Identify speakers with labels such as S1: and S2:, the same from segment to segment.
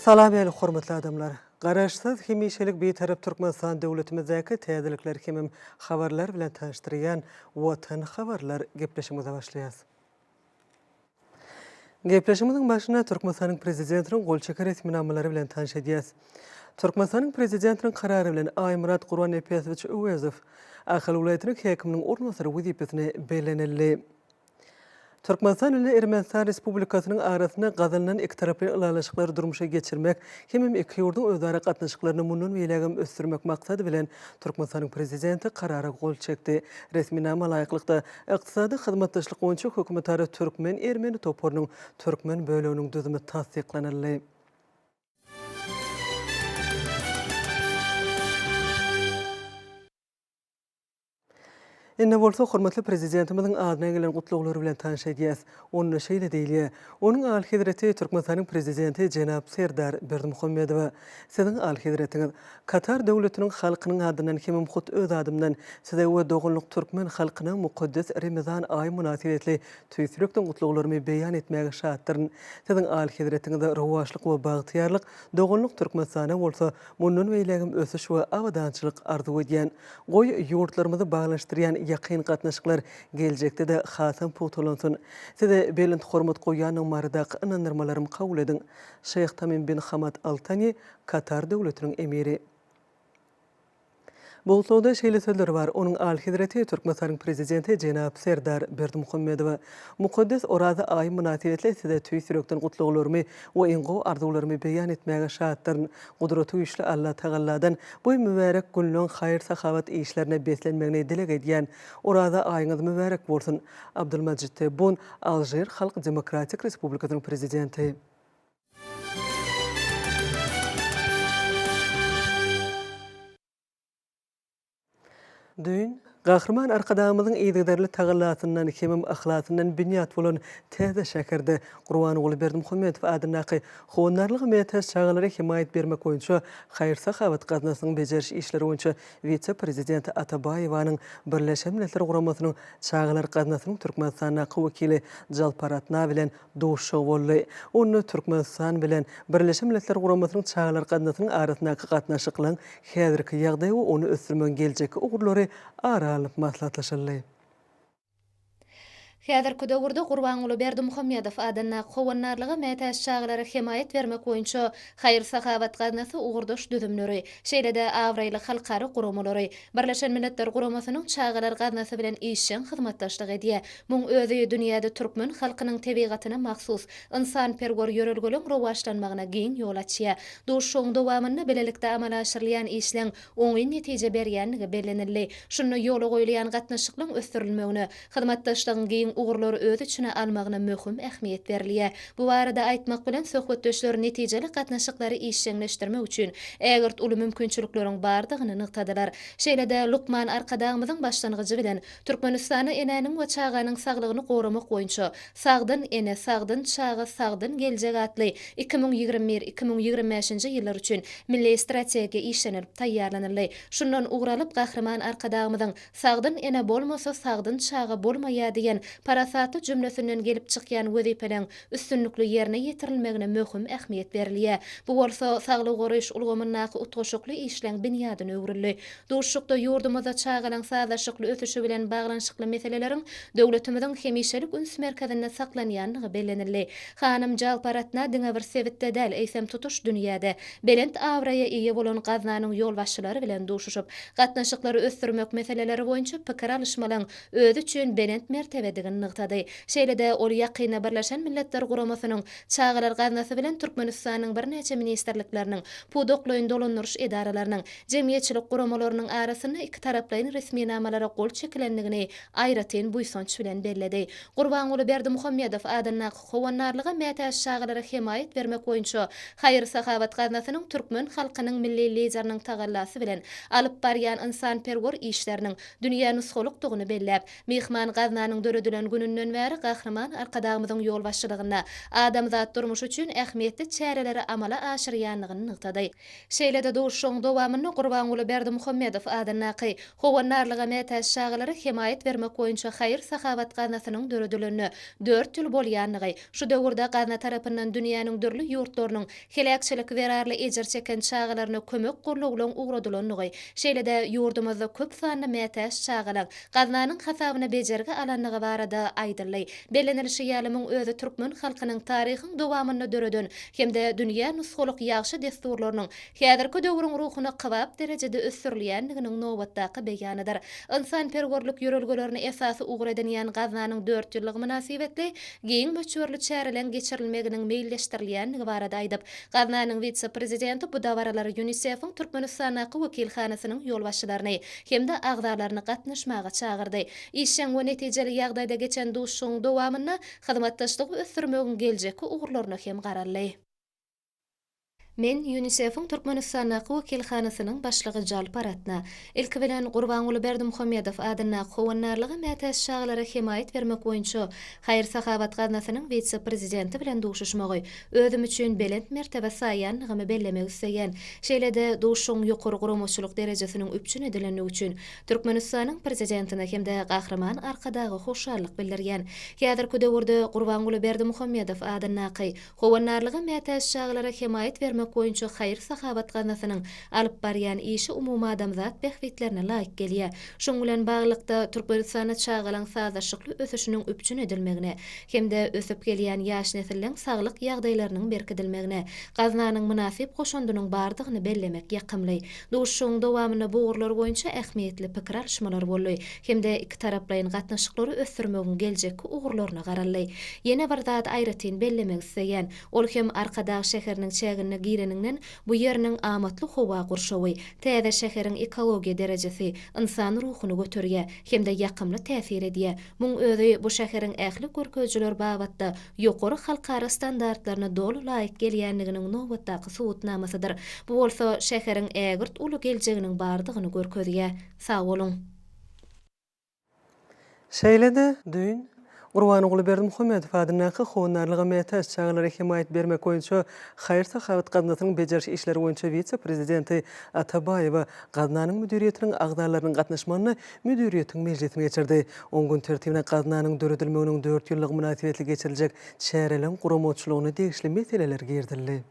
S1: Salam eli hormatly adamlar. Garaşsız hemişelik betarap Türkmenistan döwletimizdäki täzelikler hemem habarlar bilen tanıştyrýan Watan habarlar gepleşimize başlaýas. Gepleşimizin başyna Türkmenistanyň prezidentiniň golçeker resminamylary bilen tanış edýäs. Türkmenistanyň prezidentiniň karary bilen Aýmurat Gurban Epiýesowyç Öwezov Ahal welaýatynyň häkiminiň ornasary wezipesine belenildi. Türkmenistan ile Ermenistan Respublikasynyň arasyna gazalynan iki taraply ılalaşyklary durmuşa geçirmek hemem iki ýurduň özara gatnaşyklaryny munun beýlegem ösdürmek maksady bilen Türkmenistanyň prezidenti karara gol çekdi. Resminama laýyklykda ykdysady hyzmatdaşlyk boýunça hökümetara Türkmen-Ermeni toporunyň Türkmen böleginiň düzümi tasdiklanyldy. Enne bolsa hormatly prezidentimiziň adyna gelen gutluklary bilen tanış edýäs. Onu şeýle diýilýär. Onuň Al-Hidrati Türkmenistanyň prezidenti Jenap Serdar Berdimuhammedow siziň Al-Hidratiňiz Katar döwletiniň halkynyň adynan hemem hut öz adymdan size we dogunlyk Türkmen halkynyň mukaddes Ramazan aýy münasibetli tüýsürekden gutluklarymy beýan etmäge şatdyryn. Siziň Al-Hidratiňizde rowaşlyk we bagtyarlyk dogunlyk Türkmenistana bolsa munun beýlegem ösüş we awadançylyk arzu edýän goý ýurtlarymyzy baglaşdyrýan ýakyn gatnaşyklar geljekde de hasam putulansyň. Size belint hormat goýanyň mardaky inandyrmalarym kabul edin. Şeyh Tamim bin Hamad Al-Thani, Katar döwletiniň emiri. Bu soda şeýle sözler bar. Onuň Al-Hidrati Türkmenistanyň prezidenti Jenap Serdar Berdimuhammedow mukaddes Oraza aý münasibetli size tüý sürekden gutluklarymy we iňgo arzuwlarymy beýan etmäge şahatdyr. Gudraty güýçli Allah Tagalladan bu mübarek günlüň haýr sahabat işlerine beslenmegini dilek edýän Oraza aýyňyz mübarek bolsun. Abdulmajid Tebboune, Aljer Halk Demokratik Respublikasynyň prezidenti. Dün Gahrman arkadamyzyň ýygydarly tagallatyndan hemem ahlatyndan bünyat bolan täze şäkerde Gurban oğlu Berdimuhammedow adynaky howunarlygy meýtes çagalary himayet bermek boýunça haýr sahabat gaznasynyň bejeriş işleri boýunça vitse-prezident Atabaýewanyň Birleşen Milletler Guramasynyň çagalar gaznasynyň Türkmenistana wekili Jalparatna bilen duşşy boldy. Onu Türkmenistan bilen Birleşen Milletler Guramasynyň çagalar gaznasynyň arasyndaky gatnaşyklaryň häzirki ýagdaýy we onu ösdürmän geljeki ugurlary aralyp maslahatlaşyldy.
S2: Häzirki döwürde Gurban oğlu Berdimuhammedow adyna howunarlygy meýtes çagalary himayet bermek boýunça haýr sahabat gaznasy ugurdaş düzümleri, şeýle-de awraýly halkary guramalary, Birleşen Milletler Guramasynyň çagalar gaznasy bilen işçiň hyzmatdaşlyk edýär. Muň özü dünýäde türkmen halkynyň tebigatyna mahsus insanperwer ýörelgeliň rowaşlanmagyna giň ýol açýar. Duşşuň dowamyny bilelikde amala aşyrylýan işleň oňy netije berýänligi bellenildi. Şunu ýola goýulýan gatnaşyklaryň ösdürilmegine, hyzmatdaşlygyň giň ugurlar öz içine almagyna möhüm ähmiýet berilýär. Bu barada aýtmak bilen söhbetdeşler netijeli gatnaşyklary işçiňleşdirmek üçin ägert uly mümkinçilikleriň bardygyny nyktadylar. Şeýle-de Lukman Arkadagymyzyň başlangyjy bilen Türkmenistany enäniň we çaganyň saglygyny goramak boýunça sagdyn ene, sagdyn çaga, sagdyn geljek atly 2021-2025 ýyllar üçin milli strategiýa işlenip taýýarlanyldy. Şundan ugralyp Gahrman Arkadagymyzyň sagdyn ene bolmasa sagdyn çaga bolmaýar diýen parasaty jümlesinden gelip çykýan wezipeden üstünlükli ýerine ýetirilmegine möhüm ähmiýet berilýär. Bu bolsa saglyk goraýyş ulgamynyňky utgaşykly işleň binýadyny öwrüldi. Duşşukda ýurdumyzda çagalan sazaşykly ösüşi bilen baglanşykly meseleleriň döwletimiziň hemişelik üns merkezinde saklanýanlygy bellenildi. Hanym Jalparatna diňe bir sebitde däl eýsem tutuş dünýäde belent awraýa ýa bolan gaznanyň ýolbaşçylary bilen duşuşyp gatnaşyklary ösdürmek meseleleri boýunça pikir alışmalan öz üçin belent mertebedigini nykdady. Şeýle-de ol ýakyna Birleşen Milletler Guramasynyň çagalar gaznasy bilen Türkmenistanyň bir neçe ministerlikleriniň, pudoklyň dolandyryş edaralarynyň, jemgyýetçilik guramalarynyň arasyna iki taraplyň resmi namalara gol çekilenligini aýratyn buýsanç bilen belledi. Gurban oğlu Berdimuhammedow adyna howunarlygy meýtes çagalary himayet bermek boýunça haýr sahabat gaznasynyň türkmen halkynyň milli lideriniň tagallasy bilen alyp barýan insanperwer işleriniň dünýä nusxolukdygyny belläp, mehman gaznanyň döredilen gününden bäri Gahrman Arkadagymyzyň ýolbaşçylygyna adamzat durmuş üçin ähmiýetli çäreleri amala aşyrýanlygyny nykdady. Şeýle-de duşşuň dowamyny Gurban oğlu Berdimuhammedow adynaky howunarlygy meýtes çagalary himayet bermek boýunça haýr sahabat gaznasynyň döredilenini 4 ýyl bolýanlygy, şu döwürde gazna tarapyndan dünýäniň dürli ýurtlarynyň helakçylyk werarly ejir çeken çagalaryna kömek gorluglaryň ugradylanlygy, şeýle-de ýurdumyzda köp sanly meýtes çagalar gaznanyň hasabyna bejerge alanlygy barada aýdyldy. Bellenilişi ýalymyň özü türkmen halkynyň taryhyň dowamyny döreden hemde dünýä nusxoluk ýagşy desturlarynyň häzirki döwrüň ruhyna kybap derejede ösdürilýänliginiň nobatdaky beýanydyr. İnsanperwerlik ýörelgelerini esasy ugur edýän gaznanyň 4 ýyllyk münasibetli giň möçberli çärelen geçirilmeginiň meýilleşdirilýänligi barada aýdyp, gaznanyň vitse-prezidenti bu dawaralary UNICEF-iň Türkmenistanaky wekilhanasynyň ýolbaşçylaryny hemde agzalaryny gatnaşmaga çagyrdy. İşleň we netijeli ýagdaýda geçen duşşuň dowamyny hyzmatdaşlygy ösdürmegiň geljeki ugurlaryna hem garaldy. Men UNICEF-iň Türkmenistanaky wekilhanasynyň başlygy Jalparatna ilki bilen Gurban oğlu Berdimuhammedow adyna howunarlygy meýtes çagalary himayet bermek boýunça haýr sahabat gaznasynyň vitse-prezidenti bilen duşuşmagy özüm üçin belent mertebe saýanlygymy bellemek isleýän. Şeýle-de duşşuň ýokary guramaçylyk derejesiniň üpçün edilenligi üçin Türkmenistanyň prezidentine hemde Gahrman Arkadagy hoşallyk bildirýän. Häzirki döwürde Gurban oğlu Berdimuhammedow adynaky howunarlygy meýtes çagalary himayet bermek boýunça hayır sahabat ganasynyň alyp barýan işi umumy adamzat behwitlerine laýyk gelýär. Şoň bilen baglykda Türkmenistana çağalan sazlaşykly ösüşiniň üpçün edilmegine hemde ösüp gelýän ýaş nesildäň saglyk ýagdaýlarynyň berkidilmegine gaznanyň münasip goşundynyň bardygyny bellemek ýakymly. Duşuň dowamyny buğurlar boýunça ähmiýetli pikir alşmalar boldy. Hemde iki taraplaryň gatnaşyklary ösdürmegiň geljekki ugurlaryna garaldy. Ýene bir zat aýratyn bellemek isleýän, ol hem arkadaş şäheriniň çägine gireninden bu ýeriniň amatly howa gurşawy, täze şäheriň ekologiýa derejesi insan ruhuny götürýär, hemde ýakymly täsir edýär. Muň özi bu şäheriň ähli görkezjiler babatda ýokary halkara standartlaryna dolu laýyk gelýänliginiň nowbatdaky subutnamasydyr. Bu bolsa şäheriň ägirt uly geljeginiň bardygyny görkezýär. Sag bolun.
S1: Şeýlede düýün Gurbanyňoğlu Berdimuhammedow adynaky howunarlyga metäs çağlara himayet bermek boýunça haýyr sahabat gaznasynyň bejerişi işleri boýunça vitse-prezidenti Atabayewa gaznanyň müdiriýetiniň agdarlarynyň gatnaşmagyny müdiriýetiň mejlisine geçirdi. 10 gün tertibine gaznanyň döredilmeginiň 4 ýyllyk münasibetli geçiriljek çäreleň guramawçylygyny degişli meseleler girdildi.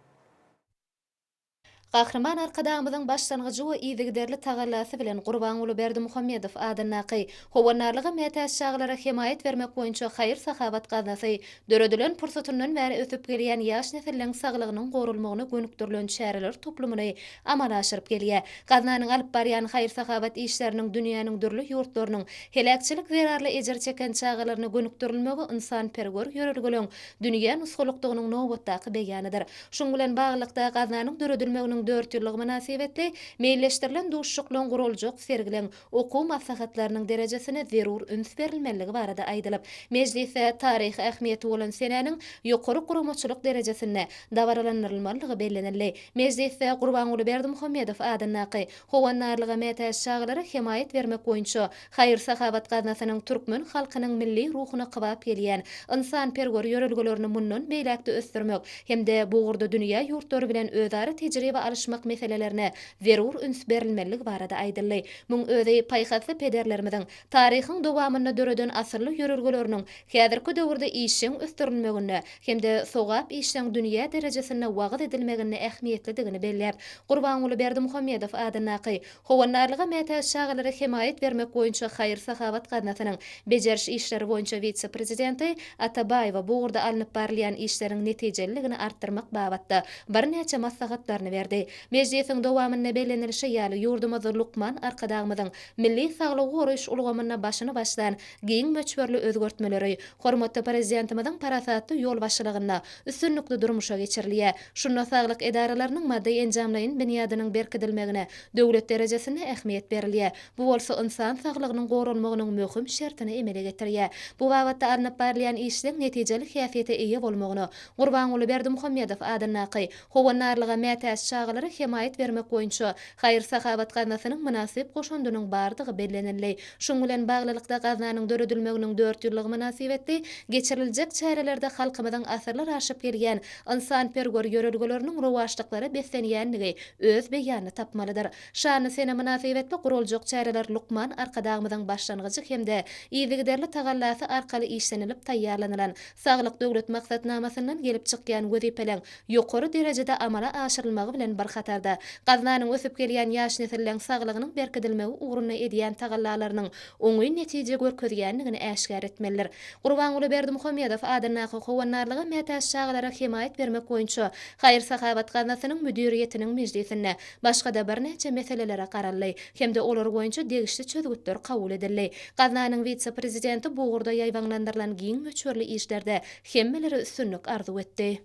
S2: Gahrman arkadamyzyň başlangyjy we ýygyderli tagallasy bilen Gurbanyňoğlu Berdimuhammedow adynaky howanarlyga metäs çağlara himayet bermek boýunça haýyr sahabat gaznasy döredilen pursatyndan bäri ösüp gelýän ýaş nesildäň saglygynyň gorulmagyna gönükdirilen çäreler toplumyny amala aşyryp gelýär. Gaznanyň alyp barýan haýyr sahabat işleriniň dünýäniň dürli ýurtlarynyň helakçylyk zerarly ejer çeken çağalaryny gönükdirilmegi insan pergör ýörelgeleň dünýä nusgulukdygynyň nowbatdaky beýanydyr. Şoň bilen baglykda gaznanyň döredilmeginiň 4 ýyllyk münasibetli meýilleşdirilen duşşuklyň guruljak sergilen okuw maslahatlarynyň derejesine zerur üns berilmeligi barada aýdylyp, mejlisde taryhy ähmiýeti bolan senäniň ýokary guramaçylyk derejesine dawaralanylmalygy bellenildi. Mejlisde Gurbanyňoğlu Berdimuhammedow adynaky howanarlyga metäs çağlara himayet bermek boýunça haýyr sahabat gaznasynyň türkmen halkynyň milli ruhuny kybap gelýän insan pergör ýörelgelerini mundan beýlekde ösdürmek hemde bu gurda dünýä ýurtlary bilen özara tejribe alışmak meselelerine zerur üns berilmeligi barada aýdyldy. Muň özi paýhasy pederlerimiziň taryhyň dowamyny döreden asyrly ýörelgeleriniň häzirki döwürde işiň ösdürilmegine hemde sogap işiň dünýä derejesine wagt edilmegine ähmiýetlidigini belläp, Gurbanyňoğlu Berdimuhammedow adynaky howanarlyga metäs çağlara himayet bermek boýunça haýyr sahabat gaznasynyň bejerişi işleri boýunça vitse-prezidenti Atabayewa bu gurda alınıp barlayan işleriň netijeligini artdyrmak babatda bir näçe maslahatlaryny berdi. Mejlisiň dowamyny bellenilişi ýaly ýurdumyzy Lukman arkadagymyzyň milli saglygy goruş ulgamyna başyny başlan giň möçberli özgertmeleri hormatly prezidentimizin parasatly ýol başçylygyna üstünlikli durmuşa geçirilýär. Şunda saglyk edaralarynyň maddi enjamlaryň bünýadynyň berkidilmegine döwlet derejesinde ähmiýet berilýär. Bu bolsa insan saglygynyň gorunmagynyň möhüm şertini emele getirýär. Bu babatda alınıp barlayan işleň netijeli häsiýete eýe bolmagyny Gurbanyňoğlu Berdimuhammedow adynaky howanarlyga metäs çağlara himayet bermek boýunça haýyr sahabat gaznasynyň münasip goşundynyň bardygy bellenildi. Şoň bilen baglylykda gaznanyň döredilmeginiň 4 ýyllyk münasibetli geçiriljek çärelerde halkymyzyň asyrlar aşyp gelýän insan pergör ýörelgeleriniň rowaşlyklary beslenýänligi öz beýany tapmalydyr. Şany sene münasibetli guruljak çäreler Lukman arkadagymyzyň başlangyjy hemde ýygyderli tagallasy arkaly işlenilip taýýarlanylan saglyk döwlet maksatnamasyndan gelip çykýan wezipeleň ýokary derejede amala aşyrylmagy bilen barhatarda gaznanyň ösüp gelýän ýaş nesilläň saglygynyň berkidilmegi uğruna edýän tagallalarynyň oňy netije görkezýänligini äşkär etmelidir. Gurbanyňoğlu Berdimuhammedow adynaky howanarlyga metäs çağlara himayet bermek boýunça haýyr sahabat gaznasynyň müdiriýetiniň mejlisinde başga-da bir näçe meselelere garaldy hemde olar boýunça degişli çözgütler kabul edildi. Gaznanyň vitse-prezidenti bu gurda ýaýbanlandyrylan giň möçberli işlerde hemmeleri üstünlük arzu etdi.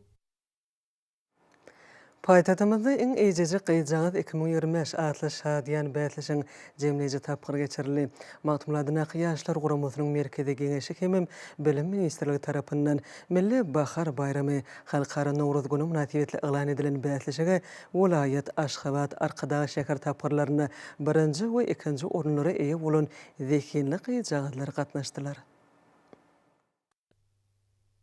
S1: Paýtatymyzda iň eýjeji gyýjagy 2025 atly şadýan bätleşiň jemleýici tapgyr geçirildi. Magtymly adynaky ýaşlar guramasynyň merkezi geňeşi hemem bilim ministrligi tarapyndan Milli Bahar bayramy halkara Nowruz güni münasibetli elan edilen bätleşige welaýat Aşgabat arkadaş şäher tapgyrlaryna 1-nji we 2-nji orunlara eýe bolan zekinli gyýjagylar gatnaşdylar.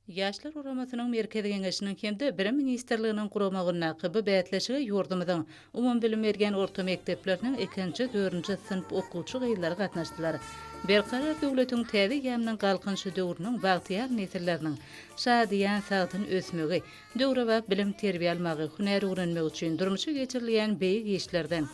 S3: Ýaşlar guramasynyň merkezi geňeşiniň hemde bilim ministrliginiň guramagyna gyby bätleşige ýurdumyzyň umum bilim bergen orta mekdepleriniň 2-nji, 4-nji synp okuwçy gyýylary gatnaşdylar. Berqarar döwletiň täze ýamdan galkynşy döwrüniň bagtyar nesilleriniň şadiýan sagdyn ösmegi, döwre we bilim terbiýe almagy, hünär öwrenmek üçin durmuşy geçirilýän beýik işlerden,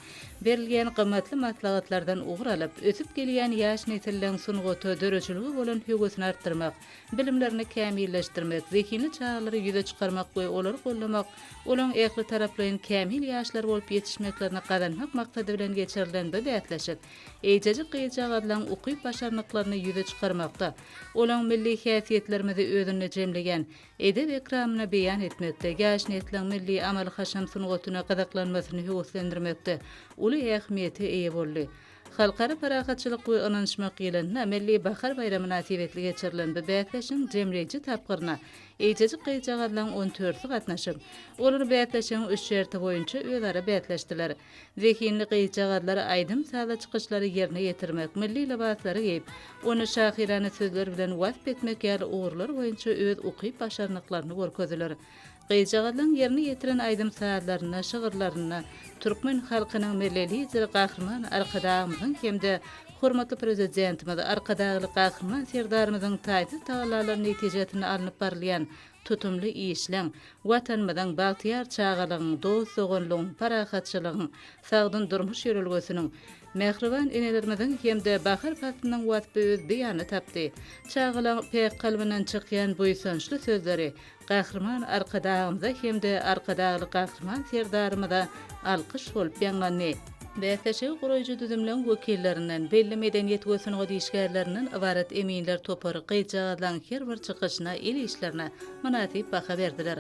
S3: berilýän gymmatly maslahatlardan ugralyp, ösüp gelýän ýaş nesilleriň sunugaty döreçiligi bolan höwesini artdyrmak, bilimlerini kämilleşdirmek, zehini çağları ýüze çykarmak we olary gollamak, olaň ähli taraplaryň kämil ýaşlar bolup ýetişmeklerini gazanmak maksady bilen geçirilen bu bätleşik, eýjejik gyýjagylaryň ukyp başarnyklaryny ýüze çykarmakda, olaň milli häsiýetlerimizi özüne jemleýän edeb ekramyna beýan etmekde, ýaş nesliniň milli amal haşam sunugatyna gazaklanmasyny höweslendirmekde uly ähmiýeti eýe boldy. Halkara parahatçylyk we ynançmak ýylyna milli bahar bayramy münasibetli geçirilen bu bätleşiň jemleýiji tapgyryna eýjejik gyýjagylaryň 14-i gatnaşyp, olar bätleşiň 3 şerti boýunça özara bätleşdiler. Zehinli gyýjagylar aýdym sala çykyşlary ýerine ýetirmek, milli libaslary giýip, onu şahirany sözler bilen wasp etmek ýaly uğurlar boýunça öz ukyp başarnyklaryny görkezdiler. Gyýjagylaryň ýerine ýetiren aýdym saatlaryna, şygyrlaryna türkmen halkynyň millili gahrman arkadağymyzyň hemde hormatly prezidentimiz arkadagy gahrman serdarymyzyň taýdy taýlalaryny netijetini alınıp barylýan tutumly işleň, watanymyzyň bagtyar çağalygyň, dost sogonlygyň, parahatçylygyň, sagdyn durmuş ýörelgesiniň mehriban enelerimizin hemde bahar fasynyň wasby öz beýany tapdy. Çağalyň pek kalbynyň çykýan bu ýsançly sözleri gahrman arkadağymyza hemde arkadagy gahrman serdarymyza alkyş bolup ýanlany. Bätleşigi gurajy düzümleň wekillerinden, belli medeniýet we sunugat işgärlerinden ibaret eminler topary gyýjagylaryň her bir çykyşyna, il işlerine manasip baha berdiler.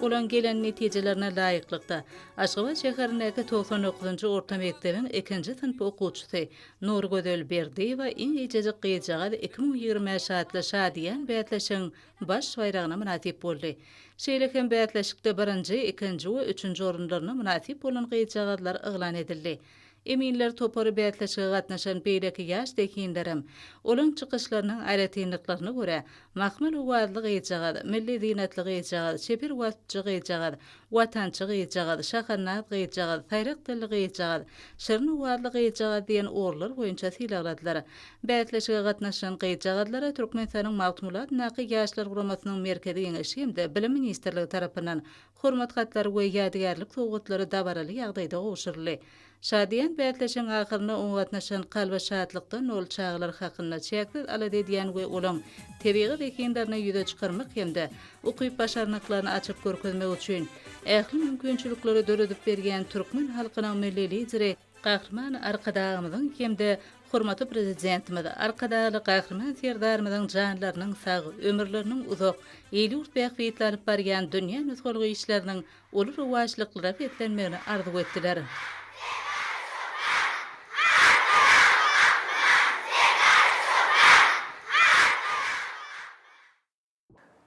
S3: Olan gelen netijelerine laýyklykda Aşgabat şäherindäki 99-njy orta mektebiň 2-nji sınıf okuwçysy Nur Gözel Berdiýewa iň eýjejik gyýjagy 2020 şahatly şadiýan bätleşiň baş bayragyna münasip boldy. Şeýlekem bätleşikde 1-nji, 2-nji we 3-nji orunlaryna münasip bolan gyýjagylar eglan edildi. Eminler topary bätleşige gatnaşan beýleki ýaş dekinlerim, olaň çykyşlarynyň aýratynlyklaryna görä, mahmal uwazly gyýjagady, milli zinatly gyýjagady, şepir wasapçy gyýjagady, watançy gyýjagady, şahanat gyýjagady, taýrak dilli gyýjagady, şirin uwazly gyýjagady diýen orlar boýunça sylakladylar. Bätleşige gatnaşan gyýjagadlara Türkmenistanyň Magtumulat Naky ýaşlar guramasynyň merkezi geňeşi hemde Bilim ministrligi tarapyndan hormat gatlary we ýadygarlyk sowgatlary dabaraly ýagdaýda gowşurly. Şadiýan bätleşiň ahyryna gatnaşan kalba şatlykdan ol çağlar hakyna çäkdir alady diýen we olaň tebigy bekinlerini ýüze çykarmak hemde ukyp başarnyklaryny açyp görkezmek üçin ähli mümkinçilikleri döredip bergen türkmen halkynyň milli lideri gahrman arkadağymyzyň hemde hormatly prezidentimiz arkadagy gahrman serdarymyzyň janlarynyň sag, ömürleriniň uzak, ýylyurt bähwitlenip barýan dünýä nüzgulgy işleriniň uly rowajlyklara betlenmegini arzu etdiler.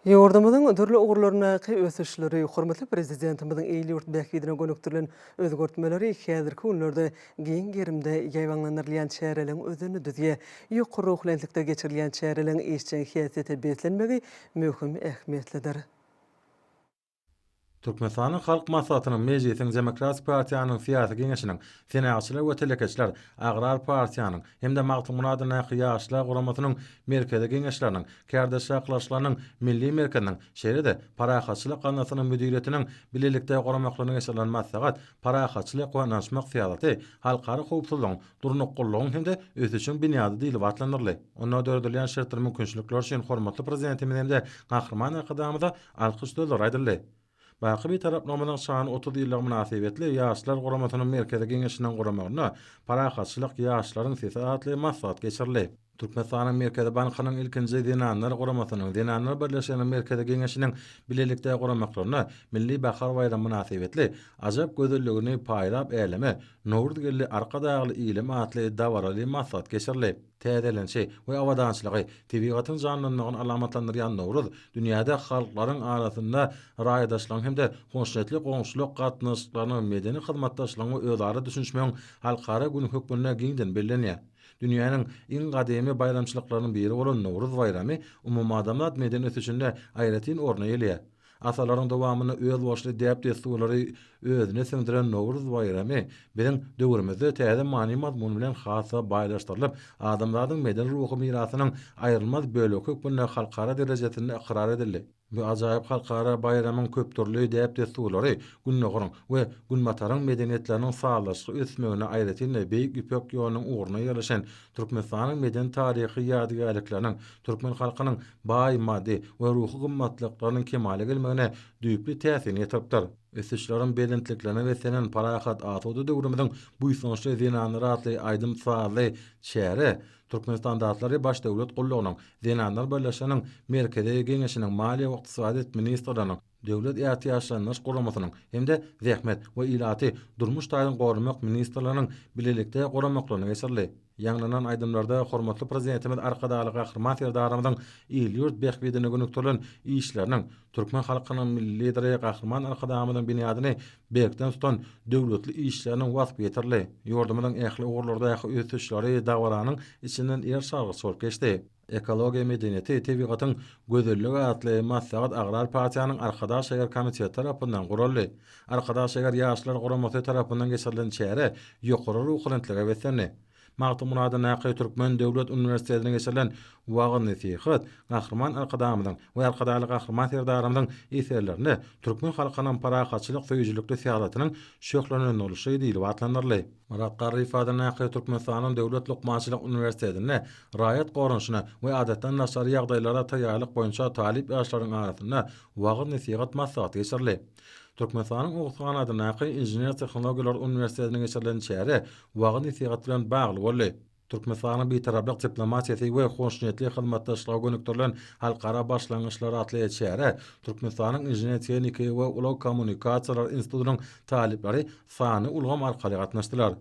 S1: Ýurdumyzyň türlü ugurlaryna ösüşleri, hormatly prezidentimiziň eýli-ýurt bähwidine gönükdirilen özgörtmeleri häzirki günlerde giň gerimde ýaýwanlanyrylýan çäreleň özüni düzýe, ýokary ruhlanlykda geçirilýän çäreleň işçiň häsiýete betlenmegi möhüm ähmiýetlidir.
S4: Türkmenistanyň halk maslahatynyň Mejlisiň Demokratik Partiýanyň syýasy geňeşiniň senatçylar we telekeçler Agrar Partiýanyň hemde Magtumulat Naky ýaşlar guramasynyň merkezi geňeşleriniň kärdeş şaklaşlarynyň milli merkeziniň şeýle-de parahatçylyk ganasynyň müdiretiniň bilelikde guramaklaryny geçirilen maslahat parahatçylyk we ynançmak syýasaty halkary howpsuzlygyň durnuqullygyň hemde öz üçin binýady diýilip atlanyrly. Onda döredilýän şertler mümkinçilikler üçin hormatly prezidentimiz hemde gahrman akadamyza alkyş sözler aýdyldy. Baky bir tarapnamadan şan 30 ýyllyk münasibetli ýaşlar guramasynyň merkezi geňeşiniň guramagyna parahatçylyk ýaşlaryň syýasatly maslahat geçirildi. Türkmenistanyň Merkezi Bankynyň ilkinji dinanlar guramasynyň dinanlar birleşiginiň merkezi geňeşiniň bilelikde guramaklaryna milli bahar bayramy münasibetli ajab gözelligini paýrap eýleme Nowruz gelli arkadagly ilim atly dawaraly maslahat geçirildi. Täzelençi we awadançylygy tebigatyň janlanmagyny alamatlandyrýan Nowruz dünýäde halklaryň arasynda raýdaşlygyň hemde hoşnetli goňşuluk gatnaşyklaryny medeni hyzmatdaşlygyny özleri düşünmegiň halkara gün hökmüne giňden bellenýär. Dünýäniň iň gadymy bayramçylyklarynyň biri bolan Nowruz bayramy umumy adamlar medeniyeti üçin de aýratyn orna elýär. Asaların dowamyny öz başly diýip desturlary özüne singdiren Nowruz bayramy biziň döwrümizde täze many mazmun bilen hasa baýlaşdyrylyp, adamlaryň meden ruhy mirasynyň aýrylmaz bölegi bundan halkara derejesinde ikrar edildi. Bu ajaýyp halkara bayramyň köp türlü diýip desturlary günnägiriň we günmataryň medeniýetleriniň sağlaşy ösmegine aýratynda beýik ipek ýolunyň uğruna ýerleşen Türkmenistanyň meden taryhy ýadygärlikleriniň türkmen halkynyň baý maddi we ruhy gymmatlyklarynyň kemale gelmegine düýpli täsirini ýetiripdir. Ösüşlerin belentliklerine ve senen parahat atodu döwrümüziň bu soňçy zinanly ratly aýdym saly şäheri Türkmenistan datlary baş döwlet gullugynyň Zinanlar Birleşiginiň merkezi geňeşiniň maliýe we ykdysadyýet ministrläriniň döwlet ýatyşlanyş guramasynyň hemde zähmet we ilaty durmuş taýyny gorumak ministrläriniň bilelikde goramaklaryny geçirli. Ýanglanan aýdymlarda hormatly prezidentimiz arkadaly gahryman serdarymyzyň ýyl-ýurt behbedine gönükdirilen işleriniň türkmen halkynyň milli lideri gahryman arkadamyzyň binýadyny berkden tutan döwletli işleriniň wasp ýetirli. Ýurdumyzyň ähli ogurlardaky ösüşleri dawaranyň içinden er şargy sorup geçdi. Ekologiýa medeniýeti tebigatyň gözelligi atly maslahat agrar partiýanyň Arkadaş şäher komiteti tarapyndan guruldy. Arkadaş şäher ýaşlar guramasy tarapyndan geçirilen çäre ýokary ruhlanetlige wesenli. Magtym Murada Naqy Türkmen Döwlet Uniwersitetine geçirilen wagy nesihat gahryman arkadamyzyň we arkadaly gahryman serdarymyzyň eserlerini türkmen halkynyň parahatçylyk söýüjlükli siýasatynyň şöhlenen boluşy diýilip atlandyrly. Murat Garry ifade Naqy Türkmenistanyň Döwlet Lukmançylyk Uniwersitetine raýat gorunşyna we adatdan naşary ýagdaýlara taýýarlyk boýunça talip ýaşlaryň arasynda wagy nesihat maslahaty geçirildi. Türkmenistanyň Oğuzhan ady Naqy Injiner Tehnologiýalar Uniwersitetine geçirilen çäre wagy nesihat bilen bagly boldy. Türkmenistanyň betaraplyk diplomatiýasy we hoşnýetli hyzmatdaşlygy gönükdirilen halkara başlangyçlary atly çäre Türkmenistanyň Injiner Tehnika we Ulag Kommunikasiýalar Institutynyň talipleri sany ulgam arkaly gatnaşdylar.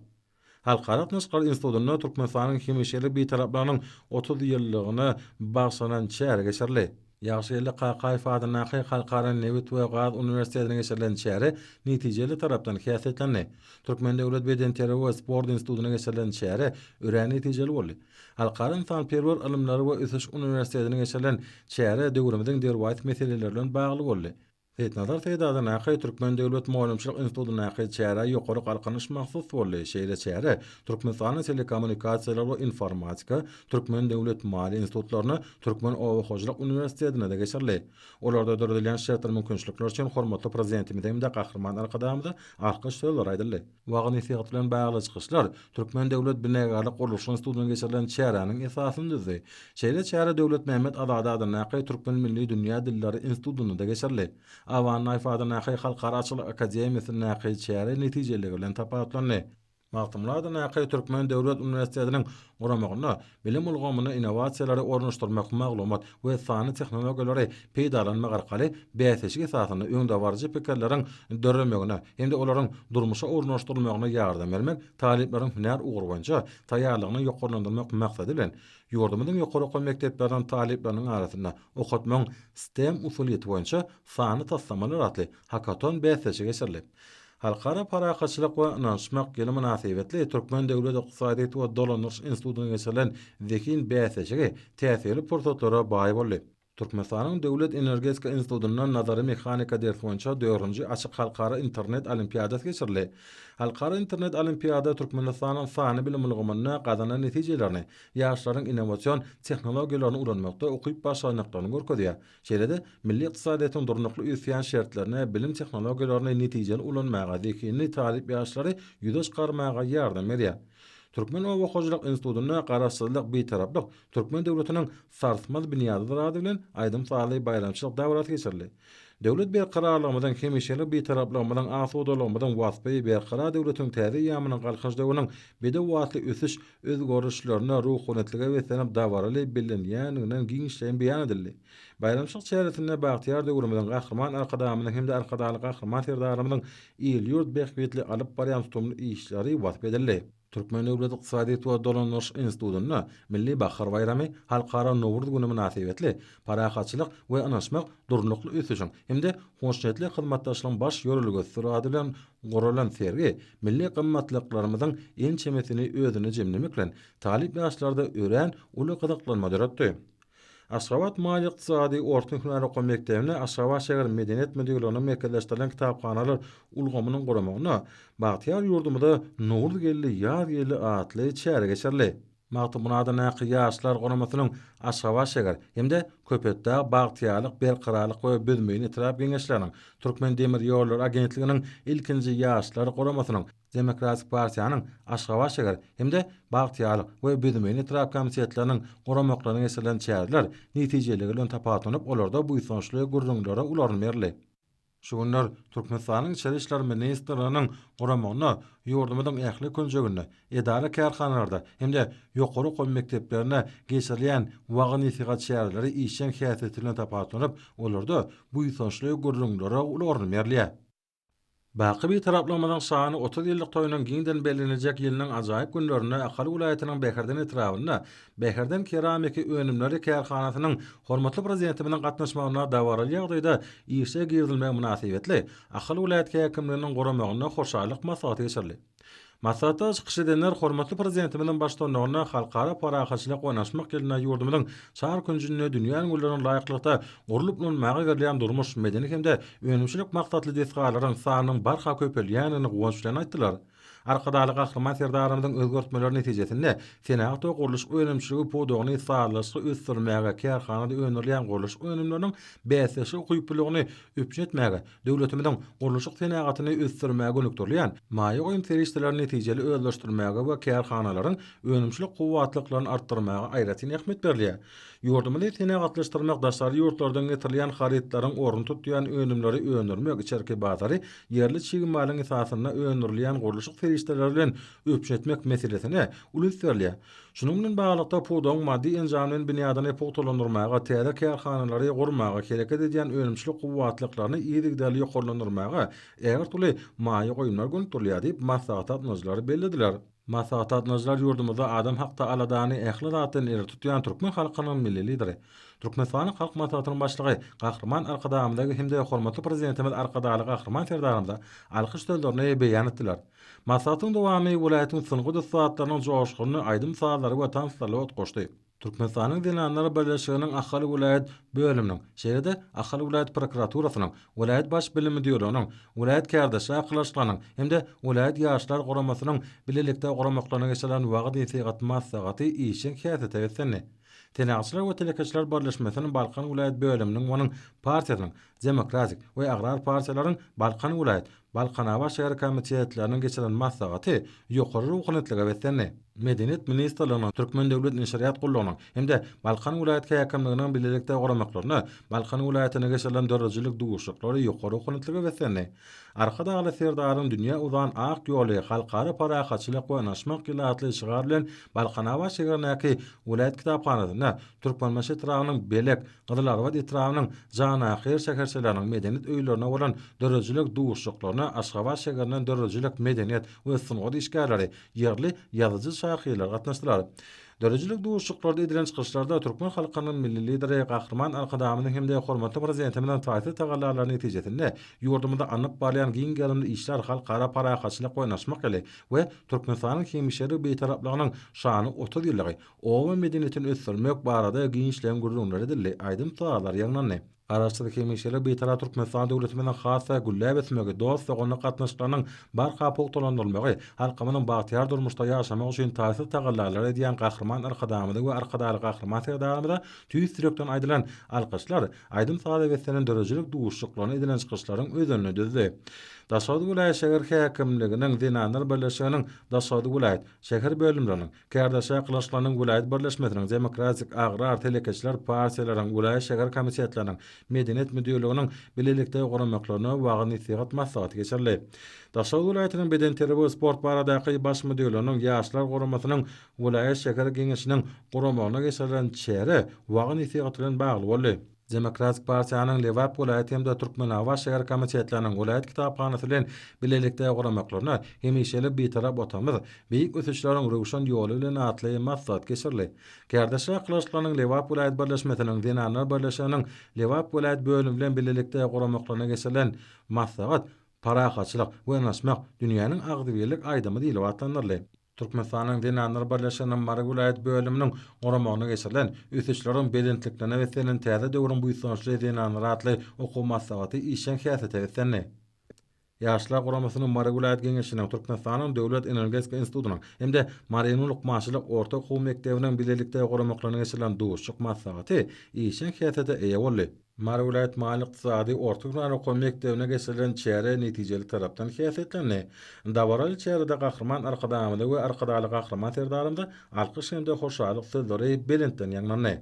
S4: Halkara Gatnaşyklary Institutynyň Türkmenistanyň hemişelik betaraplarynyň 30 ýyllygyny bagşlanan çäre geçirildi. Ýaşyly Qaqay ifade Naqy Halkara Newit we Gaz Uniwersitetine geçirilen çäre netijeli tarapdan häsiýetlendi. Türkmen Döwlet Bedenteri we Sport Institutyna geçirilen çäre ören netijeli boldy. Halkara insanperwer ilimleri we ösüş uniwersitetine geçirilen çäre döwrümüziň derwayt meseleleri bilen bagly boldy. Etnazar Seýdady Naqy Türkmen Döwlet Moýlumçylyk Institutyna Naqy çäre ýokary galkanyş mahsus boldy. Şeýle çäre Türkmenistanyň telekommunikasiýalar we informatika, Türkmen Döwlet Maliýe institutlaryny Türkmen Owa Hoşalyk Uniwersitetine de geçirildi. Olarda dördilen şertler mümkinçilikler üçin hormatly prezidentimiz hem de gahryman arkadamyza alkyş sözler aýdyldy. Wagy nesihat bilen bagly çykyşlar Türkmen Döwlet Binegarlyk Guruluş Institutyna geçirilen çäreňiň esasyny düzdi. Şeýle çäre Döwlet Mehmet Azady ady Naqy Türkmen Milli Dünýä Dilleri Institutyna da geçirildi. Awan ifade Naqy Halkara Açylyk Akademiýasynyň Naqy çäre netijeligi bilen tapatlandy. Magtymlady Naqy Türkmen Döwlet Uniwersitetiniň guramagyna bilim ulgamyny innovasiýalary ornaşdyrmak, maglumat we sany tehnologiýalary peýdalanmak arkaly bäsesik esasyny öňde barjy pikirleriň dörlemegine hem de olaryň durmuşa ornaşdyrylmagyna ýardam bermek, talipleriň hünär ugur boýunça taýýarlygyny ýokarlandyrmak maksady bilen ýurdumyzyň ýokary okul mekdepleriniň talipleriniň arasynda okutmaň STEM usulyety boýunça sany taslamalar atly hakaton bäsesik geçirildi. Halkara parahatçylyk we ynançmak geli münasibetli Türkmen Döwlet Ykdysadyýet we Dolanyş Institutyna geçirilen zekin bäsesigi täsirli pursatlara baý boldy. Türkmenistanyň Döwlet Energetika Institutynyň nazary mehanika dersi boýunça 4-nji açyk halkara internet olimpiadasy geçirildi. Halkara internet olimpiada Türkmenistanyň sany bilim ulgamyna gazanan netijelerini, ýaşlaryň innovasiýon tehnologiýalaryny ulanmakda okyp başlanyklarını görkezýär. Şeýle-de milli ykdysadyýetyň durnukly üsýan şertlerine bilim tehnologiýalaryny netijeli ulanmaga zekinli talip ýaşlary ýüze çykarmaga ýardam berýär. Türkmen Owa Hoşalyk Institutyna garaşsyzlyk betaraplyk Türkmen döwletiniň sarsmaz binýadylar ady bilen aýdym saly bayramçylyk dawraty geçirildi. Döwlet berkararlygymyzyň hemişelik betarapligymyzyň asudalygymyzyň wasfy berkarar döwletiň täze ýamynyň galkynçlygynyň bede watly ösüş özgörüşlerine ruhlanetlige we senap dawaraly bilinýäninden giňişleýän beýan edildi. Bayramçylyk çäresinde bagtyar döwrümüziň gahryman arkadamynyň hem de arkadaly gahryman serdarymyzyň ýyl-ýurt behbetli alyp barýan tutumly işleri wasp edildi. Türkmen Döwlet Ykdysadyýet we Dolanyş Institutyna Milli Bahar Bayramy halkara Nowruz güni münasibetli parahatçylyk we ynançmak durnukly ösüşiň hem de hoşnýetli hyzmatdaşlygyň baş ýöreligi süradi bilen gurulan sergi milli gymmatlyklarynyň en çemesini özüne jemlemek bilen talip ýaşlarda ören uly gyzyklanma döretdi. Aşgabat Mali Iqtisadi Orta Hünär Oku Mekdebine Aşgabat şäher Medeniyet Müdürlüğiniň merkezleşdirilen kitapxanalar ulgamynyň guramagyna Bagtyar ýurdumyda Nur gelli ýar ýeli atly çäre geçerli. Magty bunada näki ýaşlar guramasynyň Aşgabat şäher hemde köpetde Bagtyarlyk, Belqaralyk we Büdmeýin itirap geňeşleriniň Türkmen Demir ýolları agentliginiň ilkinji ýaşlar guramasynyň Demokratik Partiýanyň Aşgabat şäher hemde Bagtyarlyk we Büdmeýin itirap komitetläriniň guramaklaryna geçirilen çäreler netijeligi bilen tapatanyp olarda bu ýysançly gurrunlara ularny berli. Şu günler Türkmenistanyň Içeri işler ministrliğiniň guramagyna ýurdumyň ähli könjeginde edara kärhanalarda hemde ýokary oky mekdeplerine geçirilen wagy nesihat şäherleri işen häsiýeti bilen tapatanyp olarda bu ýysançly gurrunlara ularny berli. Baky bir taraplamadan şany 30 ýyllyk toýunyň giňden bellenejek ýylynyň ajaýyp günlerine Ahal vilayatynyň Beherden etrawyna Beherden keramiki önümleri kärhanasynyň hormatly prezidenti bilen gatnaşmagyna dawaraly ýagdaýda işe girdilmek münasibetli Ahal vilayat häkimliginiň guramagyna hoşallyk maslahaty geçirli. Maslahatda çykyş edenler hormatly prezidenti bilen başlanmagyna halkara parahaçylyk oynaşmak ýerine ýurdumyň şahar künjüne dünýäniň gülleriniň laýyklykda gurulup nurmagy gerleýän durmuş medeni hemde önümçilik maksatly desgalaryň sanynyň barha köpelýänini gowunç bilen aýtdylar. Arkadaly Gahrman Serdaramyň özgertmeleri netijesinde Senat guruluş önümçiligi podogyny sağlaşy ösdürmäge kärhanada öňürleýän guruluş önümleriniň bäsesi guýplygyny öpjetmäge döwletimiň guruluşyk senatyny ösdürmäge gönükdirleýän maýy goýum serişleri netijeli özleşdirmäge we kärhanalaryň önümçilik gowatlyklaryny artdyrmaga aýratyn ähmet berilýär. Ýurdumyny senatlaşdyrmak daşary ýurtlardan getirilýän haritlaryň orun tutýan önümleri öňürmek içerki bazary yerli çygymalyň esasyna öňürleýän guruluşyk serişleri bilen öpjetmek meselesine ulus berilýär. Şunun bilen baglykda pudoň maddi enjamyny binýadan epoktolandyrmaga, täze kärhanalary gurmaga hereket edýän önümçilik gowatlyklaryny ýerigdäli ýokarlandyrmaga eger tuly maýy goýumlar gönükdirýär diýip maslahat atnaşlary bellediler. Maslahat atnaşlar ýurdumyzda adam hakda aladany ähli zatyn eri tutýan Türkmen halkynyň milli lideri. Türkmenistanyň halk maslahatynyň başlygy Gahrman Arkadamyňdaky hemde hormatly prezidentimiz Arkadaly Gahrman Serdaramda alkyş sözlerini beýan etdiler. Maslahatyň dowamy welaýatyň syňgy dysatlarynyň joşgyny aýdym sahlary we tansyşlary otgoşdy. Türkmenistanyň Dinanlar Birleşiginiň Ahal vilayat bölüminiň, şeýle-de Ahal vilayat prokuraturasynyň, vilayat baş bilim müdürlüğiniň, vilayat kärdeşi aklaşyklarynyň hemde vilayat ýaşlar guramasynyň bilelikde guramaklaryna geçirilen wagt nesihat maslahaty işin häsiýeti etsenni. Tenasçylar we telekeçler birleşmesiniň Balkan vilayat bölüminiň onuň partiýasynyň Demokratik we Agrar partiýalaryň Balkan vilayat Balkanava şäher komitetleriniň geçirilen maslahaty ýokary ruhanytligi etsenni. Medeniyet Ministrliğiniň Türkmen Döwlet Neşriýat Gullugynyň hemde Balkan vilayat häkimliginiň bilelikde guramaklaryna Balkan vilayatyna geçirilen dörejilik duguşyklary ýokary ruhanytligi etsenni. Arkadaly Serdaryň dünýä uzan ak ýoly halkara parahaçylyk we naşmak ýylatly şygar bilen Balkanava şäherindäki vilayat kitapxanasyna Türkmenmaşy etrawynyň belek Gyzylarwat etrawynyň janahyr şäherçileriniň medeniyet öýlerine bolan dörejilik duguşyklaryna Aşgabat şäherinden dörejilik medeniyet we syňgy işgärleri ýerli ýazyjy şahylar gatnaşdylar. Dörejilik duguşyklary edilen çykyşlarda Türkmen halkynyň milli lideri Gahrman Arkadamynyň hemde hormatly prezidenti bilen taýsir tagallary netijesinde ýurdumyda anyp barýan giň gelimli işler halkara parahaçylyk oynaşmak eli we Türkmenistanyň hemşeri beýtaraplygynyň şany 30 ýyllygy owa medeniýetini ösdürmek barada giň işleýän gurrunlar edildi. Aýdym taýlar ýaňlandy. Araşdyrma hemşeri beýtarap Türkmenistan döwleti bilen hassa gülläp etmegi, dost we gonu gatnaşyklarynyň barha poktolandyrylmagy, halkymyň bagtyar durmuşda ýaşamak üçin taýsir tagallar edýän Gahrman Arkadamyny we Arkadaly Gahrman Serdaramyna tüýs direkden aýdylan alkyşlar aýdym saadetiniň dörejilik duguşyklaryny edilen çykyşlaryň özüne düzdi. Daşady vilayat şäher häkimliginiň Dinanlar Birleşiginiň Daşady vilayat şäher bölümleriniň kärdeşi aklaşyklarynyň vilayat birleşmesiniň Demokratik Agrar Telekeçler partiýalaryň vilayat şäher komitetläriniň Medeniyet müdürlüğiniň bilelikde guramaklaryna wagy nesihat maslahaty geçirli. Daşady vilayatynyň beden terbiýe we sport baradaky baş müdürlüğiniň ýaşlar guramasynyň vilayat şäher geňeşiniň guramagyna geçirilen çäre wagy nesihat bilen bagly boldy. Demokratik Partiýanyň Lewap welaýaty hemde Türkmenava şäher komitetläriniň welaýat kitapxanasy bilen bilelikde guramaklaryna hemişeli beýtarap otamyz beýik ösüşleriň röwşan ýoly bilen atly maslahat geçirli. Kärdeşi aklaşyklarynyň Lewap welaýat birleşmesiniň Dinanlar Birleşiginiň Lewap welaýat bölümi bilen bilelikde guramaklaryna geçirilen maslahat parahaçylyk we naşmak dünýäniň agdybelik aýdymy diýilip atlanyrly. Türkmenistanyň Dinanlar Birleşiginiň Marag vilayet bölüminiň goramagyna geçirilen üsüçleriň belentliklerine we senen täze döwrüň buýsançly Dinanlar atly okuw maslahaty işen häsiýete etsenni. Ýaşlar goramasynyň Marag vilayet geňeşiniň Türkmenistanyň Döwlet Energetika Institutunyň hemde Marýanyň maşylyk orta okuw mekdebiniň bilelikde goramaklaryna geçirilen duşuk maslahaty işen häsiýete eýe boldy. Marag vilayet mali iqtisadi orta okuw mekdebine geçirilen çäre netijeli tarapdan häsiýetlendi. Dawaral çärede gahrman arkadamyda we arkadaly gahrman serdarymda alkyş hemde hoşalyk sözleri belentden ýaňlandy.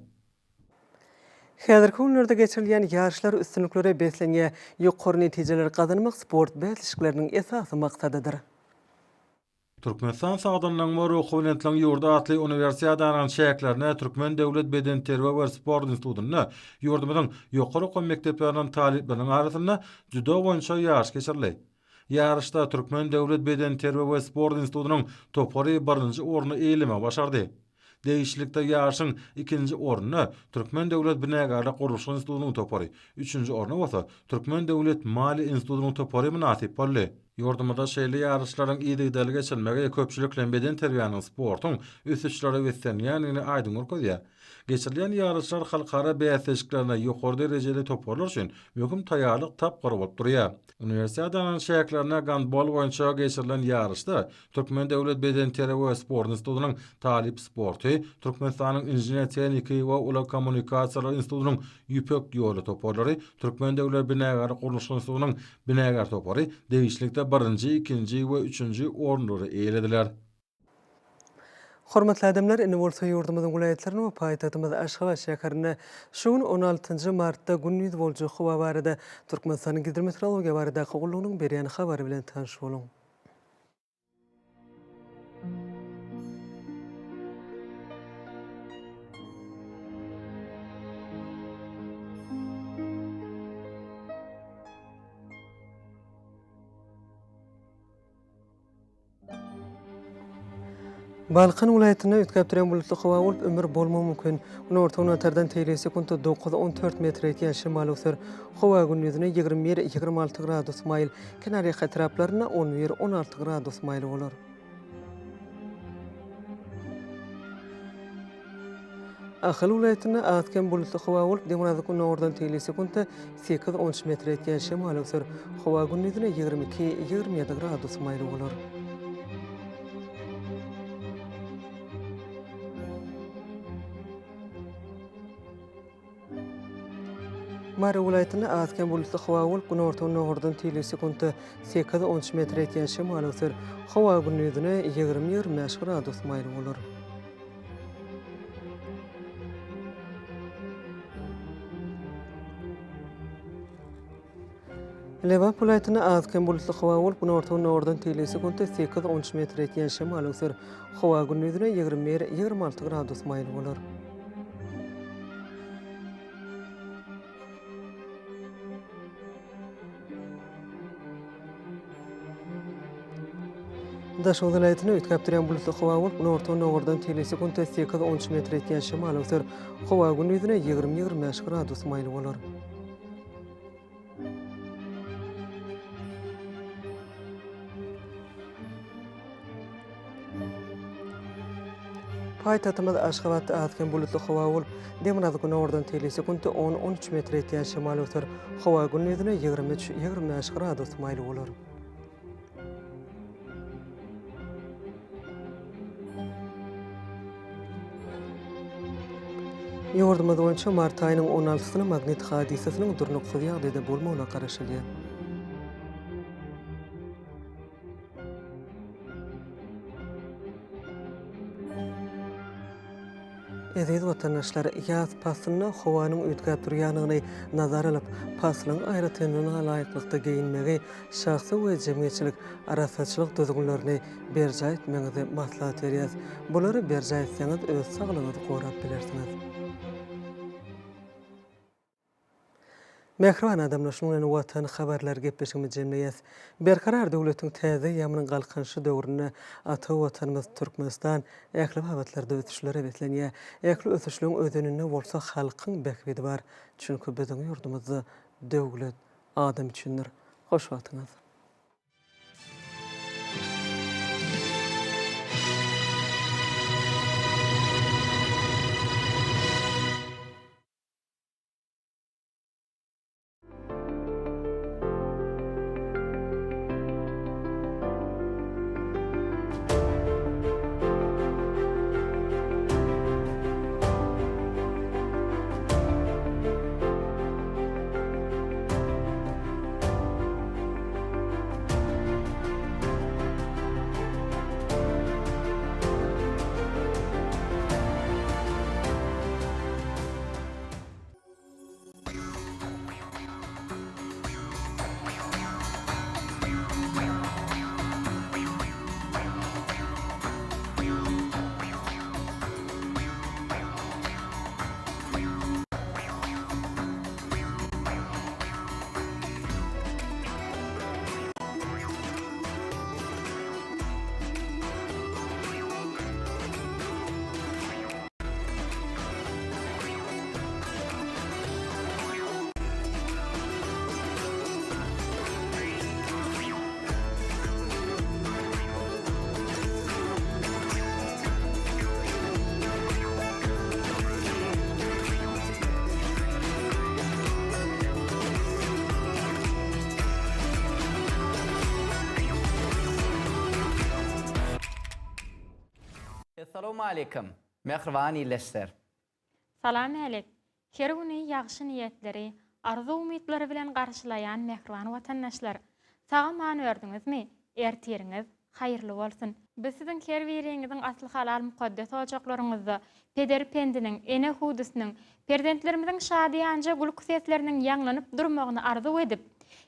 S1: Häzirki günlerde geçirilýän ýarşlar üstünliklere beslenýä ýokary netijeler gazanmak sport beýleşikleriniň esasy maksadydyr.
S4: Türkmenistan sagdanyň Moru Howlentlaň ýurda atly universiýadaryň şäherlerine Türkmen Döwlet Beden Terbiýe we Sport Institutunyna ýurdumyň ýokary okuw mekdepleriniň talipleriniň arasynda judo boýunça ýarş geçirildi. Ýarşda Türkmen Döwlet Beden Terbiýe we Sport Institutunyň topary 1-nji orny eýleme başardy. Değişiklikde ýarşyň 2-nji ornuny Türkmen Döwlet Binegarlyk Gurulşy Institutunyň topary, 3-nji ornuny bolsa Türkmen Döwlet Mali Institutunyň topary münasip boldy. Ýurdumyzda şeýle ýarşlaryň ýygy geçilmegi köpçülikle beden terbiýanyň sportyň üsüçleri wetenýanyny aýdym urkadýar. Geçirilen ýarşlar halkara beýleşiklerine ýokary derejeli toparlar üçin möhüm taýýarlyk tapgary bolup durýar. Universiýadaryň şäherlerine gandbol boýunça geçirilen ýarşda Türkmen Döwlet Beden Terbiýe we Sport Institutunyň talip sporty, Türkmenistanyň Injinier Tehnika we Ula Kommunikasiýalar Institutunyň ýüpek ýoly toparlary, Türkmen Döwlet Binegarlyk Gurulşy Institutunyň binegar topary değişiklikde 1-nji, 2-nji we 3-nji ornlary eýlediler.
S1: Hormatly adamlar, indi bolsa ýurdumyzyň vilayetlerini we paýtagtymyz Aşgabat şäherine şuň 16-njy martda günüýüz boljak howa barada Türkmenistanyň hidrometeorologiýa baradaky gullugynyň berýän habary bilen tanış boluň. Balkan vilayetine ütkap duran bulutly howa bolup ömür bolmagy mümkin. Ony ortagyna atardan teýle sekunda 9-14 metr ýetýän şymal öser. Howa gündüzine 21-26 gradus maýl, Kanariýa hatraplaryna 11-16 gradus maýl bolar. Ahal vilayetine azken bulutly howa bolup demirazyk ordan teýle sekunda 8-13 metr ýetýän şymal öser. Howa gündüzine 22-27 gradus maýl bolar. Mara vilayetine azken bulutly howa bolup gün ortagyna ordan teýle sekunda 8-13 metr ýetýän şymal öser. Howa gündüzine 20-25 gradus maýl bolar. Lewap vilayetine azken bulutly howa bolup gün ortagyna ordan teýle sekunda 8-13 metr ýetýän şymal öser. Howa gündüzine 20-26 gradus maýl bolar. Daşow vilayetine ütkap duran bulutly howa bolup ortagyna ordan teýle sekunda 8-13 metr ýetýän şymal öser. Howa gündüzine 20-25 gradus maýl bolar. Paýtagtymyz Aşgabatda azken bulutly howa bolup demirazyk ordan teýle sekunda 10-13 metr ýetýän şymal öser. Howa gündüzine 23-25 gradus maýl bolar. Ýurdumyz boýunça mart aýynyň 16-syna magnet hadisesiniň durnuksuz ýagdaýda bolmagyna garaşylýar. Aziz watandaşlar, ýaz pasyna howanyň ütkap durýanyny nazar alyp, pasynyň aýratynyna laýyklykda geyinmegi, şahsy we jemgyýetçilik arasaçylyk düzgünlerini berja etmeňizi maslahat berýär. Bulary berja etseňiz öz saglygyňyzy gorap bilersiňiz. Mehriban adamlar şuňdan watan habarlar gepleşigimiz jemleýäs. Berkarar döwletiň täze ýamynyň galkynşy döwrüne ata watanymyz Türkmenistan ähli habatlarda ötüşlere betlenýär. Ähli ötüşlüň ödününde bolsa halkyň bekbedi bar. Çünki biziň ýurdumyzda döwlet adam üçindir. Hoş wagtyňyz.
S5: Assalamu alaikum. Mehriban iyileşler.
S6: Salam alek. Her güni ýagşy niýetleri, arzu umytları bilen garşylayan mehriban watandaşlar. Sağa man ördüňizmi? Ertiriňiz haýyrly bolsun. Biz siziň her biriňiziň asly halal mukaddes ojaklaryňyzda peder-pendiniň, ene hudusynyň, perdentlerimiziň şadiýança gulk sesleriniň ýanglanyp durmagyny arzu edip,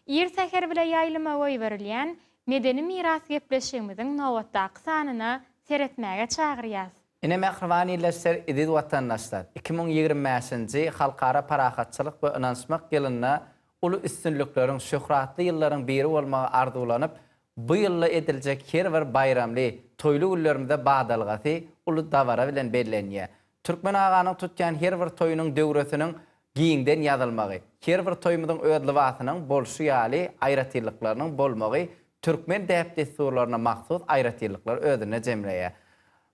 S6: ýer säher bile ýaýlyma goý berilýän medeni miras gepleşigimiziň nowatdaky sanyna seretmäge çagyrýas.
S5: Ine mehriban iyileşler ediz watandaşlar. 2025-nji halkara parahatçylyk we ynançmak ýylyna uly üstünlikleriň şöhratly ýyllaryň biri bolmagy arzulanyp, bu ýylla ediljek her bir bayramly, toýly günlerimizde badalgasy uly dawara bilen bellenýär. Türkmen aganyň tutýan her bir toýunyň döwresiniň giýinden ýazylmagy, her bir toýumyň ödli watynyň bolşy ýaly aýratyrlyklarynyň bolmagy Türkmen däp desturlaryna mahsus aýratyrlyklar özüne jemleýär.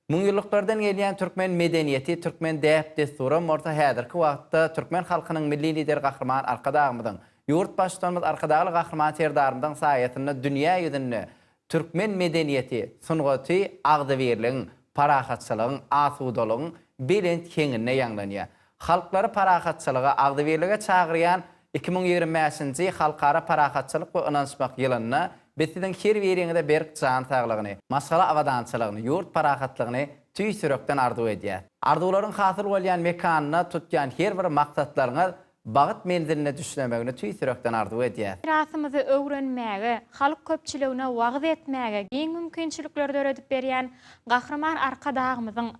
S5: Muňylyklardan gelýän türkmen medeniýeti, türkmen däp desturu orta häzirki wagtda türkmen halkynyň milli lider gahrman arkadagymyň, ýurt başçymyz arkadagy gahrman serdarymyň saýatynda dünýä ýüzünde türkmen medeniýeti, sungaty, agdybirligiň, parahatçylygyň, asudalygyň belent kengine ýanglanýar. Halklary parahatçylyga, agdybirlige çagyrýan 2025-nji halkara parahatçylyk we ynançmak ýylyna Besinden her biriňizde berk can saglygyny, masala awadançylygyny, ýurt parahatlygyny tüýsürekden arzu edýär. Arzularyň hasyl bolýan mekanyna tutýan her bir maksatlaryňyz bagyt menziline düşlemegini tüýsürekden arzu edýär.
S6: Mirasymyzy öwrenmäge, halk köpçüligine wagt etmäge giň mümkinçilikleri öredip berýän gahrman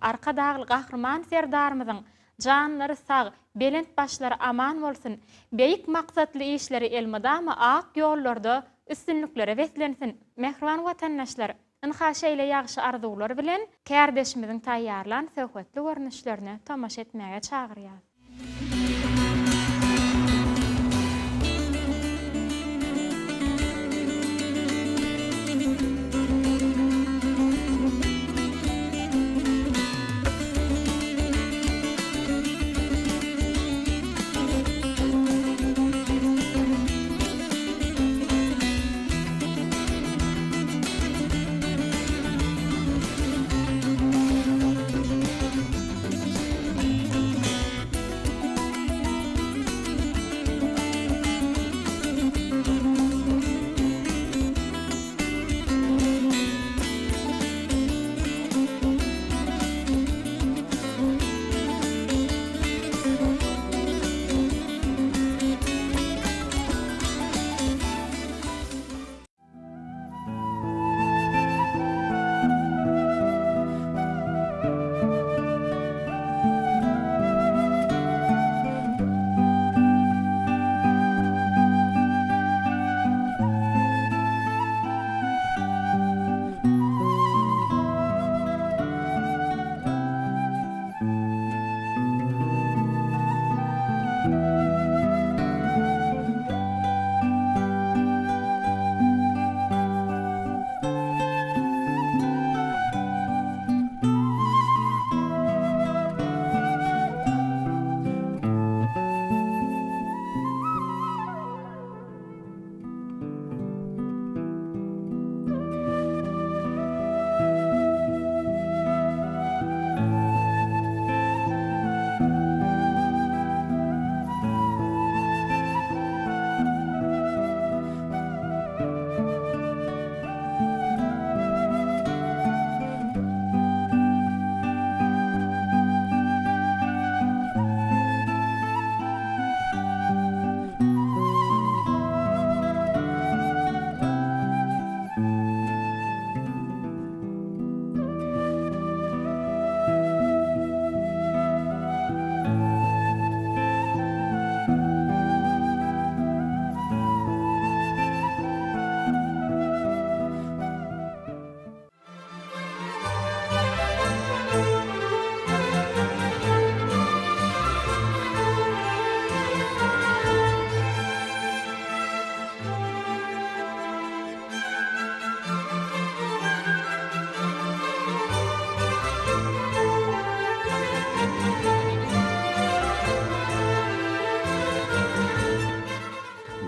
S6: arkadagly gahrman serdarymyzyň canlary sag, belent başlary aman bolsun. Beýik maksatly işleri elmadamy ak ýollarda üstünlüklere weslensin. Mehriban watandaşlar, ynhaşa ile ýagşy arzuwlar bilen kärdeşimiziň taýýarlan söhbetli görnüşlerini tamaşa etmäge çagyrýar.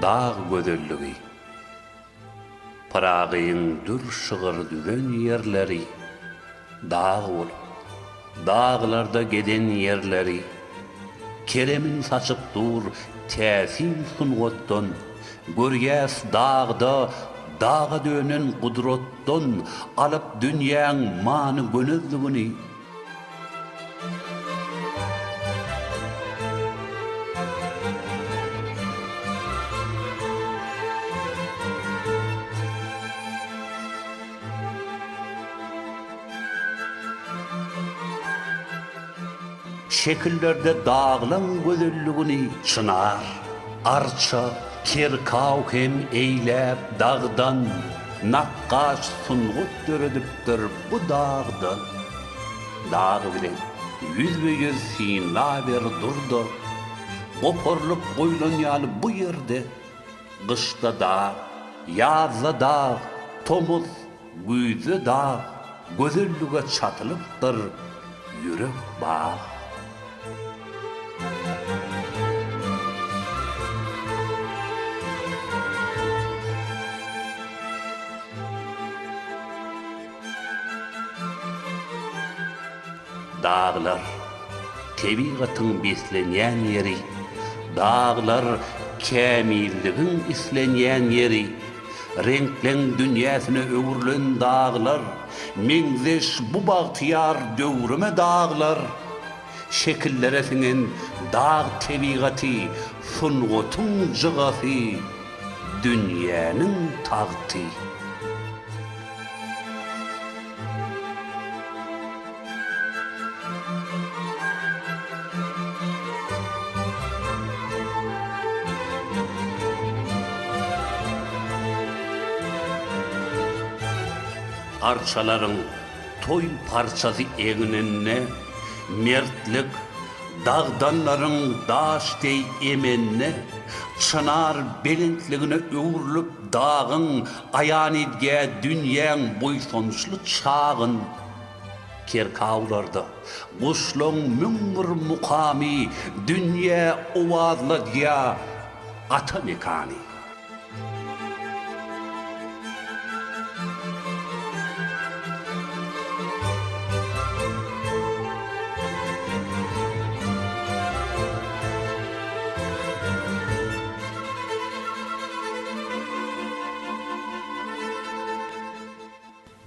S7: dağ gözelliği, Prag'yň dür şygyr düzen ýerleri, dağ bolup, dağlarda geden yerleri, keremin saçıp dur täsin sunğotdan, görýäs dağda dağa dönen kudrotdan, alıp dünýäň many gönüzligini. Şekillerde dağlan gözelligini çınar, arça, kerkaw hem eýläp dağdan, nakkaş sunğut döredipdir bu dağda. Dağ bilen yüzbe-yüz sinlaber durdu, goporlup goýlanýaly bu yerde. Kışta dağ, yazda dağ, tomuz, güýze dağ, gözellige çatılıpdyr yürek bağ. Dağlar, tebigatyň beslenýän yeri, dağlar, kämilligin islenýän yeri, renklen dünýäsine öwürlen dağlar, meňzeş bu bagtyar döwrüme dağlar, şekillere singen dağ tebigaty, sunğotuň jygasy, dünýäniň tagty. Arçaların toy parçası eğnenne, mertlik, dağdanların daş dey emenne, çınar belentligine öwürlüp dağın, ayan edge dünýäň boýsonuşly çağın. Kerkawlarda guşlaň müngür mukamy, dünýä owazladýa ata mekany.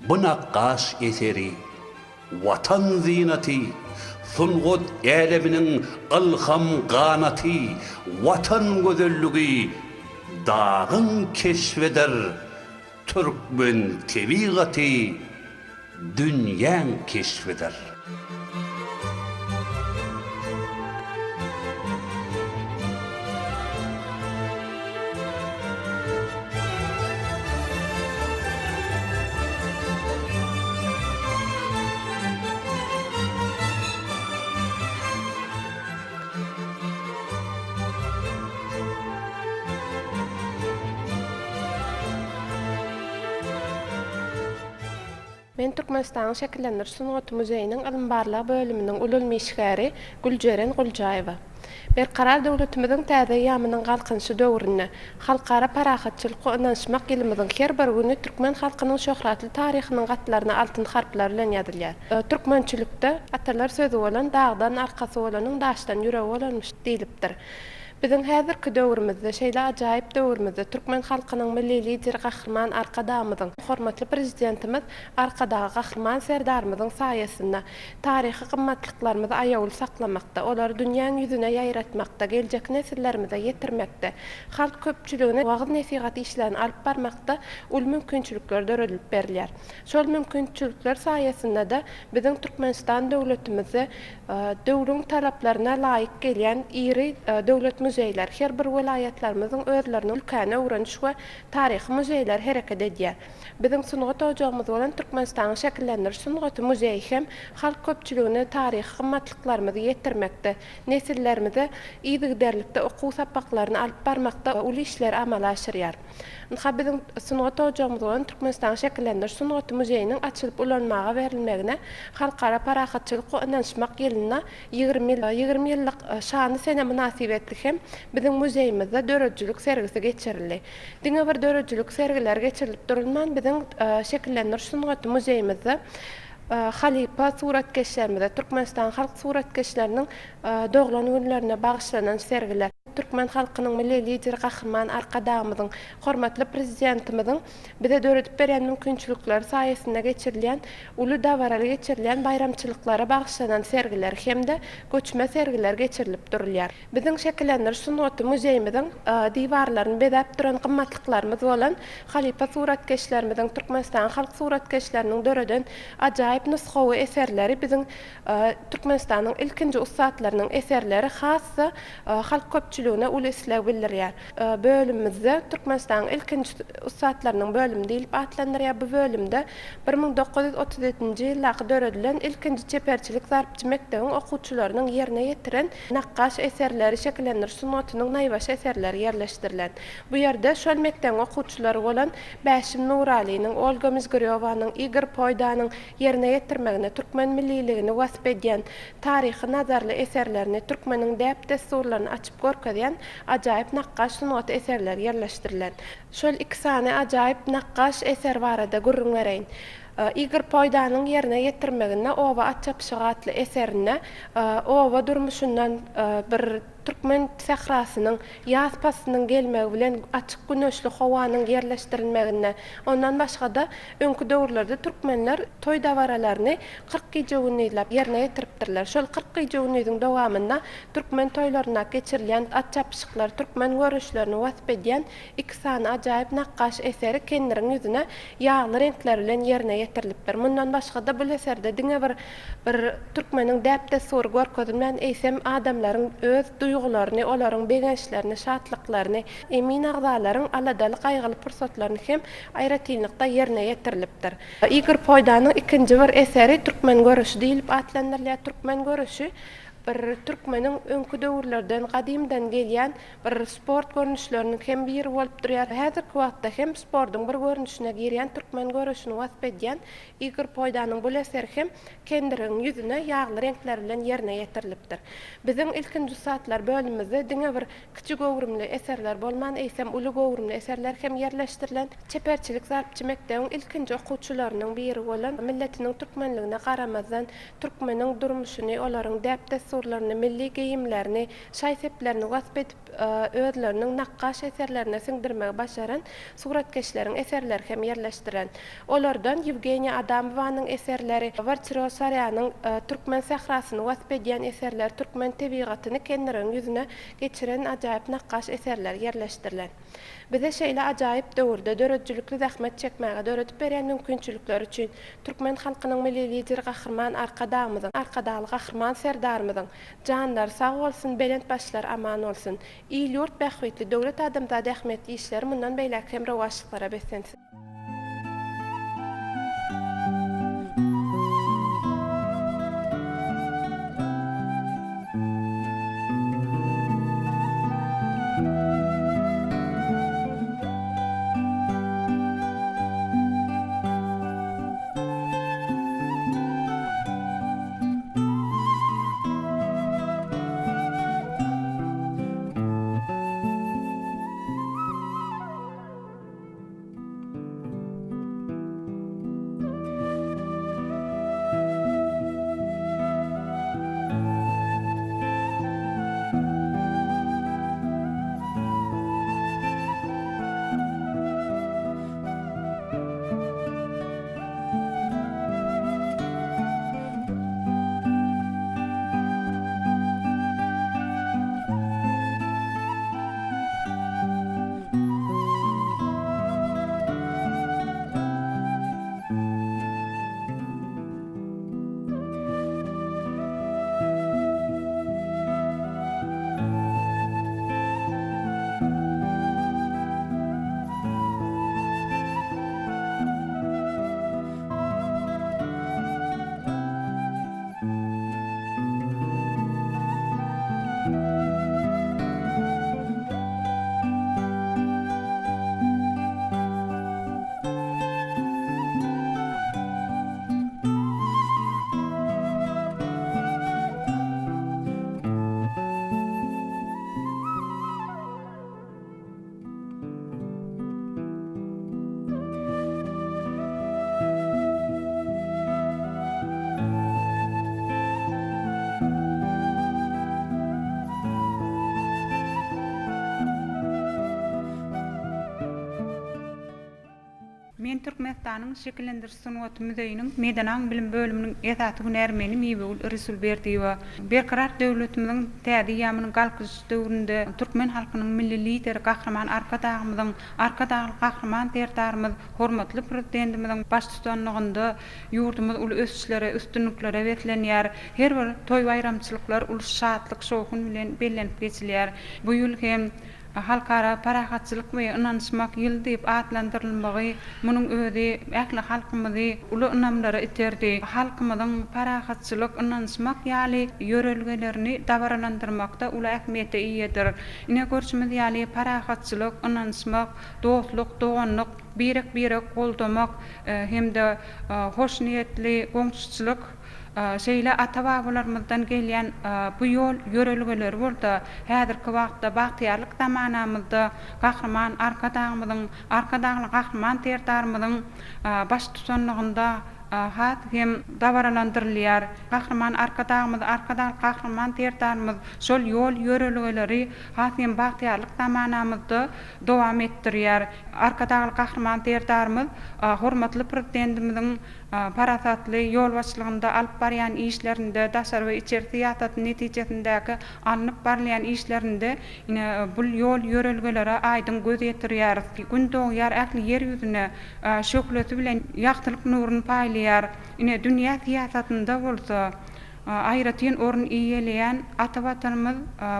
S7: Bu nakkaş eseri, vatan zinati, sunğut äleminiň ılham ganaty, vatan gözelligi, dağın keşfeder, türkmen tebigaty, dünýäň keşfeder.
S8: Men Türkmenistan şekillenir sunğat muzeýiniň ilmbarlyk bölüminiň ulul meşgäri Gülceren Guljaýewa. Berkarar döwletimiziň täze ýamynyň galkynşy döwrüne, halkara parahatçylyk ynanşmak ýylymyzyň her bir güni türkmen halkynyň şöhratly taryhynyň gatlaryna altyn harplar bilen ýazylýar. Türkmençilikde atalar sözü bolan dağdan arkasy bolanyň daşdan ýüregi bolanmış diýilipdir. Bizim häzirki döwrümizde, şeýle ajaýyp döwrümizde türkmen halkynyň milli lider gahrman arkadamyzyň, hormatly prezidentimiz arkadagy gahrman serdarymyzyň saýasynda taryhy gymmatlyklarymy aýawl saklamakda, olary dünýäň ýüzüne ýaýratmakda, geljek nesillerimize ýetirmekde, halk köpçüligine wagt nesihat işlerini alyp barmakda ul mümkinçilikler döredilip berilýär. Şol mümkinçilikler saýasynda da bizim Türkmenistan döwletimizi döwrüň talaplaryna laýyk gelýän iri döwlet muzeýler, her bir vilayetlerimizin özlerine ülkäne öwreniş we taryhy muzeýler hereket edýär. Bizim sungat ojagymyz bolan Türkmenistan şekillendiriş sungat muzeýi hem halk köpçüligine taryhy gymmatlyklarymy ýetirmekde, nesillerimize ýygyderlikde okuw sapaklaryny alyp barmakda uly işler amal aşyrýar. Bizim sungat ojagymyz bolan Türkmenistan şekillendiriş sungat muzeýiniň açylyp ulanmaga berilmegine halkara parahatçylyk we ynanşmak ýylyna 20 ýyllyk şany sene münasib etdik hem bizim muzeýimizde döredjilik sergisi geçirildi. Diňe bir döredjilik sergiler geçirilip durulman bizim şekillendiriş sungat muzeýimizde Halipa suratkeşlerimize Türkmenistan halk suratkeşlerinin doğulan günlerine bağışlanan sergiler. Türkmen halkının milli lideri Kahraman Arkadağımızın, hormatly prezidentimizin bize döredip beren mümkünçülükleri sayesinde geçirilen, ulu davaralı geçirilen bayramçılıklara bağışlanan sergiler hem de göçme sergiler geçirilip durulýar. Bizin şekillenir sunuatı müzeyimizin divarlarını bedep duran kımmatlıklarımız olan Halipa suratkeşlerimizin Türkmenistan halk suratkeşlerinin döreden acayip nusxawy eserleri bizim Türkmenistan'ın ilkinci ustaatlarının eserleri hassa halk köpçülüğüne ulu islew bildirýär. Bölümimizde Türkmenistan'ın ilkinci ustaatlarının bölümü deyilip atlandyrýar. Bu bölümde 1937-nji ýylda döredilen ilkinci çeperçilik zarpçı mektebiň okuwçylarynyň ýerine ýetiren nakkaş eserleri şekillenir sunuatynyň naýbaş eserleri ýerleşdirilen. Bu ýerde şol mektebiň okuwçylary bolan Bäşim Nuralynyň, Olga Mizgiryowanyň, Igor Poydanyň ýerine ýetirmegine Türkmen milliligini wasp edýän taryhy nazarly eserlerini Türkmeniň däp desturlaryny açyp görkezýän ajaýyp nakkaş sunuat eserler ýerleşdirilen. Şol iki sany ajaýyp nakkaş eser barada gurrun bereýin. Igor Poydanyň ýerine ýetirmegine owa atçapşygatly eserine owa durmuşundan bir Türkmen sahrasynyň ýaz pasynyň gelmegi bilen açyk güneşli howanyň ýerleşdirilmegine, ondan başga da öňkü döwürlerde türkmenler toy dawaralaryny 40 gije ýylap ýerine ýetiripdirler. Şol 40 gije ýylyň dowamynda türkmen toýlaryna geçirilýän atçapşyklar, türkmen görüşlerini wasp edýän iki sany ajaýyp nakkaş eseri kendiriň ýüzüne ýagly renkler bilen ýerine ýetirilipdir. Mundan başga da bu eserde diňe bir türkmeniň däp destur görkezilmän eýsem adamlaryň öz duýgularyny, olaryň begençlerini, şatlyklaryny, emin agzalaryň aladaly gaýgyly pursatlaryny hem aýratynlykda ýerine ýetirilipdir. Igor Poydanyň ikinji bir eseri Türkmen görüşi diýilip atlandyrylýar. Türkmen görüşi bir Türkmeniň öňkü döwürlerden gadymdan gelýän bir sport görnüşlerini hem biri bolup durýar. Häzirki wagtda hem sportyň bir görnüşine girýän Türkmen görüşini wasp edýän Igor Poydanyň bu eseri hem kendiriň ýüzüne ýagly renkler bilen ýerine ýetirilipdir. Biziň ilkinji saatlar bölümimizde diňe bir kiçik gowrumly eserler bolman, eýsem uly gowrumly eserler hem ýerleşdirilen çeperçilik zarpçy mektebiň ilkinji okuwçylarynyň biri bolan milletiniň türkmenligine garamazdan türkmeniň durmuşyny, olaryň däp surlaryny, milli geyimlerini, şaýseplerini wasp edip özleriniň nakkaş eserlerine siňdirmegi başaran suratkeşleriň eserleri hem ýerleşdiren. Olardan Yevgeniya Adamowanyň eserleri, Varchiro Saryanyň türkmen sahrasyny wasp edýän eserler, türkmen tebigatyny kendiriň ýüzüne geçiren ajaýyp nakkaş eserler ýerleşdirilen. Bize şeýle ajaýyp döwürde döredjilikli zähmet çekmäge döredip beren mümkinçilikler üçin türkmen halkynyň milli lideri Kahraman Arkadağymyzyň, Arkadaly Kahraman serdarymyzyň janlar sag bolsun, belent başlar aman bolsun. Ýyl ýurt bähwetli döwlet adamzady ähmetli işler mundan beýlek hem rewaçlyklara beslensin.
S9: Türkmenistanyň şekillendiriş sunuwaty müzeýiniň Medanan bilim bölüminiň esasy hünärmeni Mibul Resul Berdiýewa berkarar döwletimiziň täze ýamynyň galkyş döwründe türkmen halkynyň milli lideri Gahrman arkadaşly Gahrman tertarymyz hormatly prezidentimiziň baş tutanlygynda ýurdumyz uly ösüşlere, üstünliklere wetlenýär. Her bir toý bayramçylyklar uly şadlyk şowkun bilen bellenip geçilýär. Bu ýyl hem halkara parahatçylyk we ynançmak ýyly diýip adlandyrylmagy munyň özi ähli halkymyzy uly ynamlara iterdi. Halkymyzyň parahatçylyk, ynançmak ýaly ýörelgelerini dawralandyrmakda uly ähmiýete iýedir. Ine görüşimiz ýaly parahatçylyk, ynançmak, dostluk, doganlyk, birek goldamak hemde hoş niýetli goňşuçylyk şeýle ata-babalarymyzdan gelýän bu ýol ýörelgeleri bolsa, häzirki wagtda bagtyarlyk zamanamyzda Gahrman arkadagly Gahrman tertarymyzyň baş tutanlygynda hat hem dawralandyrylýar. Gahrman arkadagy Gahrman tertarymyz şol ýol ýörelgeleri hat hem bagtyarlyk zamanamyzda dowam etdirýär. Arkadagy Gahrman tertarymyz hormatly prezidentimiziň parasatly ýol başlygynda alyp barýan işlerinde, daşar we içeri tiýatry netijesindäki alınıp barlayan işlerinde bu ýol ýörelgelere aýdyn göz ýetirýär. Gün dogýar ähli ýer ýüzüne şökleti bilen ýagtylyk nuruny paýlaýar. Ine dünýä tiýatynda bolsa aýratyn orun iýeleýän ata-watanymyz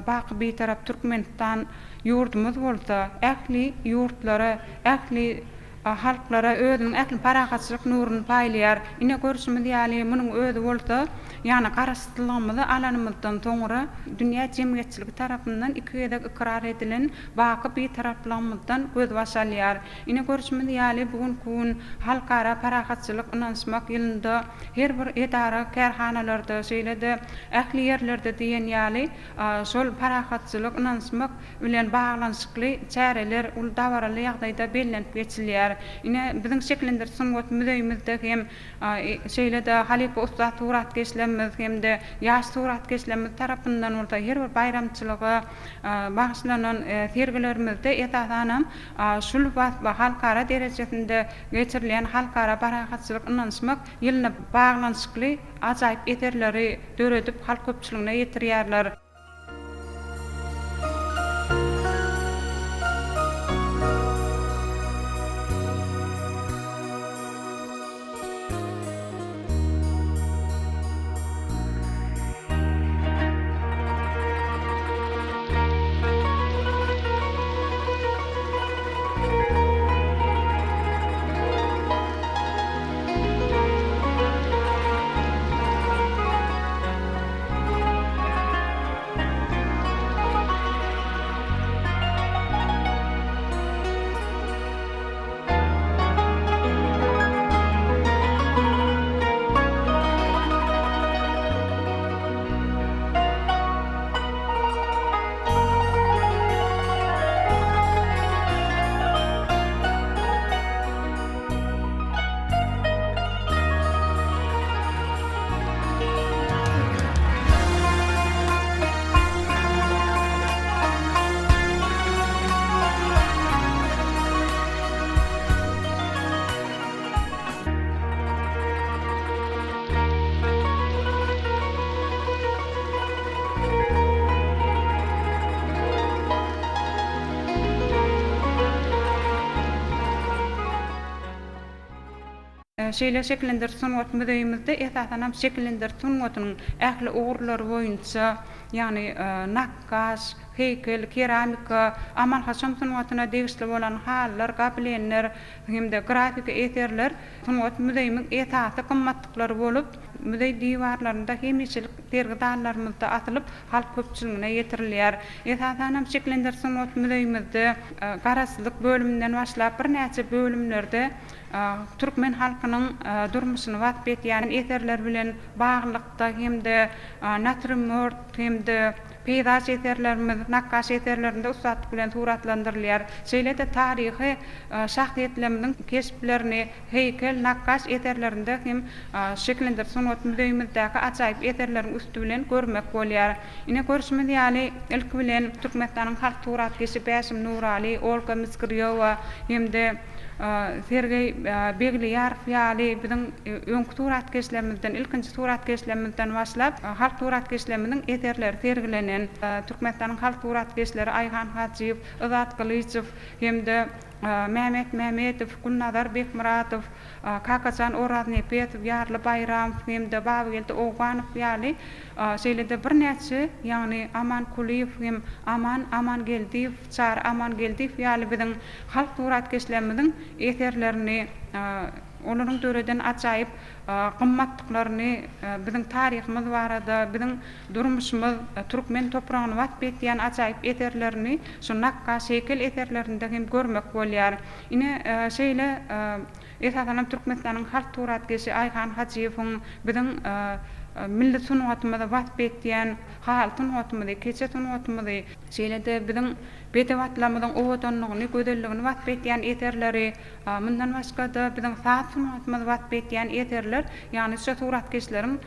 S9: baky betarap Türkmenistan ýurdumyz bolsa ähli ýurtlara, ähli halklara özüniň ähli parahatçylyk nuruny paýlaýar. Ine görüşimiz ýaly munyň özi bolsa, ýani garaşdyrlygymyzy alanymyzdan soňra dünýä jemgyýetçiligi tarapyndan ikide ikrar edilen baky betarapligymyzdan göz başalýar. Ine görüşimiz ýaly bugun halkara parahatçylyk, ynançmak ýylynda her bir edara, kärhanalarda, şeýlede ähli ýerlerde diýen ýaly şol parahatçylyk, ynançmak bilen baglanyşykly çäreler ul dawraly ýagdaýda bellenip geçilýär. Ine biziň şekillendiriş sunuwaty müzeýimizde hem şeýlede Halipa usta suratkeşlerimiz hem de ýaş suratkeşlerimiz tarapyndan bolsa her bir bayramçylyga bagşlanan sergilerimizde esasanam şul we halkara derejesinde geçirilen halkara parahatçylyk, ynançmak ýylyna baglanyşykly ajaýyp eterleri döredip halk köpçüligine ýetirýärler. Şeýle şekillendiriş sunuwaty müzeýimizde esasanam şekillendiriş sunuwatynyň ähli ugurlary boýunça ýani nakkaş, heykel, keramika, amal haşam sunuwatyna degişli bolan hallar, goblenler hem de grafik eserler sunuwaty müzeýimiň esasy gymmatlyklary bolup, müzeý diwarlarynda hemişelik dergidallarymyzda atylyp halk köpçüligine ýetirilýär. Esasanam şekillendiriş sunuwaty müzeýimizde garaşsyzlyk bölüminden başlap bir näçe bölümlerde Türkmen halkynyň durmuşyny wasp etýän eserler bilen baglykda hem de natürmört hem de peydaş eterlerimiz, nakkaş eterlerinde ustatyk bilen suratlandyrylýar. Şeýle-de taryhy şahsiýetlerimiň kesiplerini heykel, nakkaş eterlerinde hem şekillendir sunat müzeýimizdäki ajaýyp eterleriň üstü bilen görmek bolýar. Ine görüşmedi ýaly ilk bilen Türkmenistanyň halk suratkeşi Bäşim Nurali, Olga Miskirýowa hemde Sergey Begliyarov ýaly biziň öňkü suratkeşlerimizden, ilkinji suratkeşlerimizden başlap halk suratkeşlerimiň eterleri sergilenen Türkmenistanyň halk suratkeşleri Ayhan Hajiýew, Izat Kılıçew hemde Mehmet Mehmetow, Gulnazar Bekmuratow, Kakacan Oraznepetow, Ýarly Bayram hemde Babygelde Ogwanow ýaly şeýle-de birnäçe ýagny Aman Kuliýew hem Aman Geldiýew, Çar Aman Geldiýew ýaly biziň halk suratkeşlerimiň eterlerini olaryň döreden ajaýyp gymmatlyklaryny biziň taryhymyz barada, biziň durmuşymyz türkmen topragyny wagt etýän ajaýyp eterlerini şu nakkaş şekil eterlerinde hem görmek bolýar. Ine şeýle esasanam Türkmenistanyň halk suratkeşi Ayhan Hajiýewiň biziň millet sunatymyza wagt etýän halk sunatymyzy, keçe sunatymyzy şeýle-de biziň betewatlamyň owadanlygyny, gözelligini wagt etýän eterleri, mundan başga da biziň saat sunatymyzy wagt etýän eterler, ýagny şu suratkeşleriň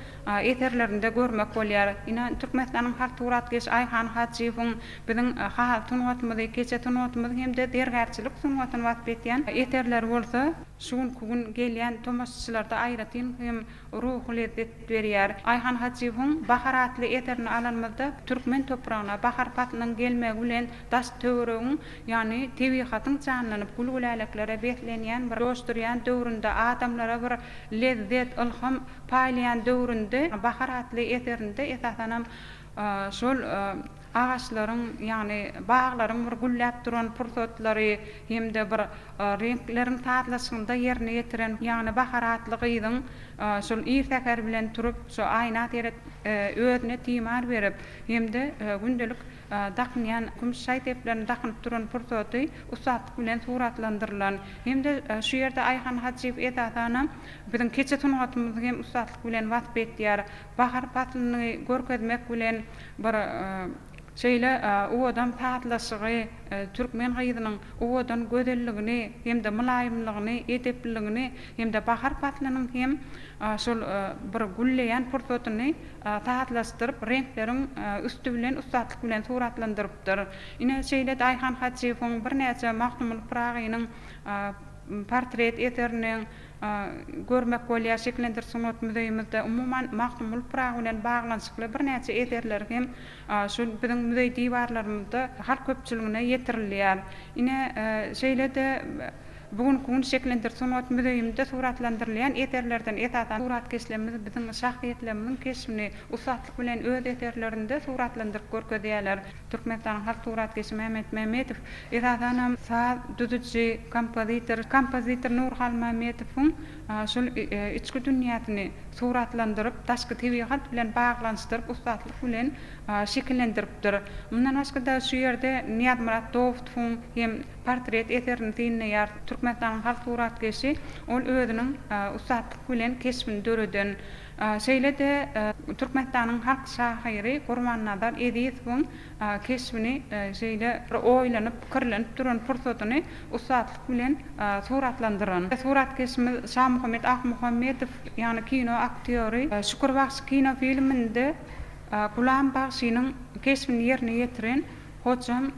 S9: eterlerinde görmek bolýar. Ine Türkmenistanyň halk suratkeşi Ayhan Hajiýewiň biziň halk sunatymyzy, keçe sunatymyzy hemde dergärçilik sunatyny wagt etýän eterler bolsa, şuň kugun gelýän tomaşçylarda aýratyn hem ruhy lezzet berýär. Ayhan Hajiýewiň bahar atly eterini alanmazda türkmen topragyna bahar patlynyň gelmegi bilen daş töweregiň ýagny tebigatyň canlanyp gulgulalyklary betlenýän bir doşdurýan döwründe adamlara bir lezzet, ilham paýlayan döwründe bahar atly eterinde esasanam şol ağaçlaryň ýagny baglaryň bir gullap duran pursatlary hemde bir renkleriň tatlaşygynda ýerine ýetiren ýagny bahar atly gyzyň şol ýertäker bilen turup şu aýna teret özüne timar berip hemde gündelik daknyan gümüş şaýteplerini daknyp duran pursaty ustatyk bilen suratlandyrylan hemde şu ýerde Ayhan Hajiýew etasana biziň keçe tunatymyzy hem ustatyk bilen wagt etýär. Bahar patlyny görkezmek bilen bir şeýle o adam tatlaşygy türkmen gyzynyň o adam gözelligini hemde mulaýymlygyny, edepligini hemde bahar patlynyň hem şol bir gulleýän pursatyny tatlaşdyryp renkleriň üstü bilen ustatyk bilen suratlandyrypdyr. Ine şeýle Ayhan Hajiýewiň birnäçe Mahmud Pragynyň portret eteriniň görmek bolýar şekillendir sunat müzeýimizde umuman Mahmud Pragy bilen baglanyşykly birnäçe eterler hem şu biziň müzeý diwarlarymyzda halk köpçüligine ýetirilýär. Ine şeýle-de bugun şekillendir sunat müzeýimizde suratlandyrylýan eterlerden esasan suratkeşlerimiz biziň şahsiýetlerimiň keşfini ustatyk bilen öz eterlerinde suratlandyryp görkezýärler. Türkmenistanyň halk suratkeşi Mehmet Mehmetow esasan sa düzüçi kompozitor Nurhal Mehmetowyň şol içki dünýäsini suratlandyryp taşky tebigat bilen baglanyşdyryp ustatyk bilen şekillendiripdir. Mundan başga da şu ýerde Niyaz Murat Dowutowyň hem portret eterini dinleýär. Türkmenistanyň halk suratkeşi ol özüniň ustatyk bilen kesbini döreden şeýle-de Türkmenistanyň halk şahyry Gurmannazar Ediýewiň kesbini şeýle oýlanyp, pikirlenip duran pursatyny ustatyk bilen suratlandyran. Suratkeşimiz Şahmuhammed Ahmuhammedow ýagny kino aktýöri Şükürbaxşy kino filminde Gulam Bagşynyň kesbini ýerine ýetiren hocam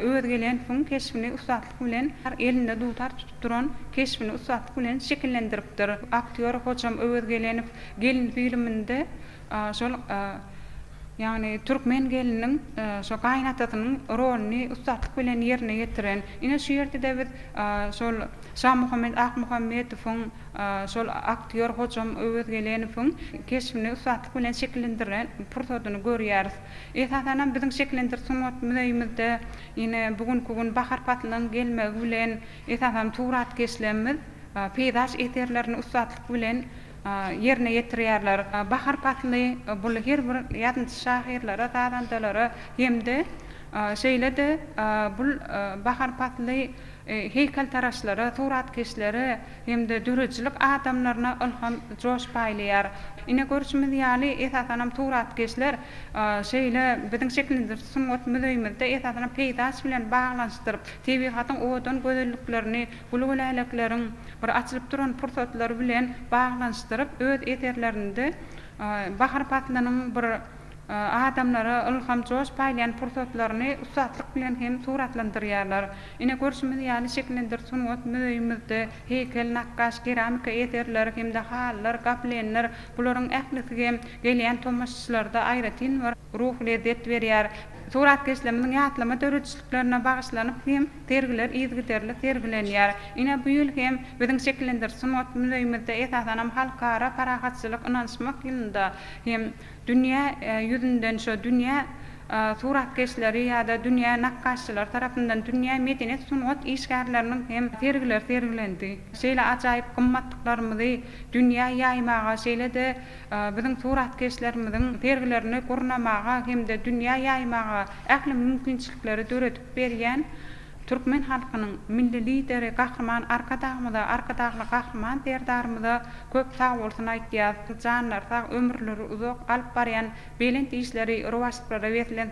S9: öwrgelen fun kesbini ustatyk bilen elinde dutar tuturan kesbini ustatyk bilen şekillendiripdir. Aktýör hocam öwrgelenip gelin filminde şol ýagny türkmen geliniň şo gaýnatatynyň roluny ustatyk bilen ýerine ýetiren. Ine şu ýerde de biz şol Şahmuhammed Ahmuhammedowyň şol aktýör hocam öwrgeleniň kesbini ustatyk bilen şekillendiren pursatyny görýäris. Esasanam biziň şekillendir sunat müzeýimizde ine bugun bahar patlynyň gelmegi bilen esasan suratkeşlerimiz peydaş eterlerini ustatyk bilen ýerine ýetirýärler. Bahar patly bul her bir ýadynçy şahyrlara, dadandalara hemde şeýle-de bul bahar patly heykel taraşlara, suratkeşlere hem-de dürüjçilik adamlaryna ilham joş paýlaýar. Ine görüşmedi ýaly esasanam suratkeşler şeýle biziň şeklindir sunmat müzeýimizde esasanam peýdaş bilen baglanşdyryp, tebigatyň odan gözelliklerini, gulgulalaklaryň bir açylyp duran pursatlary bilen baglanşdyryp öz eterlerinde bahar patlanyň bir adamlara ilham joş paýlayan pursatlaryny usatlyk bilen hem suratlandyrýarlar. Ine görüşmedi ýaly şeklindir sunmat müzeýimizde heykel, nakkaş, keramika eterleri hem-de hallar, gaplenler bularyň ählisi hem gelýän tomaşçylarda aýratyn bir ruh lezzet berýär. Suratkeşlerimiň ýatlama dörüçliklerine bagyşlanyp hem tergiler izgiterli sergilenýär. Ine bu ýyl hem biziň şeklindir sunmat müzeýimizde esasanam halkara parahatçylyk ynanşmak ýylynda hem dünýä ýüzünden şu dünýä suratkeşleri ýa-da dünýä nakkaşçylar tarapyndan dünýä medenet sunat işgärleriniň hem sergiler sergilendi. Şeýle ajaýyp gymmatlyklarymy dünýä ýaýmaga, şeýle de biziň suratkeşlerimiň sergilerini gurnamaga hem de dünýä ýaýmaga ähli mümkinçilikleri döretip berýän Türkmen halkynyň milli lideri gahrman arkadagly gahrman derdarymyza köp sag bolsun aýtýar. Janlar sag ömürleri uzak alyp barýan belent işleri rowajlara berilen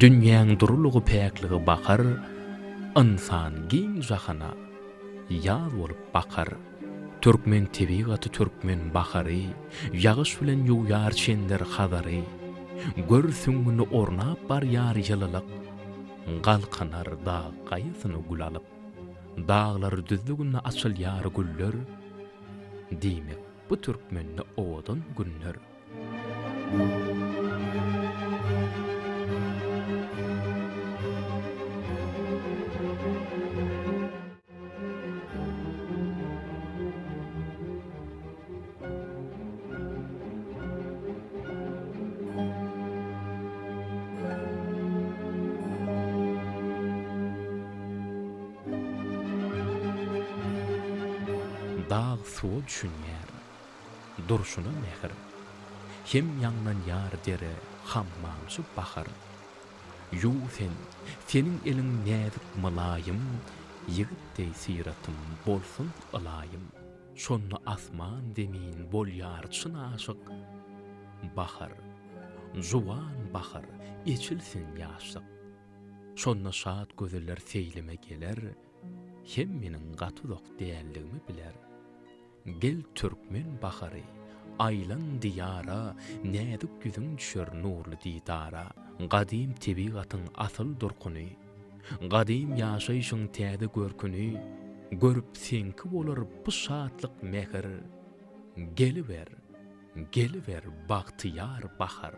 S10: Dünýäň durulugy päkligi bakar, insan giň jahana ýaz bolup bakar. Türkmen tebigaty türkmen bakary, ýagyş bilen ýuwýar çender hadary. Görsüňni ornap barýar ýylylyk, galkanar da gaýsyny gul alyp. Dağlar düzlügünde açylýar güller, diýmek bu türkmenni owadan günler. Dağ suw düşünýär, durşuna mehr. hem ýaňdan ýar dere hammamşy bakar. Yu senin eliň näzik mylaýym, ýigitdeý siratym bolsun alayım. Şonny asman demin bolýarçyn aşyk. Bahar, juwan bahar, içilsin ýaşyk. Şonna şat gözeller seýleme geler, hem meniň gatulok däýelligimi biler. Gel türkmen bahary, aylan diyara, nädik yüzüň düşer nurly didara. Gadim tebigatyň asyl durkuny, gadim ýaşaýşyň täze görküni, görüp senki bolar bu şatlyk mehir. Geliver bagtyar bahar.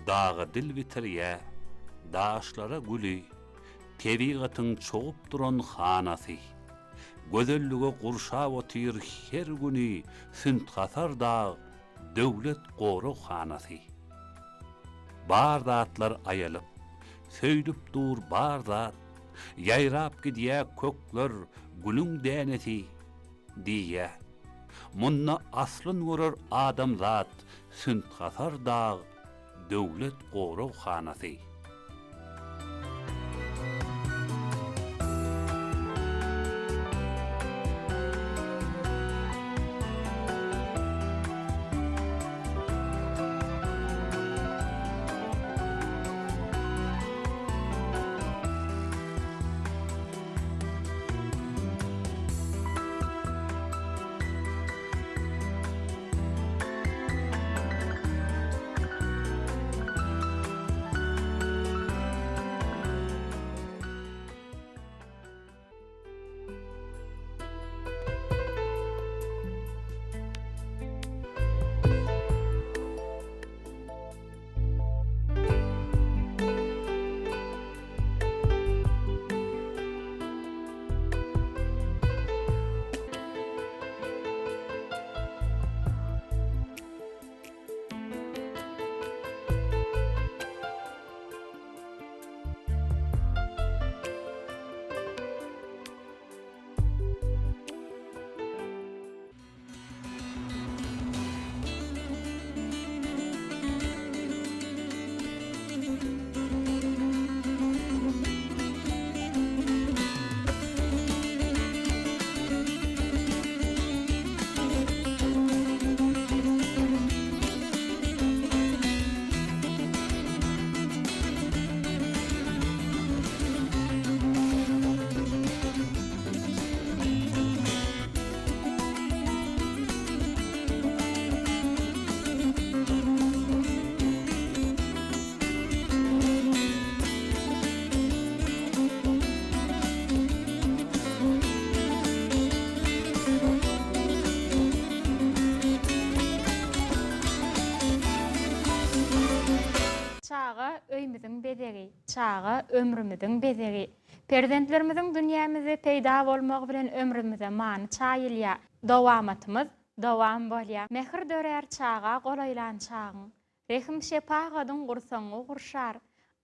S7: Dağı dil bitirýä, daşlara gülü, tebigatyň çogup duran hanasy. Gözellige gurşap otyr her güni, Süntgasar dağ, döwlet goru hanasy. Bar zatlar aýalyp, söýdüp dur bar zat, ýaýrap gidýär kökler, gülüň dänesi, diýä. Munna aslyn görür adam zat, Süntgasar dağ, döwlet goru hanasy.
S6: Çağa öýümüziň bezegi, çağa ömrümüziň bezegi. Perzentlerimiziň dünýämize peýda bolmagy bilen ömrümize many çaýylýa. Dowamatymyz dowam bolýar. Mehir dörer çağa golaylan çağın. Rehim şepagadyň gursaňy gurşar.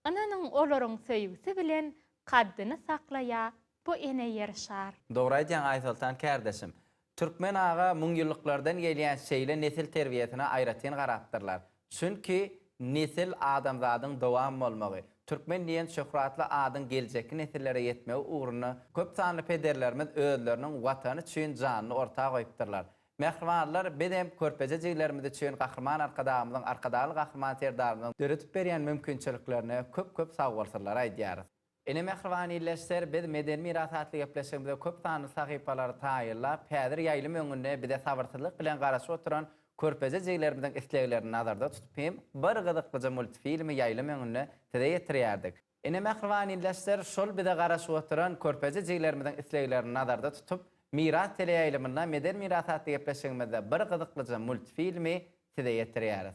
S6: Ananyň olaryň söýgüsi bilen kaddyny saklaýa, bu ene ýerşar.
S5: Dogry Aysultan kardeşim. Türkmen ağa müň ýyllıklardan gelýän şeýle nesil terbiýetine aýratyn garapdyrlar. Çünki nesil adamzadyň dowam bolmagy, türkmen diýen şöhratly adyň geljeki nesillere ýetmegi uğruna köp sanly pederlerimiz özleriniň watany üçin janyny ortaga goýupdyrlar. Mehribanlar bedem körpejejiklerimiz üçin gahrman arkadamyň arkadaly gahrman terdarlygyny döretip berýän mümkinçiliklerine köp sagwalsyrlar aýdýar. Ene mehribaniyleşler biz meden mirasatly gepleşigimizde köp sanly sahypalary taýyrlap, häzir ýaýlym öňünde bide sabyrsyzlyk bilen garaşyp oturan körpejejiklerimizden isleglerini nazarda tutup hem bir gyzyklyja multfilmi ýaýlym öňünde tede ýetirýärdik. Ene mehribaniyleşler şol bide garaşyp oturan körpejejiklerimizden isleglerini nazarda tutup miras teleýaýlymynda meden mirasatly gepleşigimizde bir gyzyklyja multfilmi tede ýetirýäris.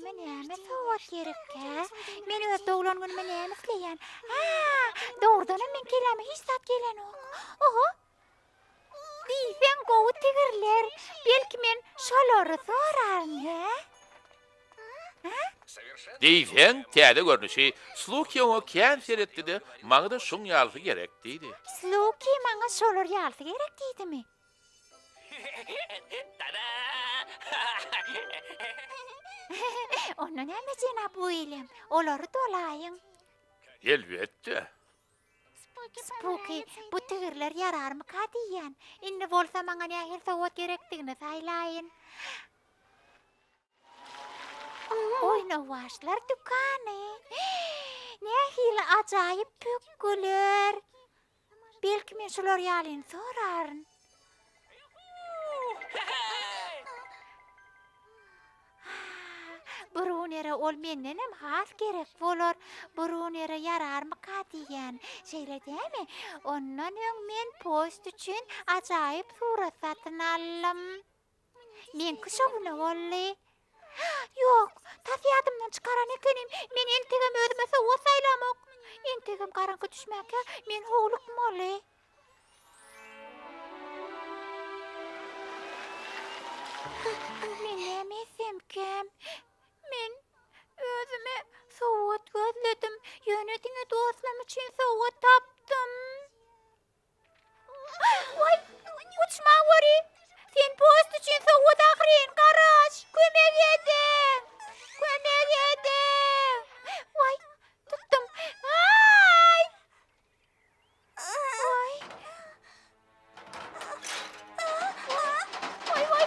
S11: Özüme näme sowat gerekkä? Men öz doglan günüme näme isleýän? Doğrudan men kelame hiç zat gelen ok. Oho. Diýsen gowy tigirler, belki men şolary soraryn, he?
S12: Diýsen, täze görnüşi, Sluki oňa kän seretdi, maňa da şuň ýalgy gerek diýdi.
S11: Sluki maňa şolar ýalgy gerek diýdimi? Onda näme jenap William? Olary dolaýyň.
S12: Elbetde.
S11: Spooky, bu tigirler yararmy ka diýen? Indi bolsa maňa nähir sowat gerekdigini saýlaýyn. Oynawaşlar dükany. Nähil ajaýyp pükgüler. Belki men şolar ýalyny soraryn. Burunere ol mendenem has gerek bolar. Burunere yararmy ka diýen. Şeýle dämi? Ondan öň men post üçin ajaýyp surat satyn aldym. Men kuşagyna bolly. Yok, tasyadymdan çıkaran ekenim. Men entegem özüme sowat saýlamak. Entegem garanky düşmäke men howlukmaly. Men näme etsemkem? Men özüme sowat gözledim. Ýöne dostlarym üçin sowat tapdym. Vay, uçma wari. Sen post üçin sowat akryn garaş. Kömek edin. Kömek edin. Vay, tutdum. Ay! Ay! Vay vay.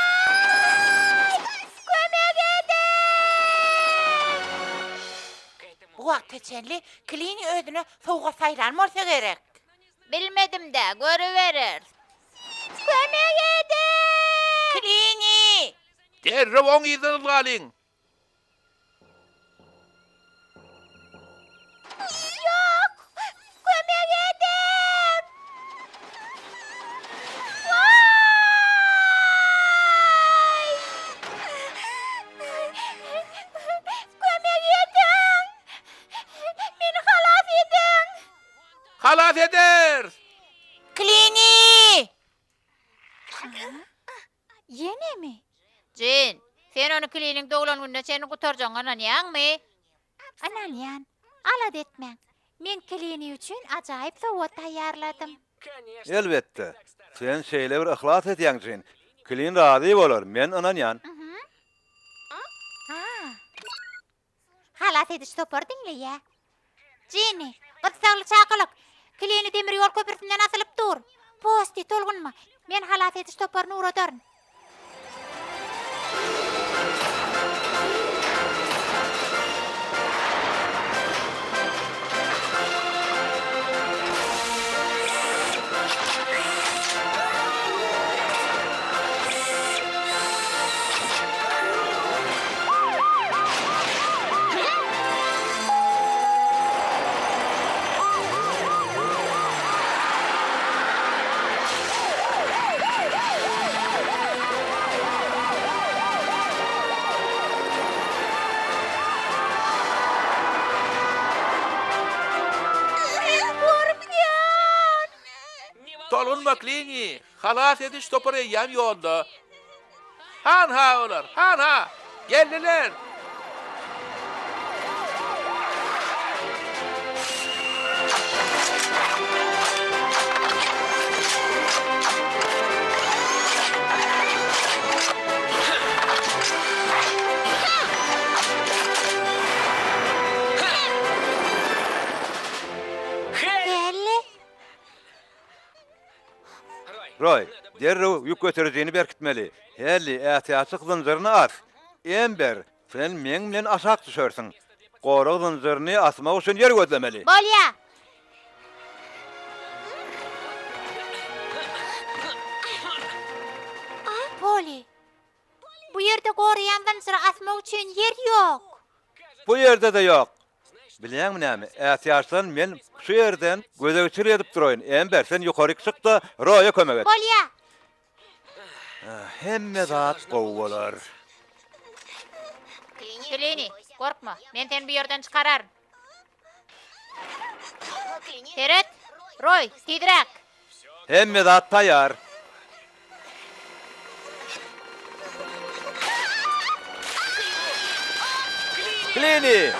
S11: Ay! Kömek edin.
S13: Bu wagt teçenli klini özüne sowga saýlanmasa gerek.
S11: Bilmedim de görüverir.
S13: Kömek edin! Klini!
S12: Derrew oň ýyzyny galyň.
S11: Yok! Kömek edin! Vay! Kömek edin! Meni halas edin!
S12: Halas eder!
S13: Klini!
S11: Yine mi?
S13: Jin, sen onu kliniň doglan günde seni gutarjaň anan ýagmy?
S11: Anan ýan, alad etmeň. Men klini üçin ajaýyp sowat taýýarladym.
S14: Elbetde. Sen şeýle bir ihlas edýäň jin. Klin razy bolar, men anan ýan.
S11: Halas ediş topar diňleýä. Jini, gıtsaly çakalyk. Klini demir ýol köprüsinden asylyp dur. Posti tolgunma. Men halas ediş toparny uradaryn.
S12: Tolgunma klini, halas ediş topary ýan ýolda. Han olar, han. Geldiler.
S14: Roy, derrew ýük göterejini berkitmeli. Helli ätiýaçyk zynjyryny as. Ember, sen meň bilen aşak düşersiň. Gorak zynjyryny asmak üçin ýer gözlemeli.
S11: Bolýa. Poli. Bu ýerde goraýan zynjyry asmak üçin ýer ýok.
S14: Bu ýerde de ýok. Bilýärmi näme? Ätiýaçdan men şu ýerden gözegçilik edip duraýyn. Ember, sen ýokary çyk da Roýa kömek et.
S11: Bolýa.
S14: Hemme zat gowy bolar.
S13: Klini, korkma. Men seni bir yerden çıkararım. Teret, Roy, tidirek.
S14: Hemme zat tayar. Klini.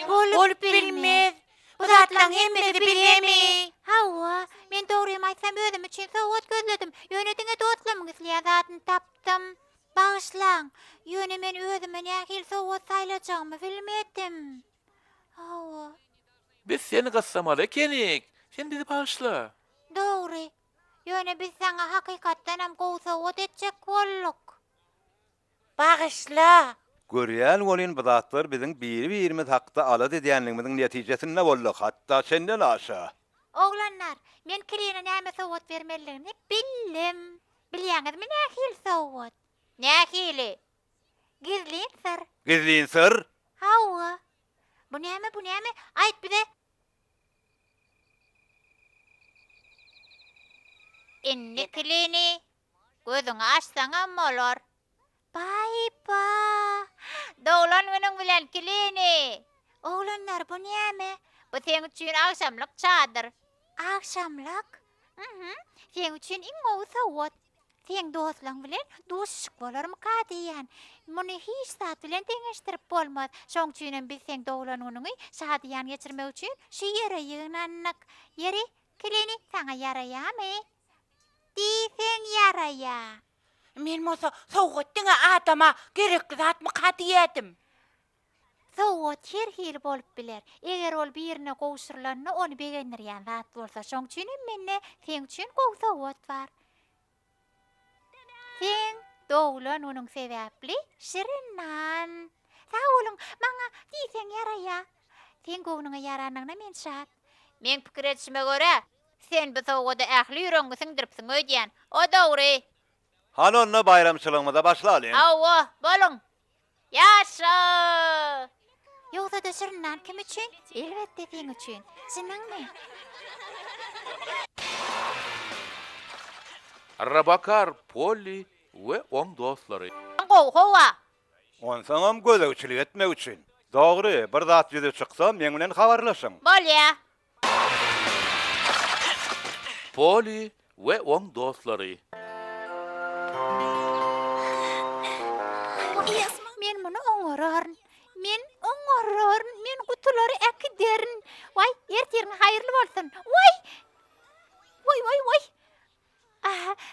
S11: Olup bilmez. Bu zatlaryň hemmesi bilemi. Hawa, men dogry aýtsam özüm üçin sowat gözledim. Ýönediňe dostlamyň isleýän zatyny tapdym. Bagyşlaň, ýöne men özüme nähil sowat saýlajagmy bilmedim. Hawa.
S12: Biz seni gassamaly ekenik. Sen bizi bağışla.
S11: Dogry. Ýöne biz sana hakykatdan hem gowy sowat etjek bolduk.
S13: Bağışla.
S14: Görýän bolyn bu zatlar biziň biri-birimiz hakda alad edýänligimiziň netijesinde bolduk. Hatda senden aşa.
S11: Oglanlar, men Klina näme sowat bermeliligini bildim. Bilýäňizmi nähil sowat?
S13: Nähili?
S11: Gizlin sir.
S14: Gizliň sir.
S11: Hawa. Bu näme? Aýt bize.
S13: Inni Klini. Gözüňi açsaňam bolar.
S11: Baypa.
S13: Doglan meniň bilen Klini.
S11: Oglanlar bu näme?
S13: Bu seň üçin akşamlyk çadyr.
S11: Akşamlyk? Sen üçin iň gowy sowat. Sen dostlaryň bilen dostşyk bolarmy diýen. Muny hiç zat bilen teňeşdirip bolmaz. Şoň üçin biz sen doglanyny şadyan geçirmek üçin şu ýere ýygnandyk. Ýeri Klini saňa ýaraýarmy? Diýsen ýaraýar.
S13: Men mosa sowgatdyňa adama gerekli zatmy diýedim.
S11: Sowat her hil bolup biler. Eger ol birine gowşurlanna onu begendirýän zat bolsa, şoň üçin menne sen üçin gowy sowat bar. Sen doglan onuň sebäpli şirinan. Sağ olun, maňa diýsen ýaraýar. Sen gowuňa ýaranyňa men şat.
S13: Men pikir etişime göre sen bu sowgada ähli ýüregiňi siňdiripsiň öýdýän. O dogry.
S14: Hanonna bayramçylygymyza başlaýyn.
S13: Awa, bolun. Yaşa!
S11: Ýogsa da şirinan kim üçin? Elbetde sen üçin. Şunňmy?
S12: Rabakar, Polly we on dostlary.
S13: Gowa.
S14: Onsaňam gözegçilik etmek üçin. Dogry, bir zat ýüze çyksam, meň bilen habarlaşyň.
S13: Bolýa.
S12: Polly we on dostlary.
S11: Men muny oňararyn. Men gutulary äkiderin. Vay, ertiň haýyrly bolsun. Vay.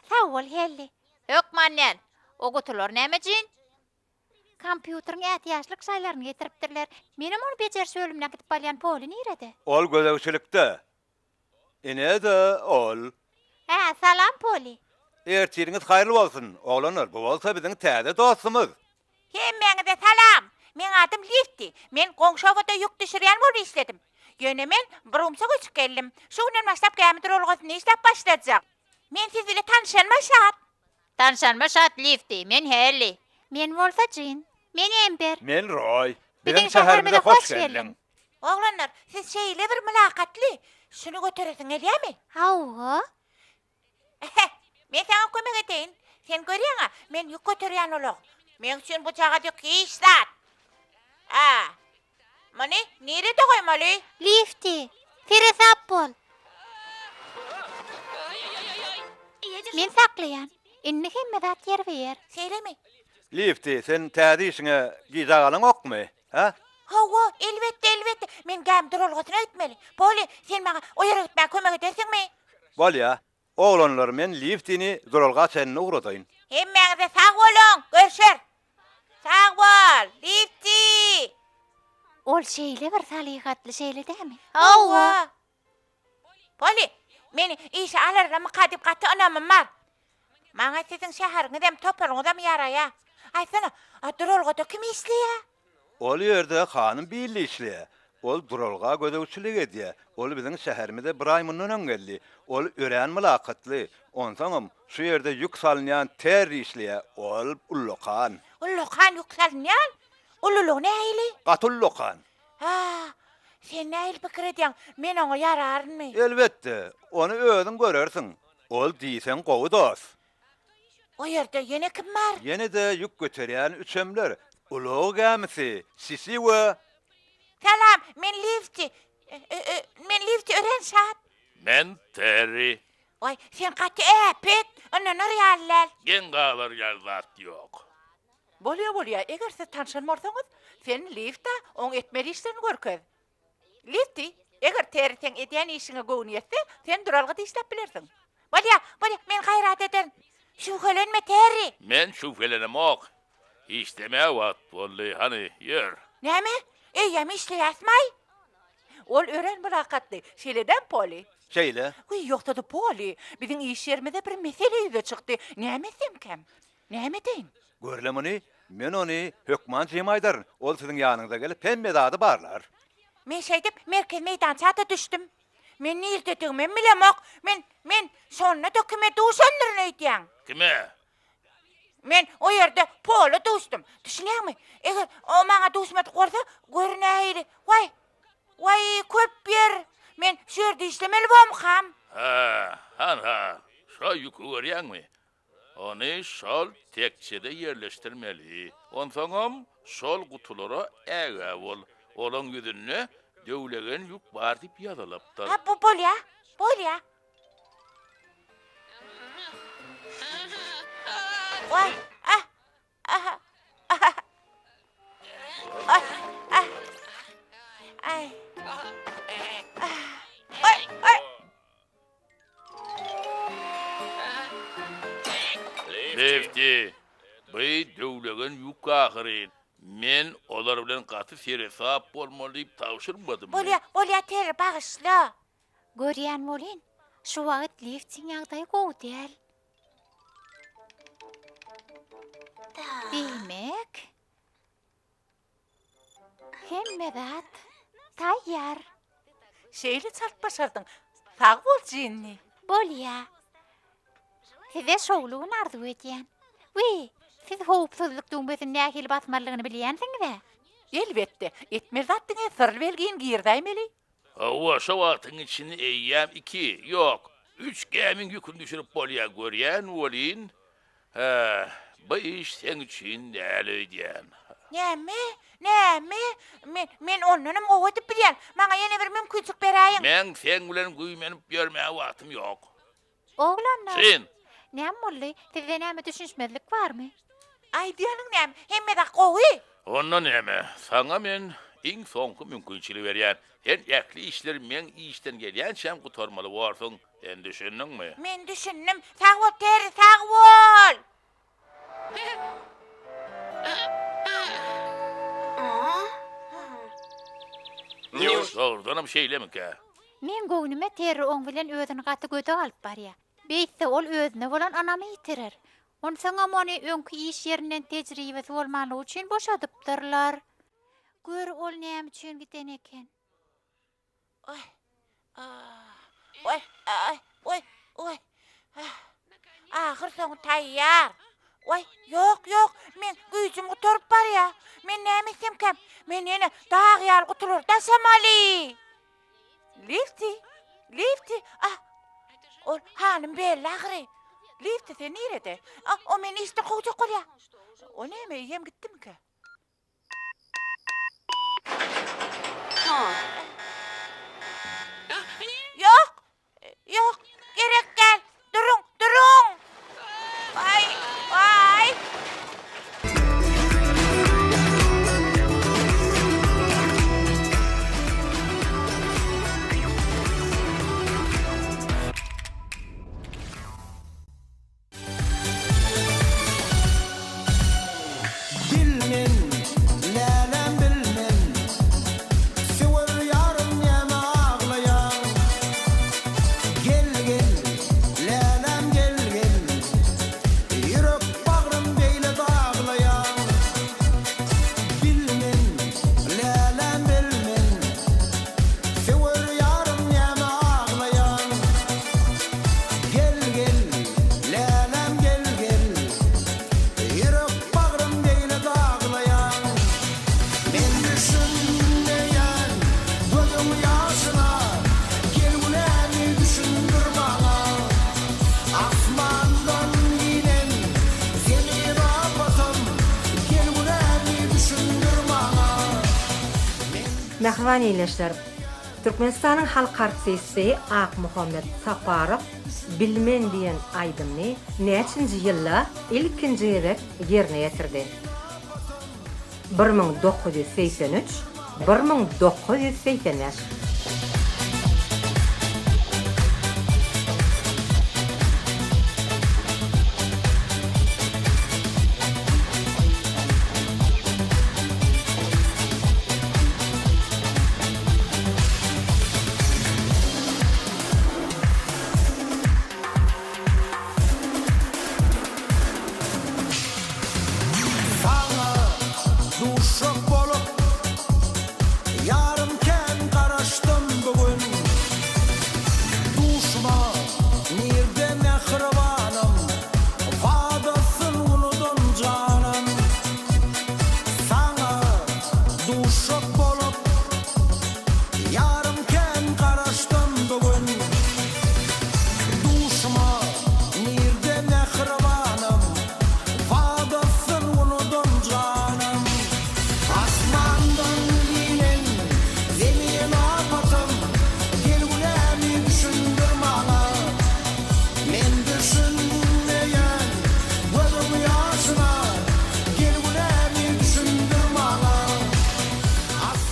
S11: Sağ ol helli.
S13: Hökmannen. O gutular näme jin?
S11: Kompýuteryň ätiýaşlyk şaýlaryny getiripdirler. Menim onu bejerşi ölümne gidip balyan Poli nirede?
S14: Ol gözegçilikde. Ine ol.
S11: Salam Poli.
S14: Ertiňiz haýyrly bolsun. Oglanlar, bu bolsa biziň täze dostumyz.
S13: Hemmeňize salam. Men adym Lifti. Men goňşawada ýük düşürýän bolup işledim. Ýöne men Brumsa göçüp geldim. Şu günden başlap Gamit rolgasyny işlep başlajak. Men siz bile tanışanmaşat. Tanışanmaşat Lifti. Men Helli.
S11: Men bolsa Jin. Men Ember.
S14: Men Roy.
S11: Biziň şäherimize hoş geldin.
S13: Oglanlar, siz şeýle bir mülakatly. Şunu götüresiň edýärmi?
S11: Hawa.
S13: Men sana kömek edeýin. Sen görýäňa, men ýük götürýän olag. Men üçin bu çağa hiç zat. Mani, nerede koymaly?
S11: Lifti. Firesap bol. Men saklayan. Inni hemme zat yer ver.
S13: Seylemi?
S14: Lifti, sen täze işiňe gizagalyň okmy? Ha?
S13: Hawa, elbetde. Men Gamit rolgasyna gitmeli. Poli, sen maňa o ýere gitmäge kömek edersiňmi?
S14: Bolýa. Oglanlar men liftini duralga senne ugrataýyn.
S13: Hemmeňize sag bolun. Görşer. Sag bol, Lifti.
S11: Ol şeýle bir salihatly şeýle dämi?
S13: Hawa. Poli, meni işe alarlama kadip gatı anamam var. Maňa siziň şäheriňizem topalyňyzam ýaraýa. Aýsana, duralgada kim işleýär?
S14: Ol ýerde hanym birli işleýär. Ol duralga gözegçilik edýär. Ol biziň şäherimize bir aý mundan geldi. Ol ören mülakatly. Onsaňam şu ýerde ýük salynýan ter işleýär. Ol Ullukan.
S13: Ullukan ýük salynýan? Ulluluk nähili?
S14: Gatullukan.
S13: Sen näil pikir edýän? Men oňa ýararmy?
S14: Elbetde, onu özüň görersiň. Ol diýsen gowy dost.
S13: O ýerde ýene kim bar?
S14: Ýene de ýük göterýän üçemler. Ulug gamisi, sisi we
S13: Salam, men Lifti. Men Lifti örenşat.
S12: Men Terry.
S13: Oy, sen gaty äpet, ondan ýarlar.
S12: Gen galar ýazat ýok.
S13: Bolýa, eger siz tanşanmarsaňyz, sen Lifta oň etmeli işlerini görkäz. Lifti, eger Terry sen edýän işiňe göwün ýetse, sen duralga diýip bilersiň. Bolýa, men gaýrat ederim. Şugelenme Terry.
S12: Men şugelenmok. İşdeme wat bolly, hani yer.
S13: Näme? Eýem işleýäsmay? Ol ören mülakatly. Şeýleden Poli.
S14: şeýle.
S13: Uy, ýokda da Poli. Biziň iş ýerimizde bir mesele ýüze çykdy. Näme semkem? Näme deýin?
S14: Görlemini, men onu hökman Jemaýdar. Ol siziň ýanyňyza gelip pembe dady barlar.
S13: Men şeýdip merkez meýdançada düşdüm. Men nirde degmem bilemok. Men şonna dokument uşandyryny aýtýan.
S12: Kime?
S13: Men o ýerde Poli düşdüm. Düşünýärmi? Eger o maňa düşmedi gorsa, görnäýdi. Vay, köp yer. Men şu ýerde işlemeli bolmam.
S12: Ha. Şo ýükü görýärmi? Onu şol tekçede yerleştirmeli. Onsoňam şol gutulara äge bol. Olaň ýüzüne döwlegen ýük bar diýip ýazylypdyr.
S13: Ha, bu bolýa. Vay, Ay.
S12: Lefti, bu döwlegen ýük ahyry. Men olar bilen gaty seresap bolmaly diýip tawşyrmadym.
S13: Bolýa Terry bagyşla.
S11: Görýän bolyn, şu wagt liftiň ýagdaýy gowy däl. Demek, hemme zat taýýar.
S13: Şeýle çalt başardyň. Sag bol jinni.
S11: Bolýa. Size şowlugyny arzu edýän. Siz howpsuzlyk düňbesini nähili basmalygyny bilýänsiňiz-de?
S13: Elbetde, etmel zatdyň sırl belgin girdäýmeli.
S12: Hawa şo wagtyň içini eýýäm 2, ýok, 3 gämiň ýükünü düşürip bolýa görýän bolyn. Bu iş sen üçin näle edýän?
S13: Näme? Men onunam gowy edip bilýän. Maňa ýene bir mümkinçilik beräýin.
S12: Men sen bilen güýmenip ýörmäge wagtym ýok.
S11: Oglanlar.
S12: Sen.
S11: Näme boldy? Sizde näme düşünşmezlik barmy?
S13: Aýdýanyň näme? Hemme de gowy.
S12: Ondan näme? Saňa men iň soňky mümkinçilik berýän. Sen ýakly işler men işden gelýänçem gutarmaly bolsaň, sen düşündiňmi?
S13: Men düşündim. Sag bol Terry, sag bol.
S12: Sordanam şeýlemike.
S11: Men göwnüme Terry oň bilen özüni gaty göde alyp barýa. Beýse ol özüne bolan anamy ýitirer. Onsoňam ony öňkü iş ýerinden tejribesi bolmaly üçin boşadypdyrlar. Gör ol näme üçin giden eken.
S13: Ahir soň taýýar. Ýok, men güýjüm guturup barýa. Men näme semkem? Men ýene dagyal guturur daşamaly. Lifti. Ol hanym belli agry. Lifti sen nirede? O meni işte goýjak bolýa. O näme ýem gitdimki? Yok, gerek gel. Durun. Vay.
S15: Gel Mehriban eyleşler. Türkmenistan'ın halk artisti Ak Muhammed Saparov bilmen diyen aydımını neçinci yılla ilkinci edek yerine getirdi. 1983-1985.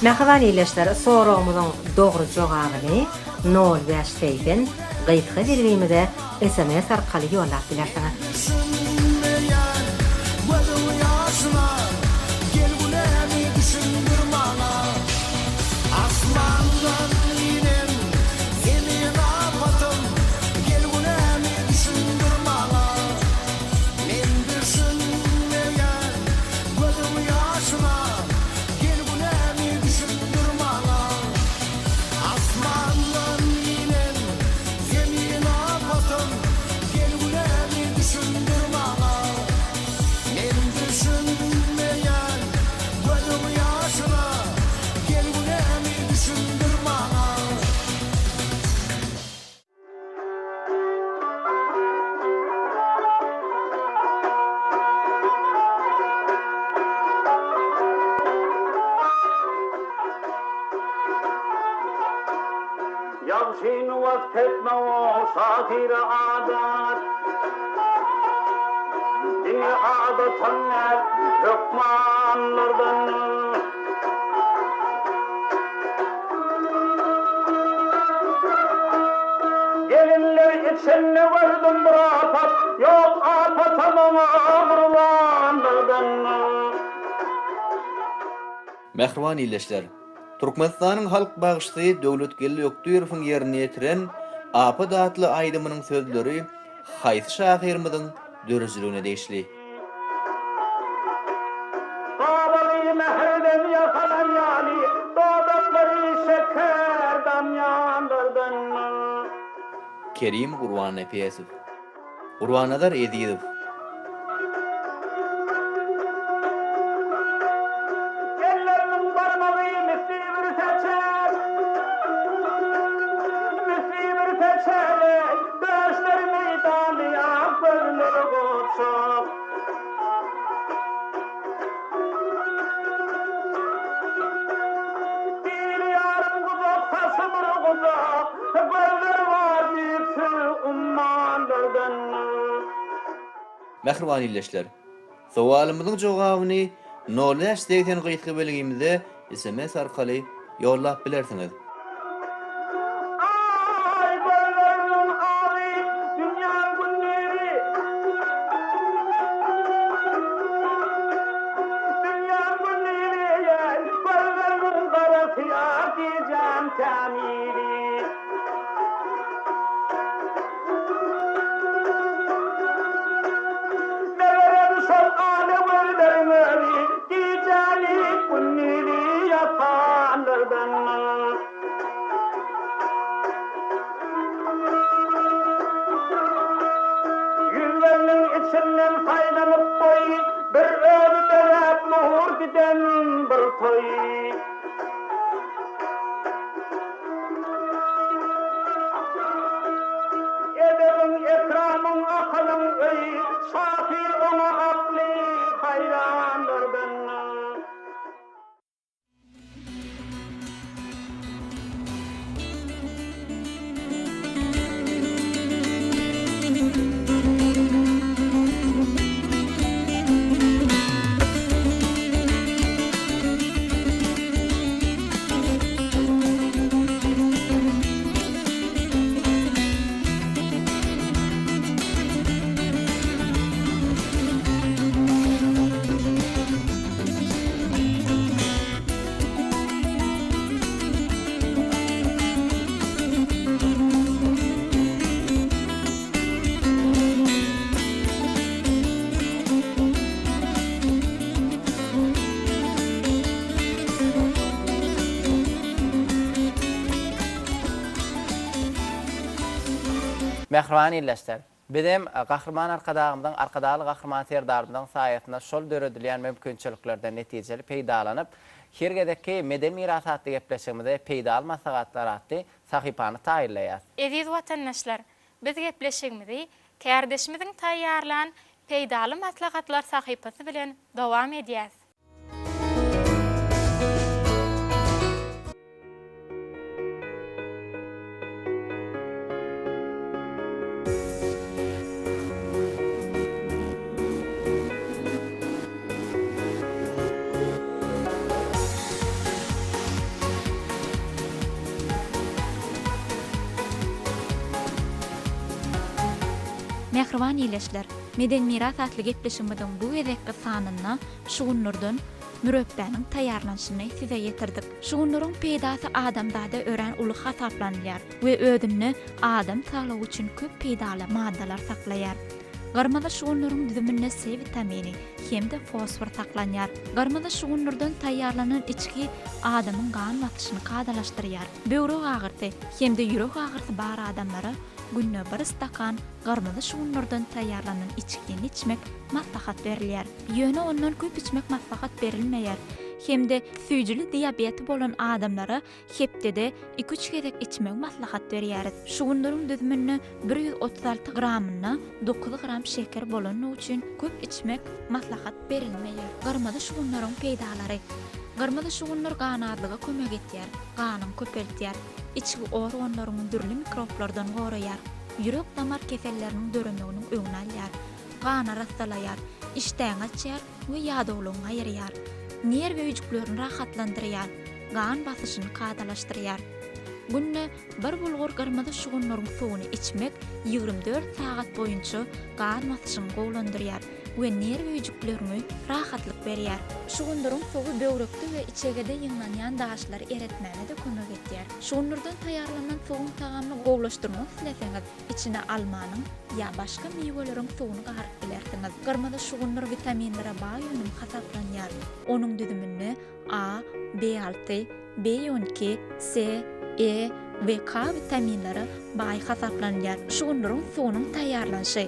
S15: Mehriban eyleşler, sorağımızın doğru cevabını 05'teyken gaytga berýärmide SMS arkaly ýollap bilersiňiz.
S16: Yavşin vakt etme o satir adat Dini adatınlar hükmanlardan Gelinler içine vardım bir apat Yok apatamama kurbanlardan
S17: Mehriban eyleşler. Türkmenistanyň halk bagışly Döwletgeli Ökdüýerowyň ýerine ýetiren Apa datly aýdymynyň sözleri Haýsy şahyrmydyň dörüjlüğüne değişli.
S16: Qabaly mehrden ýakalan ýaly dodaklary şekerden ýandyrdan
S17: Kerim Gurwan Epesow. Gurwanadar Ediýew. Mehriban eyleşler. Sowalymyzyň jogabyny 0-80 gyýtgy belgimizde SMS arkaly ýollap bilersiňiz.
S16: içinden faydalanıp boy bir ömürlere nur giden bir toy. Edebin ekramın akılın öy, safi ona akli hayranlardan.
S5: Mehriban illeşler. Benim kahraman arkadalı kahraman serdarımdan sayesinde şol döredilen mümkünçülüklerden neticeli peýdalanıp, hergedeki meden miras hatly gepleşigimizde peýda almasagatlar hatly sahypany taýyrlaýar.
S6: Ediz watandaşlar, biz gepleşigimizi kärdeşimizin taýýarlan peýdaly maslahatlar sahypasy bilen dowam edýäs.
S18: Mehriban ýyleşler, meden miras atly gepleşigimizin bu gezekki sanyna şugunlardan mürebbenin taýýarlanşyny size ýetirdik. Şugunlaryň peýdasy adamzada ören uly hasaplanýar we özüni adam saglygy üçin köp peýdaly maddalar saklaýar. Garmada şugunlaryň düzüminde C vitamini hemde fosfor saklanýar. Garmada şugunlardan taýýarlanan içki adamyň gan basyşyny kadalaşdyrýar. Böwrek agyrty hemde ýürek agyrty bar adamlara günne bir stakan garmada şugunlardan taýýarlanan içkini içmek maslahat berilýär. Ýöne ondan köp içmek maslahat berilmeýär. Hemde süýjüli diabeti bolan adamlara hepdede 2-3 gezek içmek maslahat berýär. Şugunlaryň düzümini 136 gramyna 9 gram şeker bolany üçin köp içmek maslahat berilmeýär. Garmada şugunlaryň peýdalary. Garmada şugunlar ganadlyga kömek etýär, ganyň köpeltýär. İçki organlaryny dürli mikroplardan goraýar. Ýürek damar keselleriniň dörenmeginiň öňüne alýar. Gana rastalaýar, iştäň açýar we ýadawlygyň aýyrýar. Nerw we üjüklerini rahatlandyrýar, gan basyşyny kadalaşdyrýar. Günne bir bulgur garmada şugunlaryň suwuny içmek 24 sagat boýunça gan basyşyny gowlandyrýar we nerw we üjüklerini rahatlyk berýär. Şugunlaryň suwu böwrekde we içegede ýyňlanýan daşlar eretmäne de kömek etýär. Şugunlardan taýýarlanan suwuň tagamyny gowlaşdyrmak isleseňiz, içine almanyň ýa başga meýweleriň suwuny garyp bilersiňiz. Garmada şugunlar vitaminlere baýynym hasaplanýar. Onuň düzüminde A, B6, B12, C, E ve K vitaminleri baý hasaplanýar. Şugunlaryň suwunyň taýýarlanşy.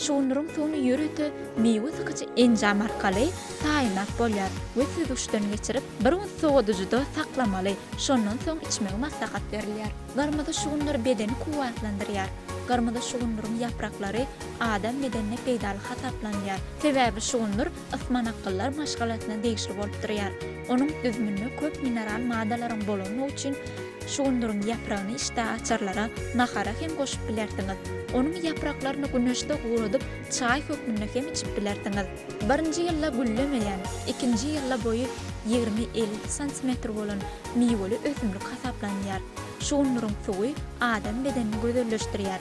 S18: Şugunlaryň suwuny ýürüti meýwe sykyjy enjam arkaly taýynak bolýar we süýüşden geçirip bir gün sowadyjyda saklamaly. Şondan soň içmegi maslahat berilýär. Garmada şugunlar bedeni kuwatlandyrýar. Garmada şugunlaryň yapraklary adam bedenine peýdaly hasaplanýar. Sebäbi şugunlar ysmanakyllar maşgalatyna degişli bolup durýar. Onuň düzüminde köp mineral maddalaryň bolany üçin şugunlaryň yapragyny işde açarlara, nahara hem goşup bilersiňiz. Onuň yapraklaryny güneşde guradyp, çaý hökmünde hem içip bilersiňiz. Birinji ýylda güllemeýän, ikinji ýylda boýy 20-50 cm bolan meýweli ösümlik hasaplanýar. Şugunlaryň suwy adam bedenini gözelleşdirýär.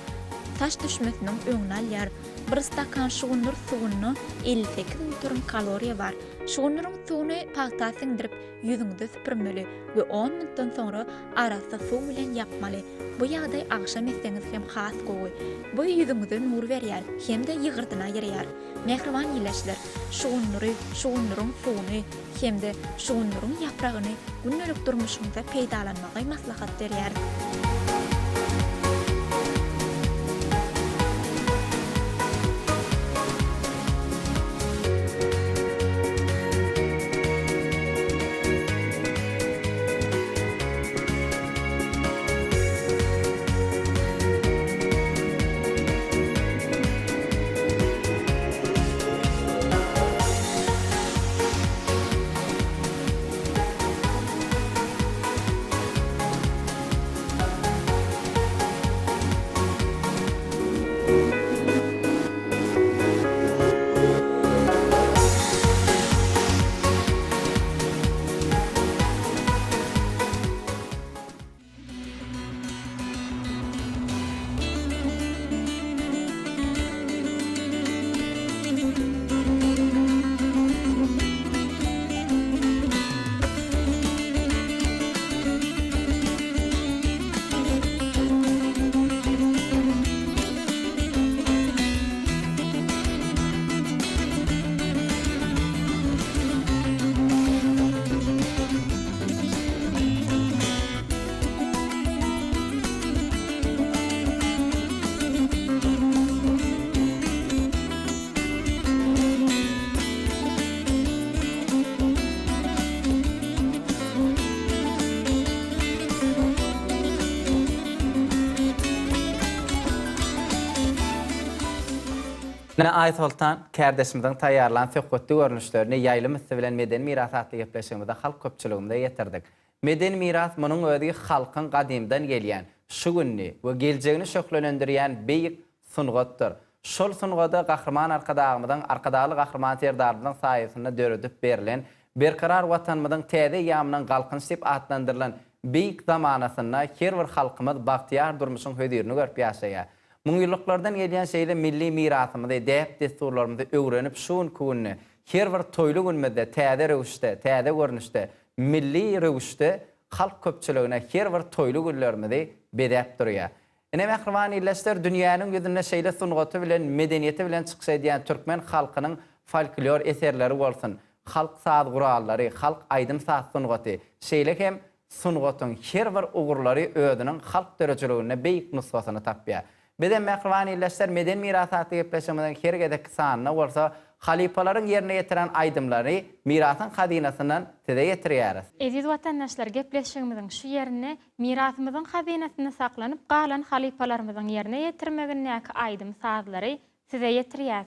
S18: Taş düşmesiniň öňüne alýar. Bir stakan şugunlar suwuny 58 newton kaloriýa bar. Şugunlaryň suwuny pagta siňdirip ýüzüňizde süpürmeli we 10 minutdan soňra arasy suw bilen ýapmaly. Bu ýagdaý agşam etseňiz hem has gowy. Bu ýüzüňize nur berýär, hemde ýygyrdyna ýerýär. Mehriban ýyleşler, şugunlaryň suwuny hemde şugunlaryň ýapragyny günnelik durmuşyňyzda peýdalanmagy maslahat berýär.
S5: Ne ayet oltan kardeşimden tayarlan söhbetli görünüşlerini yaylı bilen meden miras atlı gepleşigimizde halk köpçülüğünde yetirdik. Meden miras munun ödüğü halkın gadimden gelýän, şu günni we geljegini şöklenendirýän beýik sungatdyr. Şol sungada gahrman arkadağımydan arkadaly gahrman serdarlygyň saýasyna döredip berilen berkarar watanmydan täze ýamynyň galkynç dip atlandyrylan beýik zamanasyna her bir halkymyz bagtyar durmuşyň hödürini görüp ýaşaýar. Muň ýyllardan gelýän şeýle milli mirasymyzy, däp desturlarymyzy öwrenip şuň kunny her bir toýly günmede täze rewişde, täze görnüşde, milli rewişde halk köpçüligine her bir toýly günlerimizi bedäp durýar. Ene mähriban illeşler dünýäniň ýüzüne şeýle sungaty bilen, medeniýeti bilen çykyş edýän türkmen halkynyň folklor eserleri bolsun, halk saz gurallary, halk aýdym saz sungaty, şeýle hem sungatyň her bir ugurlary özüniň halk dörejiligine beýik nusgasyny tapýar. Beden mähriban illeşler meden mirasaty gepleşmeden hergedek sanyna bolsa halipalaryň ýerine ýetiren aýdymlary mirasyň hazinasyndan tede ýetirýäris.
S6: Eziz watandaşlar, gepleşigimiziň şu ýerine mirasymyzyň hazinasyny saklanyp galan halipalarymyzyň ýerine ýetirmegindäki aýdym sazlary size ýetirýäris.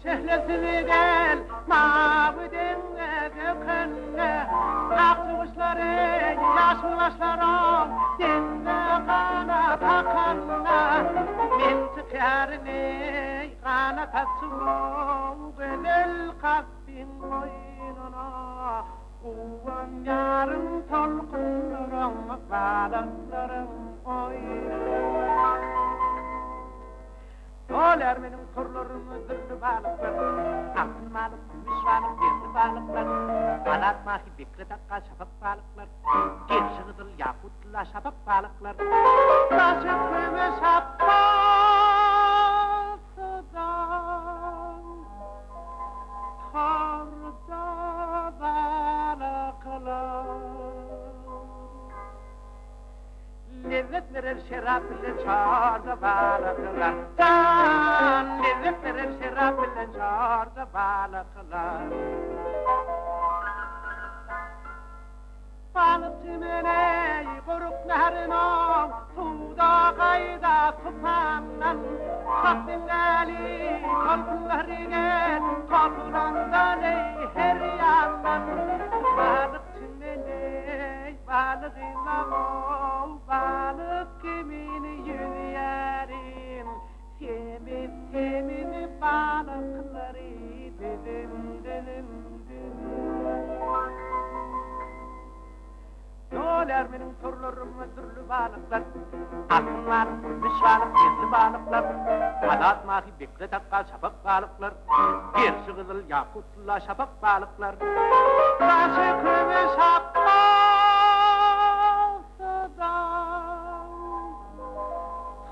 S16: Şehlesini gel, mabudin dökünne, akçımışları, yaşlılaşlara, dinle kana takanna, min tıkyarını, kana tatsın, gönül kalbin boynuna, uvan yarın tolkunlarım, balıklarım oynuna. Dolar benim kurlarımı zırhlı balıklar, altın balık, gümüş balık, yerli balıklar, balat mahi, bekle dakika, şafak balıklar, gerçi kızıl, yakutla şafak balıklar, taşı gümüş habbasıdan, karda balıklar. Lezzet verir şerap ile çağırdı balıklar. Lezzet verir şerap ile çağırdı balıklar. Balıkçı meneyi kuruk nehrine, suda kayda tutandan, Hakkın ali kalkınları gel, kalkırandan ey her yandan. Balıkçı meneyi balığına ol, balık kimini yüzüyerim, Temin balıkları dilim dilim dilim. Dolar benim turlarım türlü balıklar, altın balık, gümüş balık, yerli balıklar, balat mahi, bekle dakika, şafak balıklar, gerçi kızıl, yakutla şafak balıklar, taşı gümüş habbasıdan,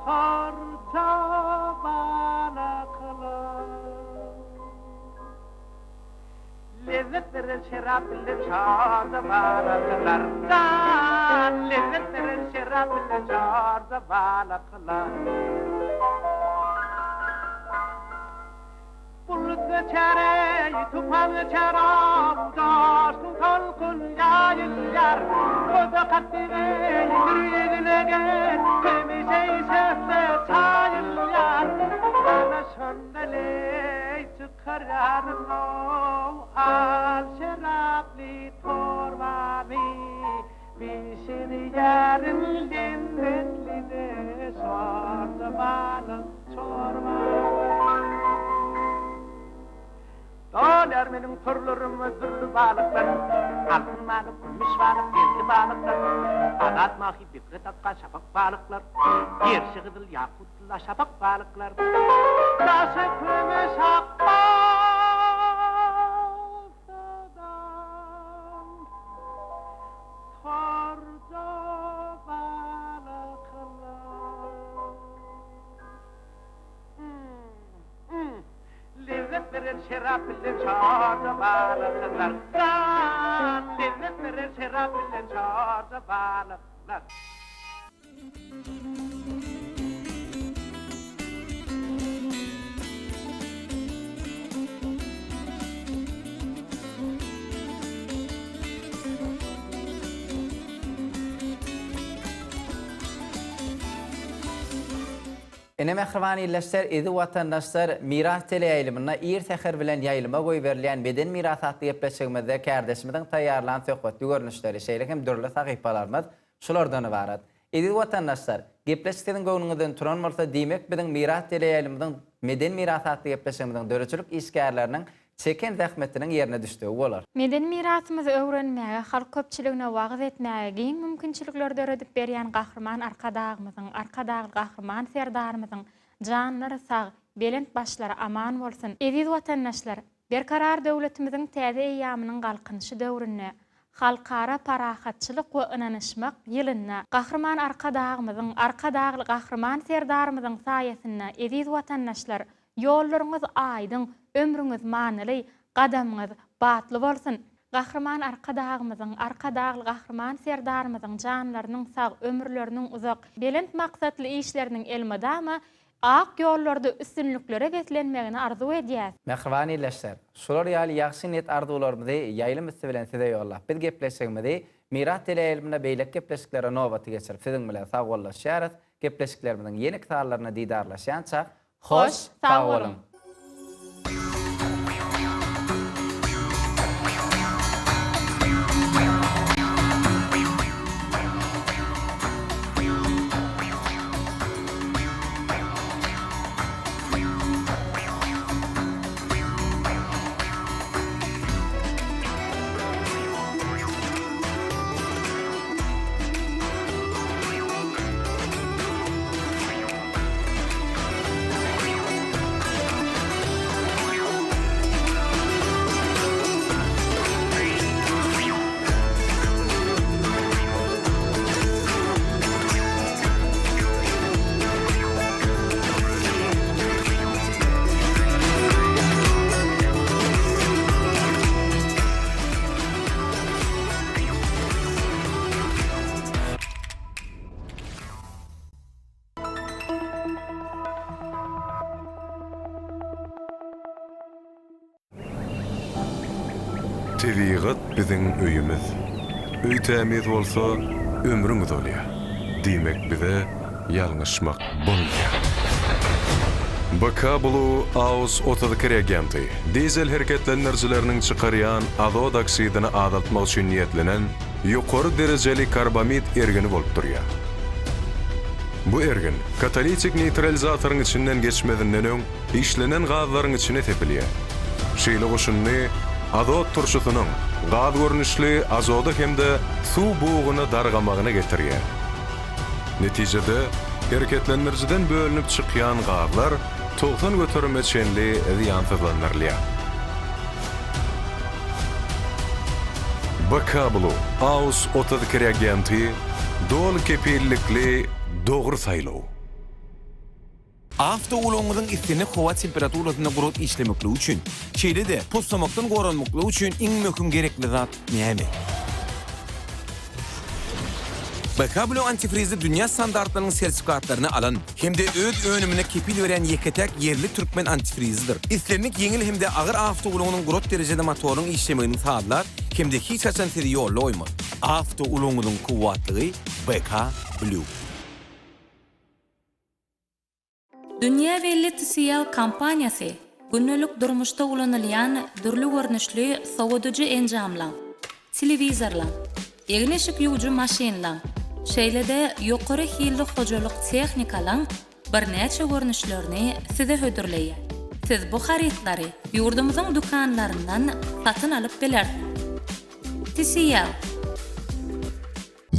S16: karda balıklar. Lezzet verir şerap ile çağırdı balıklardan, lezzet verir şerap ile çağırdı balıklar. Bulut geçereyi, tufan geçeram, daşın kalkın yayıllar, koda kattineyi, yürüyedine gel, kemiseyi sefle sayıllar, bana şöndeley çıkararım o, al şerapli torbanı, bişini yarın lezzetline, sordu balık çorbanı. Soler menin türlerim özürlü balıklar. Altın balık, gümüş balık, gizli balıklar. Adat mahi, bikre takka, şafak balıklar. Gerşi gıdıl, yakutla, şafak balıklar. Taşı gümüş akbasadan Torca lezzet verir şarap ile çarda balıklar. Lezzet verir şarap ile çarda balıklar.
S5: Ene mehriban illeşler edi vatandaşlar miras teleýaýlymyna ir täher bilen ýaýlyma goý berilýän beden mirasatly gepleşigimizde kärdeşimiziň taýýarlanan söhbetli görnüşleri şeýle hem dörli sahypalarymyz şolardan ibaret. Edi vatandaşlar gepleşikden göwnüňizden turan bolsa diýmek biziň miras teleýaýlymyzyň beden mirasatly gepleşigimiziň dörçülük işgärleriniň çeken zähmetiniň ýerine düşdügi bolar.
S6: Meden mirasymyzy öwrenmäge, halk köpçiligine wagt etmäge giň mümkinçilikler döredip berýän gahrman arkadagly gahrman serdarymyzyň janlary sag, belent başlary aman bolsun. Eziz watandaşlar, berkarar döwletimiziň täze eýamynyň galkynşy döwrüne, halkara parahatçylyk we ynanyşmak ýylyna, gahrman arkadagly gahrman serdarymyzyň saýasynda eziz watandaşlar, ýollaryňyz aýdyň, ömrüňiz manyly, gadamyňyz batly bolsun. Gahrman arkadagly gahrman serdarymyzyň janlarynyň sag, ömürleriniň uzak, belent maksatly işleriniň elmadama ak ýollarda üstünliklere betlenmegini arzu edýär.
S5: Mehriban illeşler, şolar ýaly ýagşy niyet arzuwlarymyzy ýaýlym bilen size ýollap bir gepleşigimizde miras teleýaýlymyna beýlek gepleşiklere nowbaty geçirip siziň bilen sagollaşýarys. Gepleşiklerimiziň ýeni kitaplaryna didarlaşýança hoş sag bolun.
S19: Tebigat biziň öýümiz. Öý tämiz bolsa ömrüňiz bolýar. Diýmek bize ýalňyşmak bolýar. Bakabulu Aus Otodykry agenti dizel hereketlendirjileriniň çykarýan azot oksidyny azaltmak üçin niýetlenen ýokary derejeli karbamid ergeni bolup durýar. Bu ergin katalitik neutralizatoryň içinden geçmedinden öň işlenen gazlaryň içine tepilýär. Şeýle goşunny azot turşusynyň gaz görnüşli azoda hemde suw buğuny dargamagyna getirýär. Netijede hereketlendirjiden bölünip çykýan gazlar togtan götürme çenli ýansyzlanyrlýar. Bakabulu Aus Otodykry agenti dol kepillikli dogry saýlaw.
S20: Afta uloňyzyň isini howa temperaturasyna gurut işlemekli üçin, şeýle-de postsamakdan goranmakly üçin iň möhüm gerekli zat näme? Bakabulu antifrizi dünýä standartlarynyň sertifikatlaryny alan, hemde öz önümine kepil beren ýeketek yerli türkmen antifrizidir. Islenlik yeňil hemde agyr afta uloňynyň gurut derejede motoryň işlemegini sağlar, hemde hiç haçan seri ýolly oýmaz. Afta uloňynyň kuwatlygy Bakabulu.
S21: Dünya belli tüsiyal kampanyasy günlük durmuşda ulanylýan dürli görnüşli sowadyjy enjamlar, telewizorlar, egneşik ýuwjy maşinlar, şeýle-de ýokary hilli hojalyk tehnikalaryň bir näçe görnüşlerini size hödürleýär. Siz bu xaritleri yurdumuzun dukanlarından satın alıp bilersiz. TCL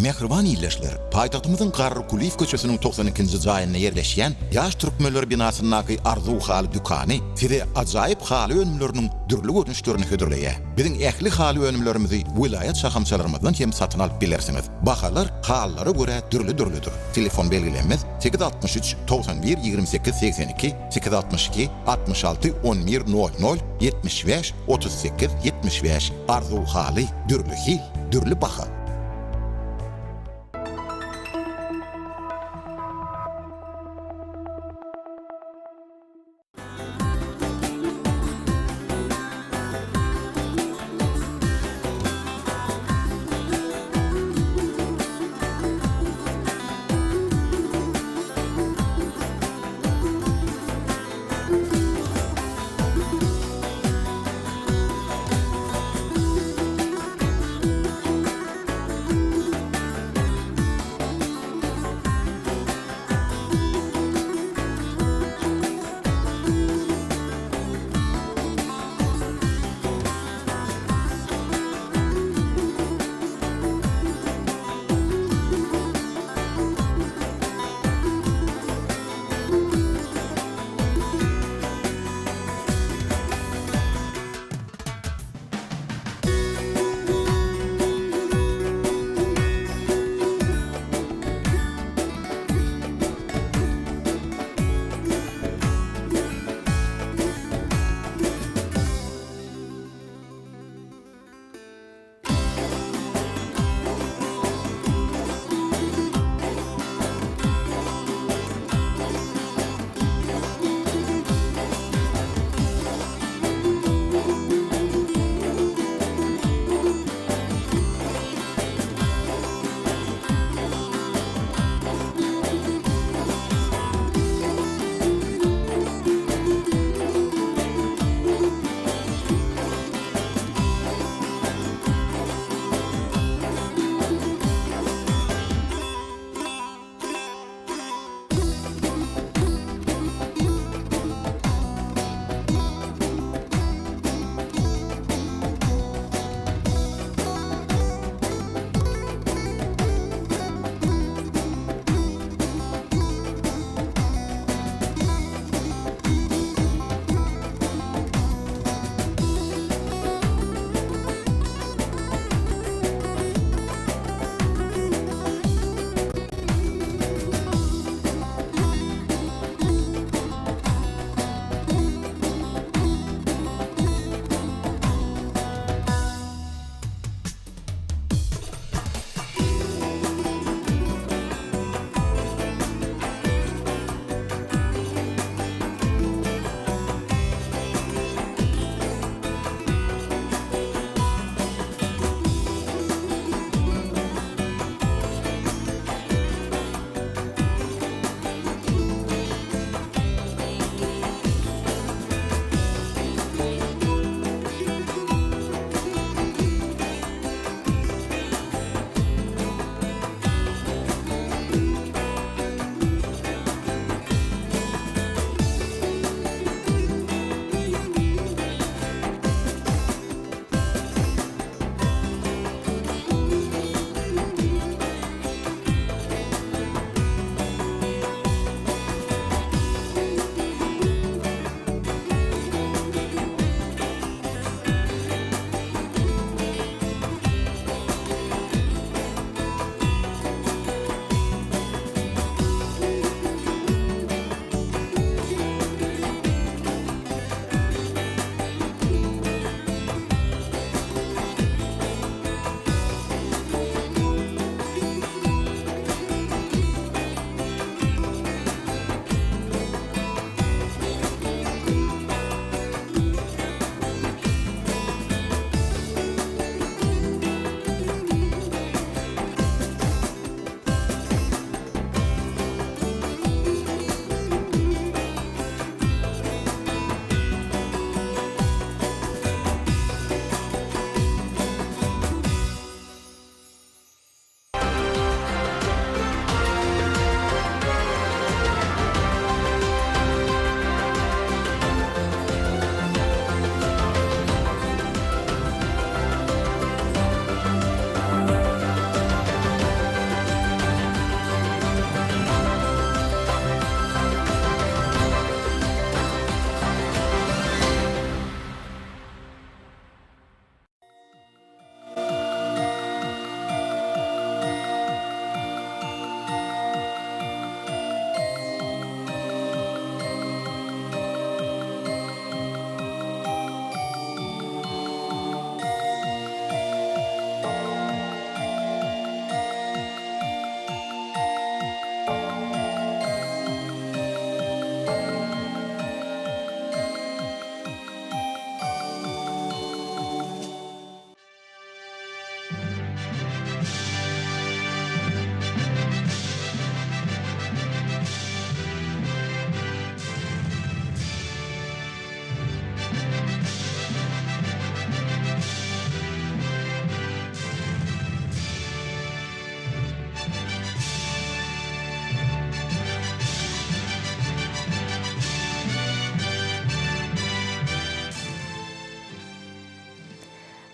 S2: Mehriban illeşler, paytahtımızın Garry Kulif köçesinin 92-nji jaýyna yerleşýän Ýaş Türkmenler binasynyňky Arzu haly dükany size ajaýyp haly önümleriniň dürli görnüşlerini hödürleýär. Biziň ähli haly önümlerimizi vilayet şahamçalarymyzdan hem satyn alyp bilersiňiz. Bahalar hallara göre dürli-dürlüdür. Telefon belgilenmez 863 91 28 82 862 66 11 00 75 38 75 Arzu haly dürli hil, dürli baha.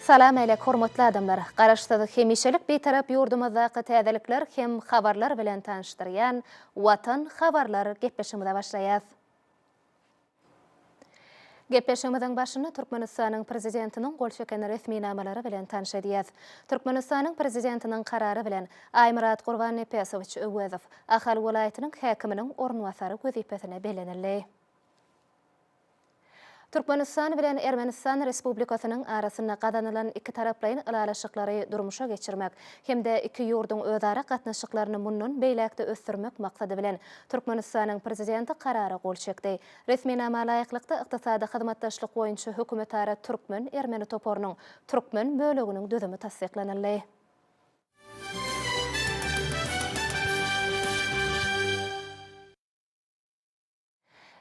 S3: Salam aleyk hormatly adamlar. Garaşdyk hemişelik betarap yurdumyzdaki täzelikler hem habarlar bilen tanıştyrýan Watan habarlary gepleşigine başlaýar. Gepleşigimiň başyny Türkmenistanyň prezidentiniň gol çeken resmi namalary bilen tanışdyrýar. Türkmenistanyň prezidentiniň karary bilen Aymurat Gurbanepesowich Öwezov Ahal welaýatynyň häkiminiň ornwasary wezipesine belenildi. Türkmenistan bilen Ermenistan Respublikasynyň arasynda gazanylan iki taraplaryň ılalaşyklary durmuşa geçirmek hemde iki ýurdun özara gatnaşyklaryny mundan beýlekde ösdürmek maksady bilen Türkmenistanyň prezidenti karary gol çekdi. Resmi nama laýyklykda ykdysady hyzmatdaşlyk boýunça hökümetara Türkmen Ermeni toporunyň Türkmen böleginiň düzümi tasdiklanyldy.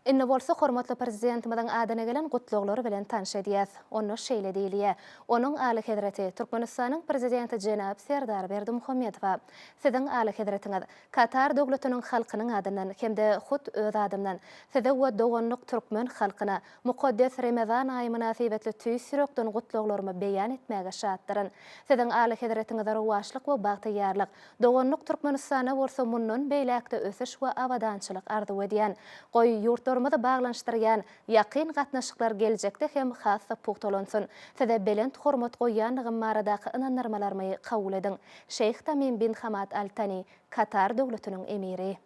S3: Inne bolsa hormatly prezidentimiň adyna gelen gutluglary bilen tanışdyrýar. Onu şeýle diýilýär. Onuň aly hedrati Türkmenistanyň prezidenti Jenap Serdar Berdimuhammedow. Siziň aly hedratiňiz Katar döwletiniň halkynyň adynan hemde hut öz adymdan size we doganlyk türkmen halkyna mukaddes Ramazan aýy münasibetli tüý sürekden gutluklarymy beýan etmäge şatdyryn. Siziň aly hedratiňiz rowaşlyk we bagtyrýarlyk doganlyk Türkmenistana bolsa mundan beýlekde ösüş we awadançylyk arzu edýän. Goý ýurt bağlanıştıryan yakın gatnaşyklar gelecekde hem hassa puhtalansun. Size belent hormat goýanlygym maradaky inanarmalarmy kabul edin. Şeyh Tamim bin Hamad Al-Tani, Katar döwletiniň emiri.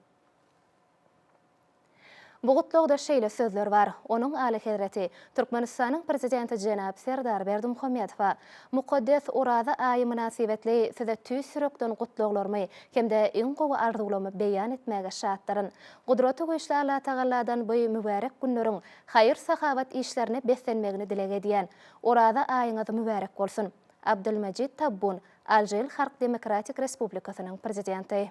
S3: Bu gutlugda şeýle sözler var. Onuň aly hedrati Türkmenistanyň prezidenti Jenap Serdar Berdimuhammedow mukaddes Uraza aýy münasibetli size tüý sürekden gutluglarmy hemde iň gowy arzulamy beýan etmäge şatdyryn. Gudraty güýçli Allah Tagalladan bu mübarek günleriň haýyr sahabat işlerini beslenmegini dilek edýän. Uraza aýyňyz mübarek bolsun. Abdulmajid Tabbun, Aljeil Halk Demokratik Respublikasynyň prezidenti.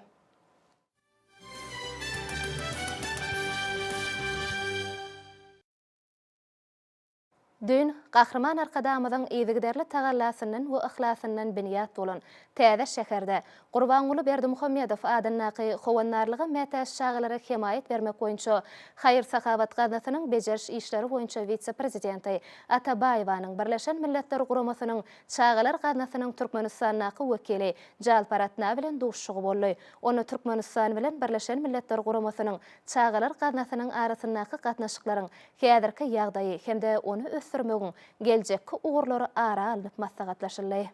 S3: Dün Gahrman arkadamyzyň ýygyderli tagallasyndan we ihlasyndan binýat bolan Täze şäherde Gurbanguly Berdimuhammedow adynaky howannarlygy mätäş şagalary himayet bermek boýunça haýyr sahabat gaznasynyň bejeriş işleri boýunça vitse-prezidenti Atabaýewanyň Birleşen Milletler Guramasynyň şagalar gaznasynyň Türkmenistanyňky wekili Jalparatna bilen duşşugy boldy. Onu Türkmenistan bilen Birleşen Milletler Guramasynyň şagalar gaznasynyň arasyndaky gatnaşyklaryň häzirki ýagdaýy hemde onu ösdürmegin geljekki uğurlary ara alyp maslahatlaşyldy.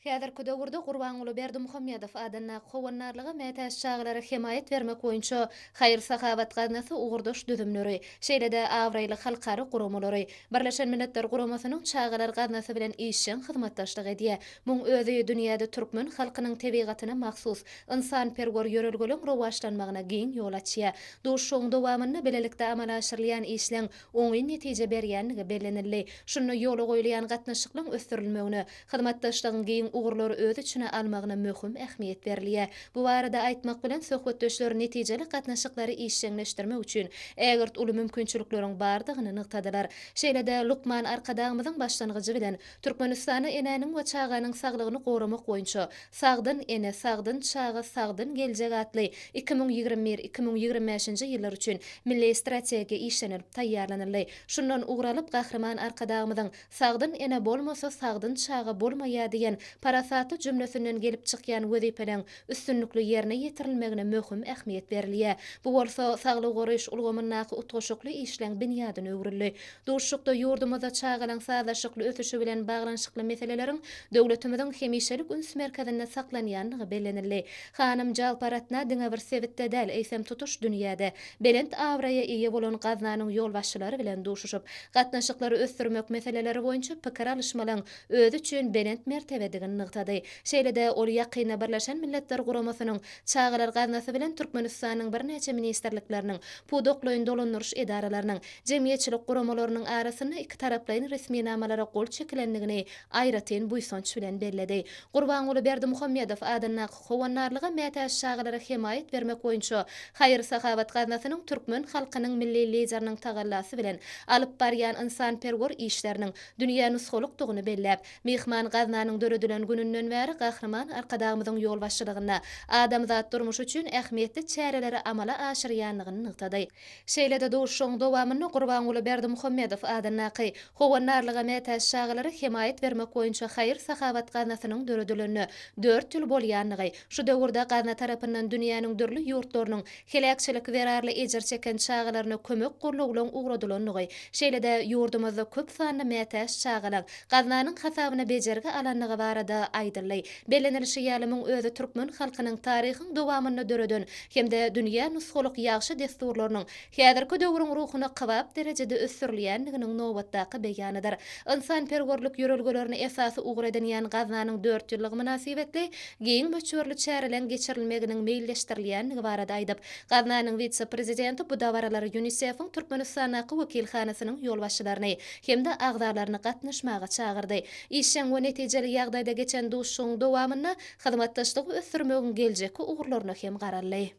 S3: Häzirki döwürde Gurbanguly Berdimuhammedow adyna howannarlygy mätäş şagalary himayet bermek boýunça haýyr sahabat gaznasy ugurdaş düzümleri, şeýle-de awraýly halkary guramalary, Birleşen Milletler Guramasynyň şagalar gaznasy bilen işçiň hyzmatdaşlyk edýär. Muň özi dünýäde türkmen halkynyň tebigatyna mahsus insanperwer ýörelgeliň rowaşlanmagyna giň ýol açýar. Duşşuň dowamyny bilelikde amala aşyrylýan işleň oňy netije berýänligi bellenildi. Şunu ýola goýulýan gatnaşyklaryň ösdürilmegine, hyzmatdaşlygyň giň uğurlary öz içine almagyna möhüm ähmiýet berilýär. Bu barada aýtmak bilen söhbetdeşler netijeli gatnaşyklary işçiňleşdirmek üçin ägert uly mümkinçilikleriň bardygyny nyktadylar. Şeýle-de Lukman Arkadamyzyň başlangyjy bilen Türkmenistany enäniň we çaganyň saglygyny goramak boýunça sagdyn ene, sagdyn çaga, sagdyn geljek atly 2021-2025-nji ýyllar üçin milli strategiýa işlenip taýýarlanyldy. Şundan ugralyp Gahrman Arkadamyzyň sagdyn ene bolmasa sagdyn çaga bolmaýar diýen parasatly jümlesinden gelip çykýan wezipeleň üstünlükli ýerine ýetirilmegine möhüm ähmiýet berilýär. Bu bolsa saglyk goraýyş ulgamynyňky utgaşykly işleň binýadyny öwrüldi. Duşşukda ýurdumyzda çagalan sazdaşykly ösüşi bilen baglanşykly meseleleriň döwletimiziň hemişelik üns merkezinde saklanýanlygy bellenildi. Hanym Jalparatna diňe bir sebitde däl eýsem tutuş dünýäde belent awraýa ýeňe bolan gaznanyň ýolbaşçylary bilen duşuşyp gatnaşyklary ösdürmek meseleleri boýunça pikir alışmalyň öz üçin belent mertebedigini nygtady. Şeýle-de ol ýakyna Birleşen Milletler Guramasynyň çagalar gaznasy bilen Türkmenistanyň bir neçe ministerlikleriniň, pudoklyň dolandyryş edaralarynyň, jemgyýetçilik guramalarynyň arasynda iki taraplaryň resmi namalara gol çekilenligini aýratyn buýsanç bilen belledi. Gurbanguly Berdimuhammedow adyna howannarlygy mätäş şagalary himayet bermek boýunça haýyr sahabat gaznasynyň türkmen halkynyň milli lideriniň tagallasy bilen alyp barýan insanperwer işleriniň dünýä nusxolukdygyny belläp, mehman gaznanyň döredülen başlanan gününden beri gahryman arkadağımyzyň ýol başçylygyna adamzat durmuş üçin ähmiýetli çäreleri amala aşyrýanlygyny nykdady. Şeýlede duşşuň dowamyny Gurbanuly Berdimuhammedow adynaky howanarlyga mätäş şaglary himayet bermek boýunça haýyr sahabat ganasynyň döredileni 4 ýyl bolýanlygy, şu döwürde gana tarapyndan dünýäniň dürli ýurtlarynyň helakçylyk berarly ejer çeken çağlaryna kömek gorluglaryň ugradylanlygy, şeýlede ýurdumyzda köp sanly mätäş çağlar gazanyň hasabyna bejerge alanlygy barada aýdyldy. Belenilişi ýalymyň özü türkmen halkynyň taryhyny dowamyny döreden hemde dünýä nusxalyk ýaxşy desturlarynyň häzirki döwrüň ruhuny gybap derejede ösürilýändiginiň nobatdaky beýanydyr. İnsan perwerlik ýörelgelerini esasy ugur eden ýan gazanyň 4 ýyllyk münasibetli giň möçberli çärelen geçirilmeginiň meýilleşdirilýändigi barada aýdyp, gazanyň vitse-prezidenti bu dawaralary UNICEF-iň Türkmenistanaky wekilhanasynyň ýolbaşçylaryny hemde agzalaryny gatnaşmaga çağırdy. İşeň we netijeli ýagdaýda geçen duşşuň dowamyny hyzmatdaşlygy ösürmegin geljeki ugurlaryna hem garaldy.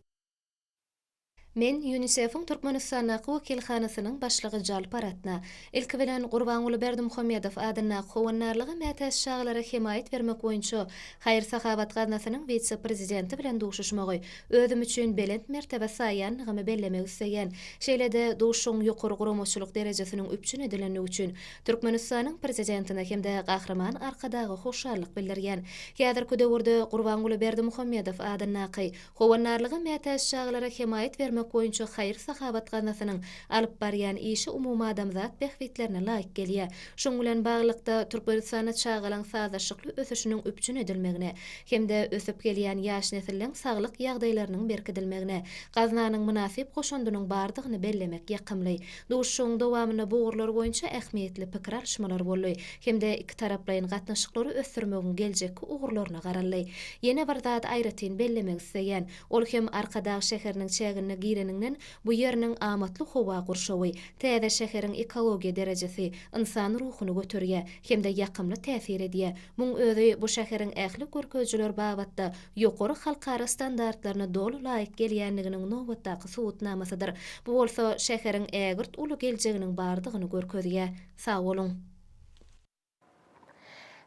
S3: Men UNICEF-iň Türkmenistanaky wekilhanasynyň başlygy Jalp Aratna ilki bilen Gurbanuly Berdimuhammedow adyna howanarlygy mätäş şaglara himayet bermek boýunça haýyr sahabat ganasynyň vitse-prezidenti bilen duşuşmagy özüm üçin belent mertebe saýanlygymy bellemek isleýän. Şeýlede duşşuň ýokary guramaçylyk derejesiniň üpçün edileni üçin Türkmenistanyň prezidentine hemde gahryman arkadagy hoşallyk bildirýän. Häzirki döwürde Gurbanuly Berdimuhammedow adynaky howanarlygy mätäş şaglara himayet bermek boýunça haýyr sahabat ganasynyň alyp barýan işi umumy adamzat behwitlerine laýyk gelýär. Şoň bilen baglykda Türkmenistana çağalan sazyşykly ösüşiniň üpçün edilmegine hemde ösüp gelýän ýaş nesildäň saglyk ýagdaýlarynyň berkidilmegine gazanyň münasip goşundynyň bardygyny bellemek ýakymly. Duşşuň dowamyny bu ugurlar boýunça ähmiýetli pikir alşmalar boldy. Hemde iki taraplaryň gatnaşyklary ösürmegin geljeki ugurlaryna garaldy. Ýene bir zat aýratyn bellemek isleýän, ol hem arkadagy şäheriniň çägini gireninden bu ýeriniň amatly howa gurşawy, täze şäheriň ekologiýa derejesi insan ruhuny götürýär, hemde ýakymly täsir edýär. Muň özi bu şäheriň ähli görkezjiler babatda ýokary halkara standartlaryna dolu laýyk gelýändiginiň nobatdaky subutnamasydyr. Bu bolsa şäheriň ägirt uly geljeginiň bardygyny görkezýär. Sag bolun.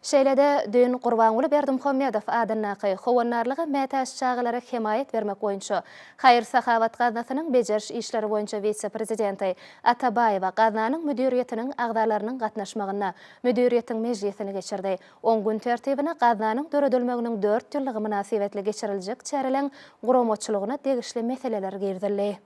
S3: Şeýlede dün Gurbanuly Berdimuhammedow adynaky howanarlygy mätäş çağlara himayet bermek boýunça haýyr sahabat ganasynyň bejeriş işleri boýunça vitse-prezidenti Atabaýewa gazanyň müdiriýetiniň agdalarynyň gatnaşmagyna müdiriýetiň mejlisini geçirdi. 10 gün tertibine gazanyň döredilmeginiň 4 ýyllygy münasibetli geçiriljek çärelen guramaçylygyna degişli meseleler girdildi.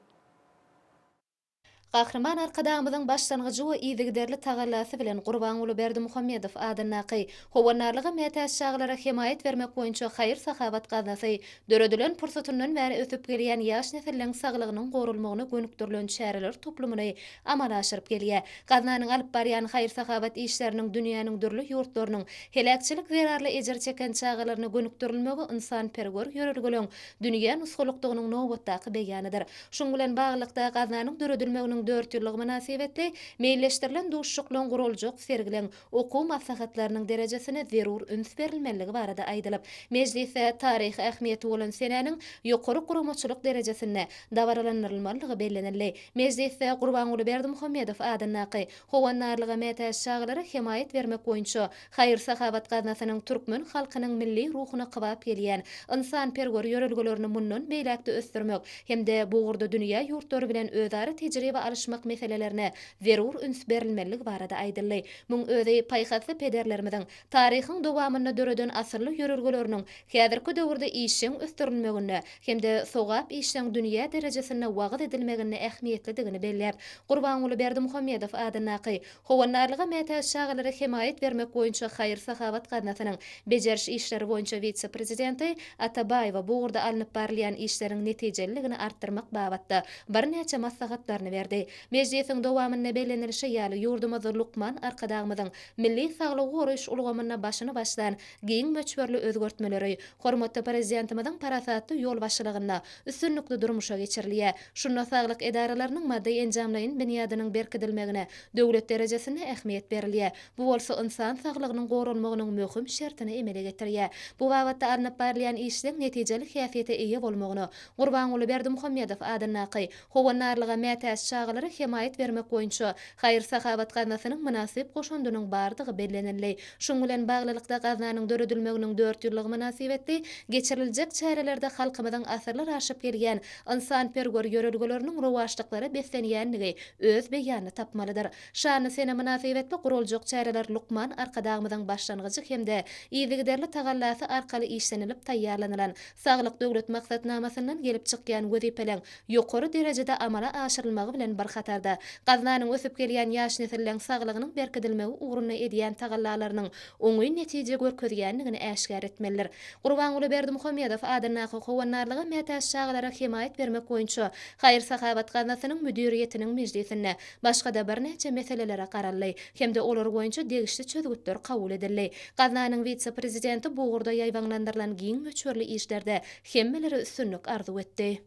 S3: Gahryman arkadağımyzyň başlangyjy we ýygyderli tagallasy bilen Gurbanuly Berdimuhammedow adynaky howanarlygy mätäş şaglara himayet bermek boýunça haýyr sahabat ganasy döredilen pursatyndan bäri ösüp gelýän ýaş nesildäň saglygynyň gorulmagyna gönükdirilen çäreler toplumyny amala aşyryp gelýär. Gazanyň alyp barýan haýyr sahabat işleriniň dünýäniň dürli ýurtlarynyň helakçylyk zerarly ejer çeken çağlaryny gönükdirilmegi insan perwer ýörelgeleň dünýä nusxalykdygynyň nobatdaky beýanydyr. Şoň bilen baglykda gazanyň döredilmeginiň 4 ýyllyk münasibetli meýilleşdirilen duşşuklaryň guruljak sergilen okuw maslahatlarynyň derejesine zerur üns berilmeligi barada aýdylyp, mejlisde taryhy ähmiýeti bolan senäniň ýokary guramaçylyk derejesine dawaralanylmalygy bellenildi. Mejlisde Gurbanuly Berdimuhammedow adynaky howanarlyga mätäş şaglara himayet bermek boýunça haýyr sahabat ganasynyň türkmen halkynyň milli ruhuny gybap gelýän insan perwer ýörelgelerini mundan beýlekde ösdürmek hemde bu ugurda dünýä ýurtlary bilen özara tejribe alışmak meselelerine zerur üns berilmeligi barada aýdyldy. Muň özi paýhasy pederlerimiziň taryhyň dowamyny döreden asyrly ýörelgeleriniň häzirki döwürde işiň ösdürilmegine hemde sogap işiň dünýä derejesine wagt edilmegine ähmiýetlidigini belläp, Gurbanuly Berdimuhammedow adynaky howanarlyga mätäş şaglara himayet bermek boýunça haýyr sahabat ganasynyň bejeriş işleri boýunça vitse-prezidenti Atabaýewa bu ugurda alınıp barylýan işleriň netijeligini artdyrmak babatda bir näçe maslahatlaryny berdi. Mejlisiň dowamyny bellenilişi ýaly ýurdumyzda Lukman arkadağymyzyň milli saglygy goruş ulgamagyna başyny başlan giň möçberli özgertmeleri hormatly prezidentimiziň parasatly ýol başçylygyna üstünlikli durmuşa geçirilýär. Şunda saglyk edaralarynyň maddi enjamlaryň bünýadynyň berkidilmegine döwlet derejesinde ähmiýet berilýär. Bu bolsa insan saglygynyň gorunmagynyň möhüm şertini emele getirýär. Bu babatda alınıp barylýan işleň netijeli häsiýete eýe bolmagyny Gurbanuly Berdimuhammedow adynaky howanarlyga mätäş çağalara himayet vermek boýunça Haýyr Sahabat gaznasynyň münasip goşundynyň bardygy bellenildi. Şoň bilen baglylykda gaznanyň döredilmeginiň 4 ýyllygy münasibetli geçiriljek çärelerde halkymyzyň asyrlar aşyp gelýän insanperwer ýörelgeleriniň rowaşlyklary beslenýänligi öz beýany tapmalydyr. Şany sene münasibetli guruljak çäreler Lukman arkadagymyzyň başlangyjy hemde ýygyderli tagallasy arkaly işlenilip taýýarlanylan saglyk döwlet maksatnamasyndan gelip çykýan wezipeleň ýokary derejede amala aşyrylmagy bilen barhatarda gaznanyň ösüp gelýän ýaş nesilliň saglygynyň berkidilmegi uğruna edýän tagallalarynyň oňy netije görkezýänligini äşkär etmelidir. Gurbanuly Berdimuhammedow adanaky howannarlyga mätäş çağlara himayet vermek boýunça Haýyr Sahabat gaznasynyň müdiriýetiniň mejlisinde başga-da bir neçe meselelere garally hemde olar boýunça degişli çözgütler kabul edildi. Gaznanyň vitse-prezidenti bu urda ýaýbanlandyrylan giň möçberli işlerde hemmeleri üstünlük arzu etdi.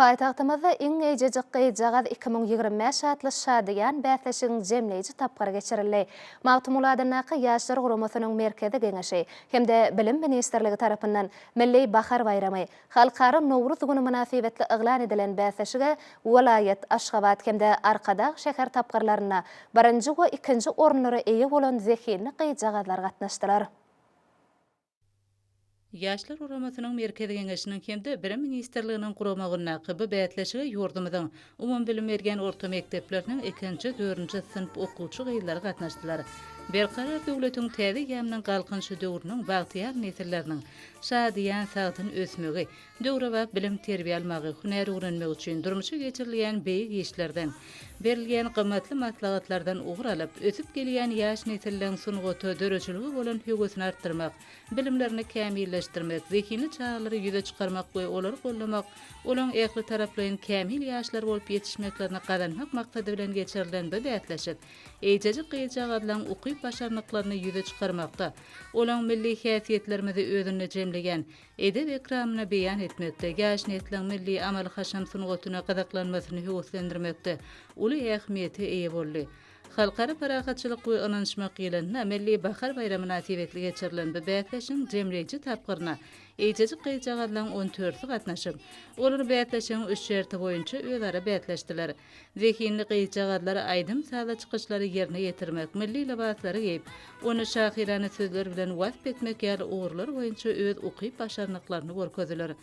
S3: Paýtagtymyzda iň eýjejik gyýjagaz 2025 atly şadiýan bäsleşigiň jemleýiji tapgara geçirildi. Magtumuladynaky ýaşlar guramasynyň merkezi geňeşi hemde Bilim Ministrligi tarapyndan Milli Bahar bayramy, halkara Nowruz güni münasibetli eglan edilen bäsleşige welaýet Aşgabat hemde Arkadag şäher tapgyrlaryna 1-nji we 2-nji orunlary eýe bolan zehinli gyýjagazlar gatnaşdylar.
S4: Ýaşlar uramasynyň merkezi geňeşiniň hemde Bilim Ministrliginiň guramagyna bu bätleşige ýurdumyzyň umum bilim bergen orta mekdepleriniň 2-nji 4-nji synp okuwçy gyýylary gatnaşdylar. Berkarar döwletiň täze ýamynyň galkynşy döwrüniň bagtyar nesilleriniň şadiýan sagtyn ösmegi, döwre we bilim terbiýe almagy, hünär öwrenmek üçin durmuşy geçirilýän beýik işlerden, berilýän gymmatly maslahatlardan ugralyp ösüp gelýän ýaş nesilleriň sungaty döreçiligi bolan höwesini artdyrmak, bilimlerini kämilleşdirmek, zehini çağlary ýüze çykarmak we olary gollamak, olaň ähli taraplaryň kämil ýaşlar bolup ýetişmeklerini gadanmak maksady bilen geçirilen bu bätleşik eýjejik gyýjagazlaryň ukyp başarnyklaryny ýüze çykarmakda, olaň milli häsiýetlerimizi özüne jemlegen edeb ekramyna beýan etmekde, ýaş nesliniň milli amal haşam sungatyna gazaklanmasyny höweslendirmekde uly ähmiýeti eýe boldy. Halkara parahatçylyk we ynançmak ýylyna Milli Bahar bayramy münasibetli geçirilen bu bätleşigiň jemleýiji tapgyryna eýjejik gyýjagazlaryň 14-i gatnaşyp, olar bätleşigiň 3 şerti boýunça özara bätleşdiler. Zehinli gyýjagazlar aýdym sala çykyşlary ýerine ýetirmek, milli libaslary giýip, onu şahirany sözler bilen wasp etmek ýaly ugurlar boýunça öz ukyp başarnyklaryny görkezdiler.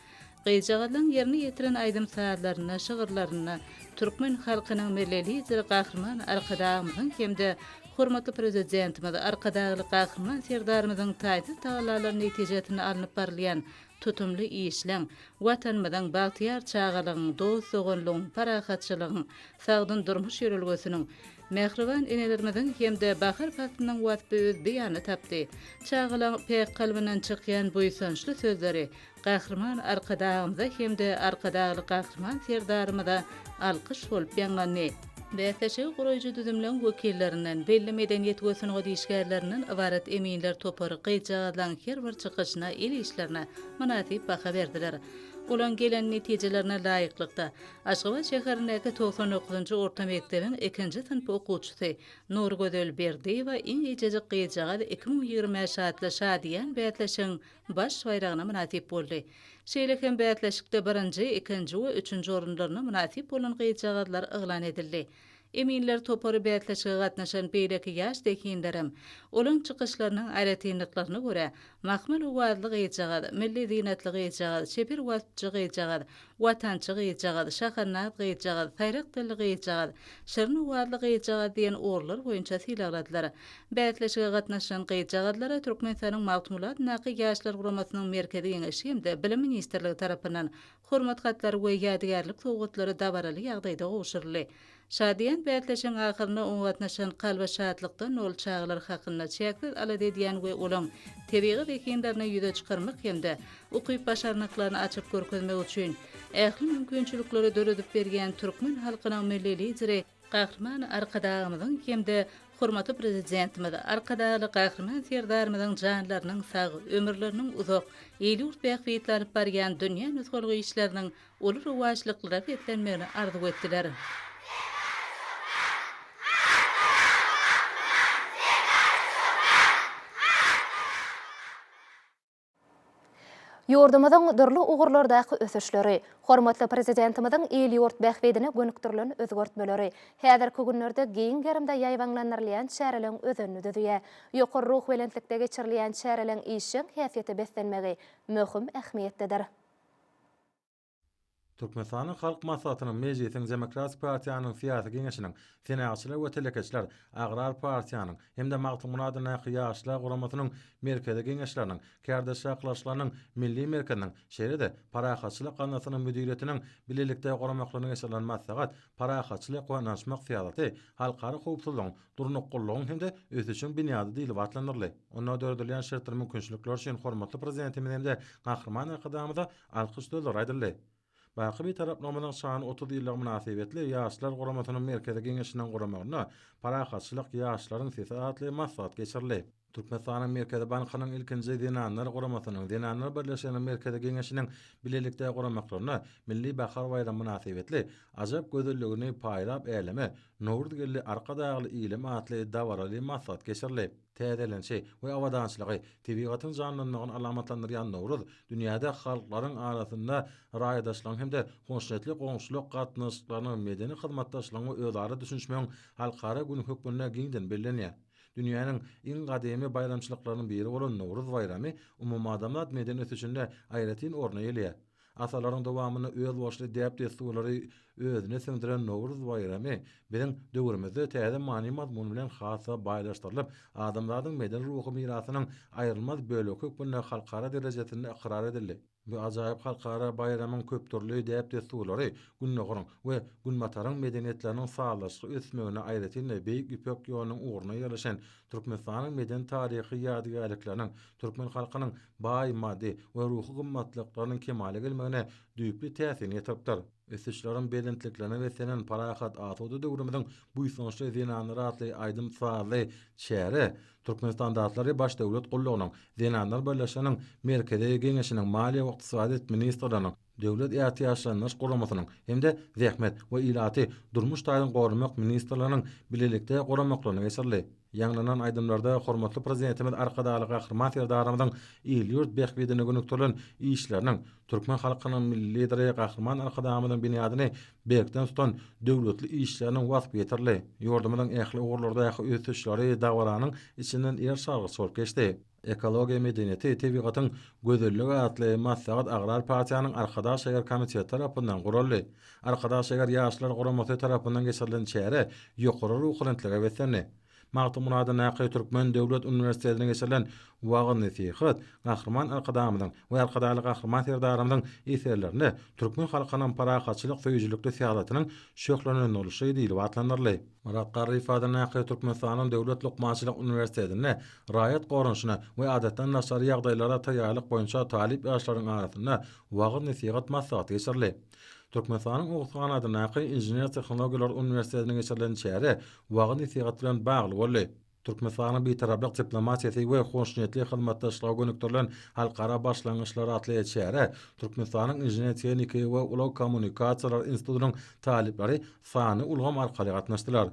S4: Gyýjagazlaryň ýerine ýetiren aýdym saatlaryna, şygyrlaryna türkmen halkynyň milli lideri gahrman Arkadagymyzyň hemde hormatly prezidentimiz Arkadagly gahrman serdarymyzyň taýty taýlalaryny netijetini alınıp barylýan tutumly işleň, watanymyzyň bagtyar çağalygyň, dostlugyň, parahatçylygyň, sagdyn durmuş ýörelgesiniň mehriban enelerimizin hemde bahar fasylynyň wasby öz beýany tapdy. Çağalyň pek kalbynyň çykýan buýsançly sözleri gahrman Arkadagymyza hemde Arkadagly gahrman serdarymyza alkyş bolup ýanlandy. Bäsleşigi gurajy düzümleň wekillerinden, belli medeniýet we sunugy diýişgärlerinden ibaret eminler topary gyýjagazlaryň her bir çykyşyna, el işlerine münasip baha berdiler. Olan gelen netijelerine laýyklykda Aşgabat şäherindäki 99-njy orta mekdebiň 2-nji synp okuwçysy Nur Gödel Berdiýewa iň eýjejik gyýjagaz 2025 atly şadiýan bätleşigiň baş bayragyna münasip boldy. Şeýlekem bätleşikde 1-nji, 2-nji we 3-nji orunlaryna münasip bolan gyýjagazlar eglan edildi. Eminler topary bätleşige gatnaşan beýleki ýaş dekinlerem, olaň çykyşlarynyň aýratynlyklaryna görä, mahmal ugazly gyýjagaz, milli zinatly gyýjagaz, şepir wasçy gyýjagaz, watançy gyýjagaz, şaharnat gyýjagaz, taýrak dilli gyýjagaz, şirin ugazly gyýjagaz diýen orlar boýunça sylaýladylar. Bätleşige gatnaşan gyýjagazlara Türkmenistanyň Magtumulat Naky ýaşlar guramasynyň merkezi geňeşi hemde Bilim Ministrligi tarapyndan hormat hatlary we ýadygarlyk sowgatlary dabaraly ýagdaýda gowşurly. Şadiýan bätleşigiň ahyryna gatnaşan kalba şadlykdan ol çağlar hakyna çäkdir alady diýen we olaň tebigy bekinlerini ýüze çykarmak hemde ukyp başarnyklaryny açyp görkezmek üçin ähli mümkinçilikleri döredip bergen türkmen halkynyň milli lideri gahrman Arkadagymyzyň hemde hormatly prezidentimiz Arkadagly gahrman serdarymyzyň janlarynyň sag, ömürleriniň uzak, ýyly urtbäklikleriň barýan dünýä nüzgulgy işleriniň uly rowaçlyklara betlenmegini arzu etdiler.
S3: Yurdumyzyň dürli ugurlardaky ösüşleri, hormatly prezidentimyzyň el ýurt bähbedine gönükdirilen özgörtmeleri, häzirki günlerde giň gerimde ýaýbanlanyrlayan şäherleň özünü düzüýär. Ýokary ruh welentlikde geçirilýän şäherleň işiň häsiýeti beslenmegi möhüm ähmiýetdedir.
S1: Türkmenistan'ın Halk Maslahatynyň Mejlisiň Demokratik Partiýanyň siýasy geňeşiniň senatçylar we telekeçler Agrar Partiýanyň hemde Magtym Munadyň ýaşlar guramasynyň merkezi geňeşleriniň kärdeşaklaşlarynyň milli merkeziniň şeýle-de parahatçylyk ganasynyň müdiretiniň bilelikde guramaklaryny geçirilen maslahat parahatçylyk we naşmak siýasaty halkary howpsuzlygyň durnuqullygyň hemde ösüşiň binýady diýilip atlanyrly. Onda dördülen şertler mümkinçilikler üçin hormatly prezidentimiz hemde gahrman akadamyda alkyş sözler aýdyldy. Baky bir taraplamanyň şany 30 ýyllyk münasibetli ýaşlar guramasynyň merkezi geňeşiniň guramagyna parahatçylyk ýaşlaryň sesatly maslahat geçirildi. Türkmenistanyň Merkezi Bankynyň ilkinji denanlar guramasynyň denanlar birleşiginiň merkezi geňeşiniň bilelikde guramaklaryna milli bahar baýramy münasibetli ajab gözelligini paýlap eýleme Nowruz gelli arka dagly ilim atly dawaraly maslahat geçirildi. Täzelençi we awadançylygy tebigatyň janlanmagyny alamatlandyrýan Nowruz dünýäde halklaryň arasynda raýdaşlygyň hemde hoşnetli goňşuluk gatnaşyklarynyň medeni hyzmatdaşlygyny özleri düşünýän halkara gün hökmüne giňden bellenýär. Dünýäniň iň gadymy bayramçylyklarynyň biri bolan Nowruz bayramy umumy adamlar medeni ösüşinde aýratyn orna elýär. Asalaryň dowamyny öz boşly däp desturlary özüne singdiren Nowruz bayramy biziň döwrümizde täze many mazmun bilen hasa baýlaşdyrylyp adamlaryň medeni ruhy mirasynyň aýrylmaz bölegi hökmüne halkara derejesinde ikrar edildi. Bu ajaýyp halkara bayramyň köp türlü däp desturlary günnägiriň we günmataryň medeniýetleriniň sağlaşy ösmegine aýratyn beýik ipek ýolunyň uğruna ýerleşen Türkmenistanyň meden taryhy ýadygärlikleriniň türkmen halkynyň baý maddi we ruhy gymmatlyklarynyň kemale gelmegine düýpli täsirini ýetiripdir. Ösüşleriň belentliklerine we senen parahat atudy döwrümüziň bu soňçy denanlar atly aýdym faly şäheri Türkmenistan datlary baş döwlet gullugynyň denanlar birleşiginiň merkezi geňeşiniň maliýe we ykdysadyt ministrläriniň döwlet ýatyşlanyş guramasynyň hemde zähmet we ilaty durmuş taýyny gorumak ministrläriniň bilelikde guramaklaryny geçirildi. Ýanglanan aýdymlarda hormatly prezidentimiz arkadaly gahrman serdarymyň il ýurt bähbedine gönükdirilen işleriniň türkmen halkynyň milli lideri gahrman arkadamynyň binýadyny berkden tutan döwletli işleriniň wasp ýetirli. Ýurdumyň ähli ugurlardaky ösüşleri dawaranyň içinden ýer şargy sorup geçdi. Ekologiya medeniýeti tebigatyň gözelligi atly maslahat Agrar Partiýanyň Arkadaş şäher komiteti tarapyndan guruldy. Arkadaş şäher ýaşlar guramasy tarapyndan geçirilen şähere ýokary ruhlantligi beslenýär. Magtym Munadyň Türkmen Döwlet Uniwersitetine geçirilen wagy nesihat gahrman arkadamynyň we arkadaly gahrman serdarymyň eserlerini türkmen halkynyň parahatçylyk söýüjülükli siýasatynyň şöhlenýän boluşy diýilip atlanyrly. Murat Garryfadyň Türkmenistanyň Döwlet Lukmançylyk Uniwersitetine raýat gorunşyna we adatdan naşary ýagdaýlara taýýarlyk boýunça talip ýaşlaryň arasynda wagy nesihat maslahaty geçirildi. Türkmenistanyň Uğurtanadyň Injiner Tehnologiýalar Uniwersitetine geçirilen şähere wagy nesihat bilen bagly boldy. Türkmenistanyň betaraplyk diplomatiýasy we hoşnetli hyzmatdaşlygy gönükdirilen halkara başlangyçlary atly şähere Türkmenistanyň Injiner Tehnika we Ulaq Kommunikasiýalar Institutynyň talipleri sany ulgam arkaly gatnaşdylar.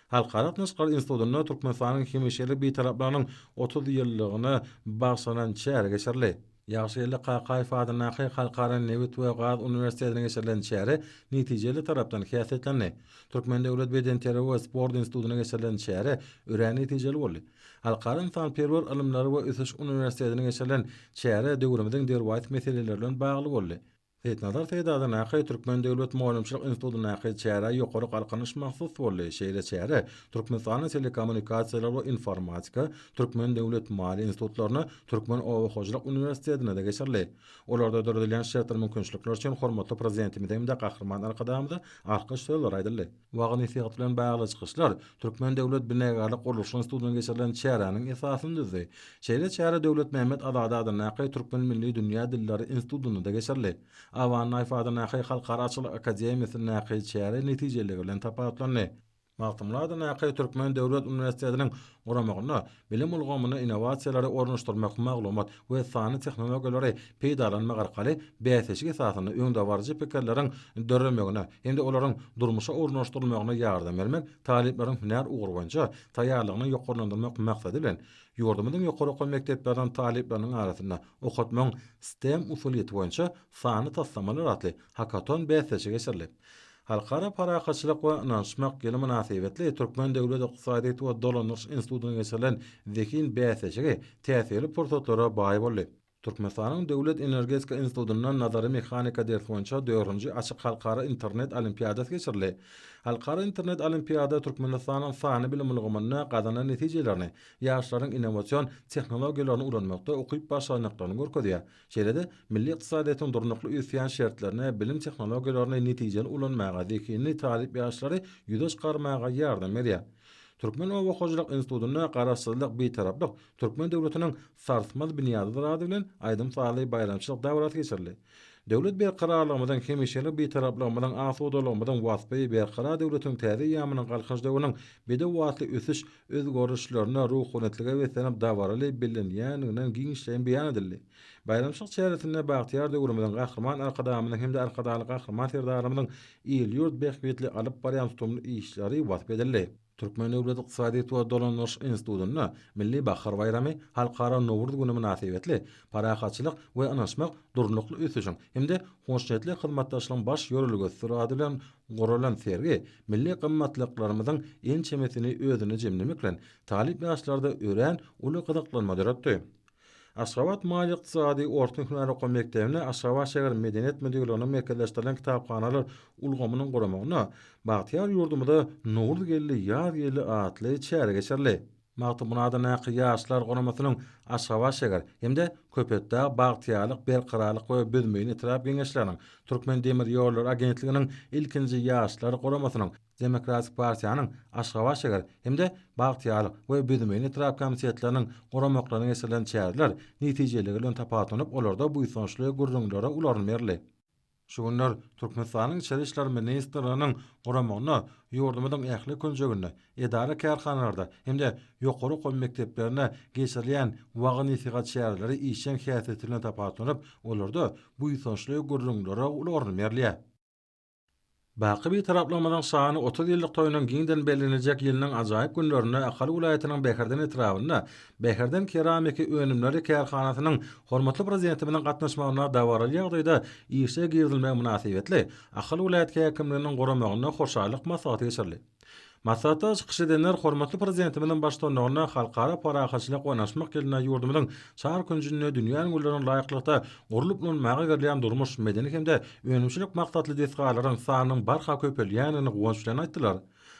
S1: Halkara Gatnaşyklary Institutyna Türkmenistanyň hemişeli betaraplarynyň 30 ýyllygyny bagşlanan şäher geçirildi. Ýaşyly Qaqay Fadyň halkara Newit we Gaz Uniwersitetine geçirilen şähere netijeli tarapdan häsiýetlendi. Türkmen Döwlet Bedenteri we Sport Institutyna geçirilen şähere ören netijeli boldy. Halkara insanperwer ilimleri we ösüş uniwersitetine geçirilen şähere döwrümüziň derwat meseleleri bilen bagly boldy. Setnazar Seydadyň Türkmen Döwlet Muallimçilik Institutyna şähere ýokary galkanyş mahsus boldy. Şeýle şähere Türkmenistanyň telekommunikasiýalar we informatika, Türkmen Döwlet Mali institutlaryna, Türkmen Owa Hoşalyk Uniwersitetine de geçirildi. Olarda dördülen şertler mümkinçilikler üçin hormatly prezidentimiz hem de gahrman arkadamyda alkyş sözler aýdyldy. Wagy nesihat bilen bagly çykyşlar Türkmen Döwlet Binegarlyk Gurulşy Institutyna geçirilen şäheriniň esasyny düzdi. Şeýle şähere Döwlet Mehmet Azadadyň Türkmen Milli Dünýä Dilleri Institutyna da geçirildi. Awan Naýfadyň halkara açylyk akademiýasynyň şähere netijeligi bilen tapatlandy. Magtymladan Akay Türkmen Döwlet Üniversitetiniň guramagyna bilim ulgamyny innovasiýalary ornaşdyrmak maglumat we sany tehnologiýalary peýdalanmak arkaly bäsejik esasyny öňde pikirleriň dörlemegine hem-de olaryň durmuşa ornaşdyrylmagyna ýardam bermek, talipleriň hünär ugrunça taýýarlygyny ýokarlandyrmak maksady bilen ýurdumyň ýokary okul mekdepleriniň talipleriniň arasynda okutmaň STEM usulyety boýunça sany taslamalar atly hakaton bäsejik geçirilip. Halkara parakaçylyk we ynançmak geli münasibetli Türkmen Döwlet Ykdysadyýety we Dolanyş Institutyny geçirilen zekin bäsejigi täsirli pursatlara baý boldy. Türkmenistanyň Döwlet Energetika Institutynyň nazary mehanika dersi boýunça 4-nji açyk halkara internet olimpiadasy geçirildi. Halkara internet olimpiada Türkmenistanyň sany bilim ulgamyna gazanan netijelerini, ýaşlaryň innowasion tehnologiýalaryny ulanmakda okyp başaranyklaryny görkezýär. Şeýle-de milli ykdysadyýatyň durnukly üsýan şertlerine bilim tehnologiýalaryny netijeli ulanmaga zekini talip ýaşlary ýüze çykarmaga ýardam berýär. Türkmen Owakoçylyk Institutyna garaşsyzlyk beýtaraplyk Türkmen döwletiniň sarsmaz binýadydyr ady bilen aýdym saly bayramçylyk dawraty geçirildi. Döwlet berkararlygymyň hemişelik beýtaraplygymyň asudalygymyň wasfy berkarar döwletiň täze ýamynyň galkynjdygynyň bede watly ösüş özgörüşlerine ruhunetligi we senap dawaraly bilinýäninden giňişleýän beýan edildi. Bayramçylyk çäresinde Bagtyar döwrüminiň gahrman arkadamynyň hem-de arkadaly gahrman serdarymyň ýyl-ýurt behbetli alyp barýan tutumly işleri wasf edildi. Türkmen Döwlet Ykdysadyýety we Dolanyş Institutyny Milli Bahar bayramy halkara Nowruz güni münasibetli parakaçylyk we ynançmak durnukly ösüşiň hem-de hoşnetli hyzmatdaşlygyň baş ýöreligi sırady bilen guralan sergi milli gymmatlyklarynyň en çemesini özüne jemlemek bilen talip ýaşlarda ören uly gyzyklanma döretdi. Aşgabat Mali Ykdysady Orta Hünär Okul Mekdebine Aşgabat şäher medeniýet müdürlüğiniň merkezleşdirilen kitapxanalar ulgamynyň guramagyna Bagtyar ýurdumyda Nowruz gelli ýaz gelli atly çäre geçirildi. Magtymynadan ýaşlar guramasynyň Aşgabat şäher hem-de Köpetde Bagtyarlyk berkararlyk we büzmeýini itirap geňeşleriniň Türkmen Demir ýolları agentliginiň ilkinji ýaşlar guramasynyň Demokratik Partiýanyň Aşgabat şäher hem-de Bagtyarlyk we büzmeýini itirap komitetläriniň guramaklaryna geçirilen çäreler netijeligi bilen tapatanyp olarda buýsançly gurrunlara ularyn berli. Şu günler Türkmenistanyň Içeri işler ministrliğiniň guramagyna ýurdumyň ähli künjeginde edara karhanalarda hem-de ýokary okul mekdeplerine geçirilen wagy nesihat şäherleri işen häsiýetinden tapatanyp olarda buýsançly gurrunlara ularyn berli. Baky bir taraplamadan sany 30 ýyllyk toýunyň giňden bellenejek ýylynyň ajaýyp günlerine Ahal welaýatynyň Beherden etrawyna Beherden keramiki önümleri karhanasynyň hormatly prezidenti bilen gatnaşmagyna dawaraly ýagdaýda işe girilmek münasibetli Ahal welaýat häkimliginiň guramagyna hoşallyk maslahaty geçirildi. Maslahatda çykyş edenler hormatly prezidenti bilen başlanmagyna halkara parakaçylyk we ynançmak ýylyna ýurdumyň şahar künjüne dünýäniň gullarynyn laýyklykda gurulyp bolmagy gerilen durmuş medeni hem-de önümçilik maksatly desgalaryň sanynyň barha köpelýänini goňçylaryň aýtdylar.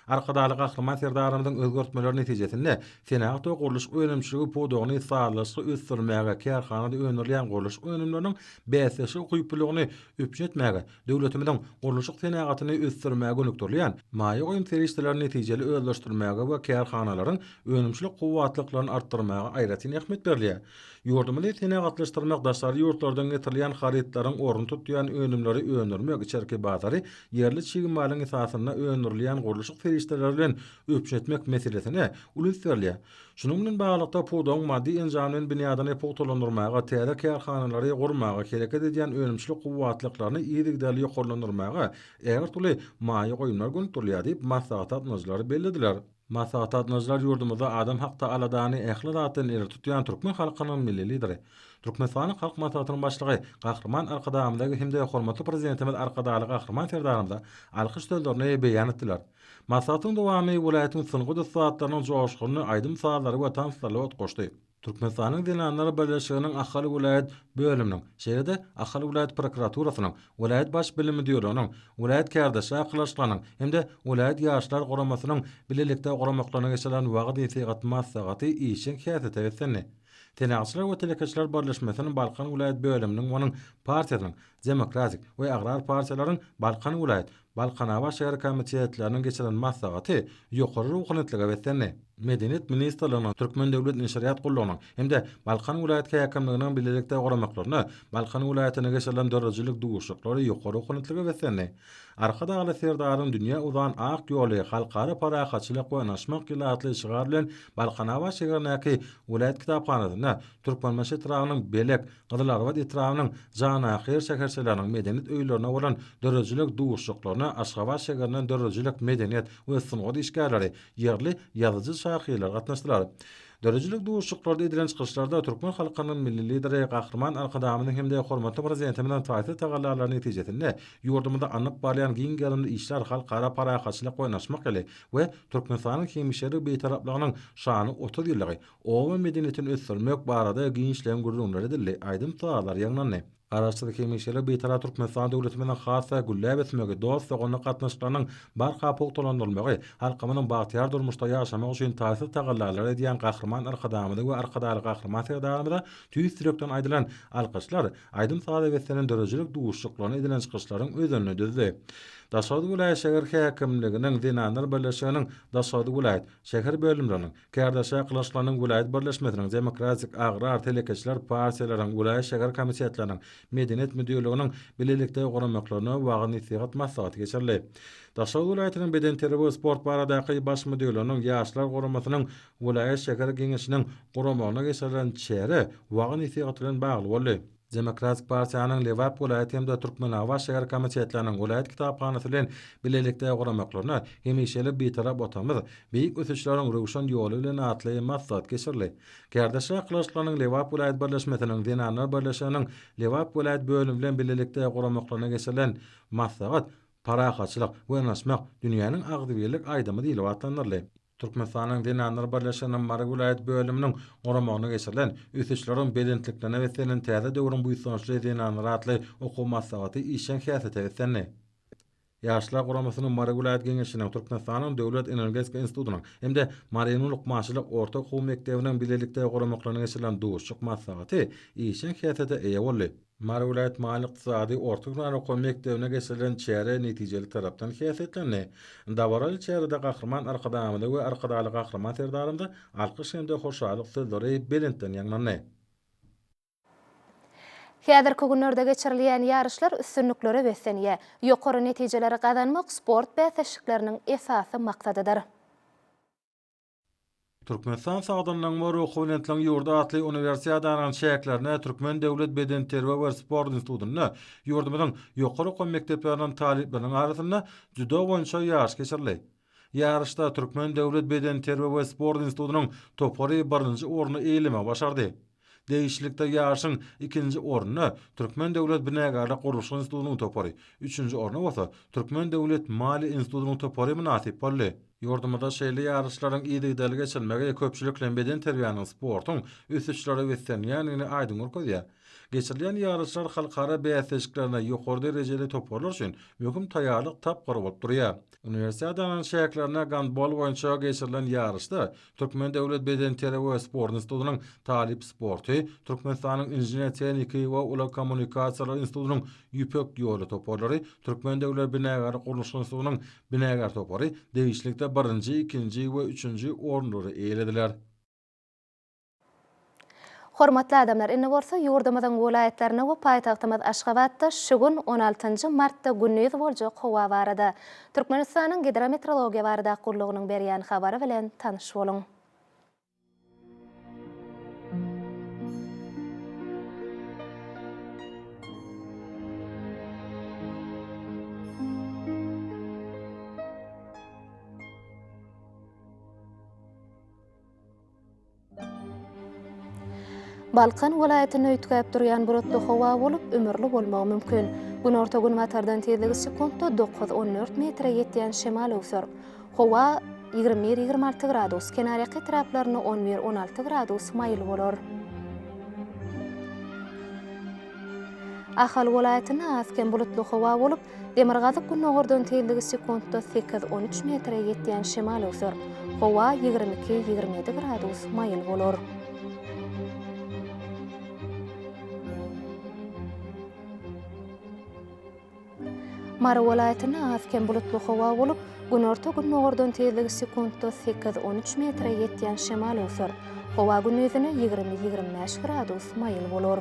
S1: Arkadaly gahrman serdarymyň özgörtmeleri netijesinde senat we guruluş önümçiligi podogyny sağlaşy ösdürmäge karhanada öňürleýän guruluş önümleriniň bäsesi ukyplygyny öpjetmäge döwletimiň guruluşyk senagatyny ösdürmäge gönükdirýän maýy goýum serişleri netijeli özleşdirmäge we karhanalaryň önümçilik gowwatlyklaryny artdyrmaga aýratyn ähmet berilýär. Ýurdumyny senagatlaşdyrmak daşary ýurtlardan getirilýän haritlaryň orun tutýan önümleri öňürmek içerki bazary yerli çygymalyň esasyna öňürilýän guruluşyk serişleri bilen öpjetmek meselesine ulus berýär. Şunun bilen baglykda podoň maddi enjamyny binýadan epoktolandyrmaga, täze karhanalary gurmaga kereket edýän önümçilik gowwatlyklaryny ýerigdäli ýokarlandyrmaga eger tuly maýy goýumlar gönükdirilýär diýip maslahat atnaşlary bellediler. Maslahat atnaşlar ýurdumyzda adam hakda aladany ähli zatyn eri tutýan Türkmen halkynyň milli lideri. Türkmenistanyň halk maslahatynyň başlygy gahrman arkadamydaky hem-de hormatly prezidentimiz arkadaly gahrman serdarymda alkyş sözlerini beýan etdiler. Maslahatyň dowamy welaýatyň syňgy dysatlarynyň joşgyny aýdym saýlary we tansyşlary otgoşdy. Türkmenistanyň Dinanlar Birleşiginiň Ahal welaýat bölüminiň, şeýle-de Ahal welaýat prokuraturasynyň, welaýat baş bilim müdürlüğiniň, welaýat kärdeşi akylaşlarynyň hem-de welaýat ýaşlar guramasynyň bilelikde guramaklaryna geçirilen wagt nesihat maslahaty işin häsiýeti etsenni. Tenaçlar we telekeçler birleşmesiniň Balkan welaýat bölüminiň onuň partiýasynyň Demokratik we Agrar partiýalaryň Balkan welaýat Balkan Awa şäher komitetläriniň geçirilen maslahaty ýokary ruhunetlige etsenni. Medeniyet Ministerliğinin Türkmen Devlet Neşriyat Gulluğu'nun hem de Balkan Vilayet Hakimliğinin birlikte goramaklarını Balkan Vilayetine geçirilen dörrücülük duguşlukları yukarı konutluğu vesenni. Arkada alı serdarın dünya uzan ağ yolu halkara paraxatçılık ve naşmak gilatlı işgar bilen Balkan hava şehirnaki vilayet kitapxanasyna Türkmenbaşy etrafynyň belek Gyzylarwat etrafynyň jana ahir şäherçileriniň medeniyet öýlerine bolan dörrüjülük duguşlyklaryna Aşgabat şäheriniň dörrüjülük medeniyet we sungat işgärleri yerli ýazyjy şahylar gatnaşdylar. Dörrüjülük duguşlyklarda edilen çykyşlarda Türkmen halkynyň milli lideri Gahrman Arkadamynyň hemde hormatly prezidenti bilen taýsy tagallary netijesinde ýurdumyzda anyk barýan giň gelimli işler halkara paraxatçylyk oýnaşmak ele we Türkmenistanyň hemişeri beýtaraplygynyň şany 30 ýyllygy owa medeniýetini ösdürmek barada giň işleýän gurulmalar edildi. Aýdym taýlar ýaňlandy. Araşdyrky hemişeri beýtarap Türkmenistan döwletiniň hassa gülläp etmegi dost we gonu gatnaşyklarynyň barha pogtalandyrylmagy, halkymyň bagtyar durmuşda ýaşamak üçin taýsy tagallary edýän Gahrman Arkadamyny we arkadaly Gahrman Serdamyny tüýs direkden aýdylan alkyşlar Aýdym Saadetiniň dörrüjülük duguşlyklaryny edilen çykyşlaryň özüne düzdi. Daşady vilayet şäher häkimliginiň Dinanlar birleşiginiň Daşady vilayet şäher bölümleriniň Kärdeşä Kılıçlarynyň vilayet birleşmesiniň Demokratik Agrar Telekeçiler partiýalarynyň vilayet şäher komitetläriniň Medeniyet müdürlüğiniň bilelikde goramaklaryna wagyn ýetigat maslahaty geçirildi. Daşady vilayetiniň beden terbiýe we sport baradaky baş müdürlüğiniň ýaşlar goramasynyň vilayet şäher geňeşiniň goramagyna geçirilen çäre wagyn ýetigat bilen bagly boldy. Demokratik Partiýanyň Lewap vilayet hem de Türkmen Hawa şäher komitetleriniň vilayet kitaphanasy bilen bilelikde goramaklaryna hemişeli beýtarap otamyz beýik ösüşleriň röwşen ýoly bilen atly maslahat geçirildi. Kärdeşä Kılıçlarynyň Lewap vilayet birleşmesiniň Dinanlar birleşiginiň Lewap vilayet bölümi bilen bilelikde goramaklaryna geçirilen maslahat paraxatçylyk we naşmak dünýäniň agdybirlik aýdymy diýilip atlanyrly. Türkmenistanyň Dinanlar birleşiginiň Marag vilayet bölüminiň goramagyna geçirilen ösüşleriň belentliklerine we senen täze döwrüň buýsançly Dinanlar atly okuw maslahaty işen häsiýete wesenni. Ýaşlar goramasynyň Marag vilayet geňeşiniň Türkmenistanyň Döwlet Energetika Institutunyň hem-de Marýany Lukmançylyk orta okuw mekdebiniň bilelikde goramaklaryna geçirilen duguşlyk maslahaty işen häsiýete eýe boldy. Marag vilayet mali iqtisadi orta okuw mekdebine geçirilen çäre netijeli tarapdan häsiýetlendi. Dawaral çärede Gahrman Arkadamyny we arkadaly Gahrman Serdarymdy alkyş hem-de hoşalyk sözleri belentden ýaňlandy.
S3: Häzirki günlerde geçirilýän ýarışlar üstünlükleri wesenýär. Ýokary netijeleri gazanmak sport bäsleşikleriniň esasy maksadydyr.
S1: Türkmenistan sagdanyň Moru Howlentlaň ýurda atly universiýadaryň şäherlerine Türkmen Döwlet Beden Terbiýe we Sport Institutunyna ýurdumyzyň ýokary okuw mekdepleriniň talipleriniň arasynda judo boýunça ýarış geçirildi. Ýarışda Türkmen Döwlet Beden Terbiýe we Sport Institutunyň topary 1-nji orny eýleme başardy. Değişlikde ýarışyň 2-nji ornuny Türkmen Döwlet Binägarlyk Guruluş Institutunyň topary, 3-nji ornuny bolsa Türkmen Döwlet Mali Institutunyň topary münasip boldy. Ýurdumyzda şeýle ýarışlaryň ýygy geçilmegi köpçülikle beden terbiýanyň sportyň ösüşleri wesenýänini aýdym görkezýär. Geçirilen ýarışlar halkara bäsleşiklerine ýokary derejeli toparlar üçin möhüm taýýarlyk tapgyr bolup durýar. Universiýadaryň şäherlerine gandbol boýunça geçirilen ýarışda Türkmen Döwlet Beden Terbiýe we Sport Institutunyň talip sporty, Türkmenistanyň Injinier Tehnika we Ula Kommunikasiýalar Institutunyň ýüpek ýoly toparlary, Türkmen Döwlet Binägarlyk Guruluş Institutunyň binägar topary degişlikde 1-nji, 2-nji we 3-nji ornlary eýlediler.
S3: Hormatly adamlar, indi bolsa ýurdumyzyň vilayetlerine we paýtagtymyz Aşgabatda şu gün 16 martda günnüz boljak howa barada. Türkmenistanyň Hidrometeorologiýa barada gurulugynyň berýän habary bilen tanyş boluň. Balkan vilayetini öýtgäp durýan bulutly howa bolup ömürli bolmagy mümkin. Gün orta gün matardan tezligi sekundda 9-14 metre ýetýän şemal öwsür. Howa 21-26 gradus, kenaryaky taraplaryny 11-16 gradus maýyl bolar. Ahal vilayetini azken bulutly howa bolup, Demirgazyk gün ogordan tezligi sekundda 8-13 metre ýetýän şemal öwsür. Howa 22-27 gradus maýyl bolar. Mara vilayetine azken bulutlu howa bolup, Günorta gün nogordan tezligi sekundda 8-13 metre ýetýän şemal ösür. Howa gündüzine 20-25 gradus maýyl bolar.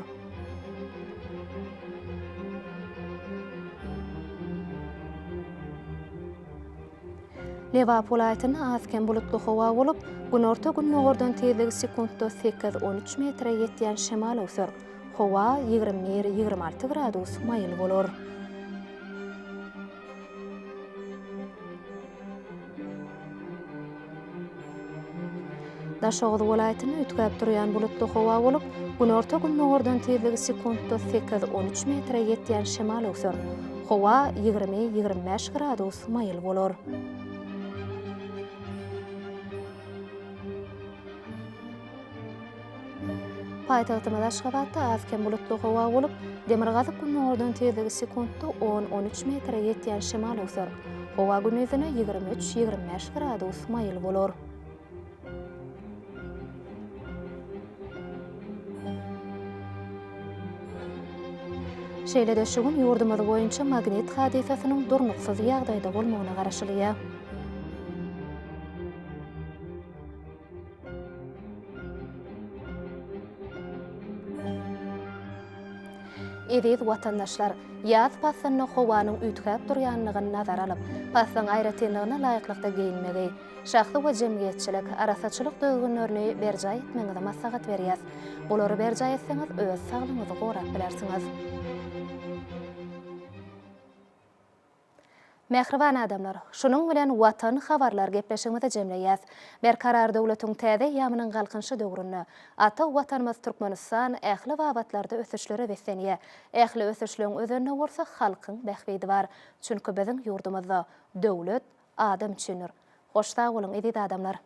S3: Liverpool aýtyna azken bulutly howa bolup, günorta gün nogordan tezligi sekundda 8-13 metre ýetýän şemal ösür. Howa 20-26 gradus maýyl bolar. Daşoğlu welaýatyny ütkäp durýan bulutly howa bolup, günorta gün nogordan tezligi sekundda 8-13 metre ýetýän şemal ösür. Howa 20-25 gradus maýyl bolar. Paýtagtymyz Aşgabatda azken bulutly howa bolup, Demirgazyk gün nogordan tezligi sekundda 10-13 metre ýetýän şemal ösür. Howa gündüzine 23-25 gradus maýyl bolar. Şeýle-de şu gün ýurdumyz boýunça magnit hadisasynyň durnuksyz ýagdaýda bolmagyna garaşylýar. Ediz watandaşlar, ýaz passanyny howanyň ütkäp durýanlygyny nazara alyp, passaň aýratynlygyna laýyklykda giyinmegi, şahsy we jemgyýetçilik, arasaçylyk döwgünlerini berjay etmeňize maslahat berýär. Bolary berjay etseňiz öz saglygyňyzy gorap bilersiňiz. Mehriban adamlar, şunun bilen watan habarlar gepleşigimize jemleýäs. Berkarar döwletiň täze ýamynyň galkynşy döwrüne, ata watanymyz Türkmenistan ähli wabatlarda ösüşlere beslenýär. Ähli ösüşlüň özüne bolsa halkyň bähbidi bar. Çünki biziň ýurdumyzda döwlet adam üçindir. Hoş sag bolun edit adamlar.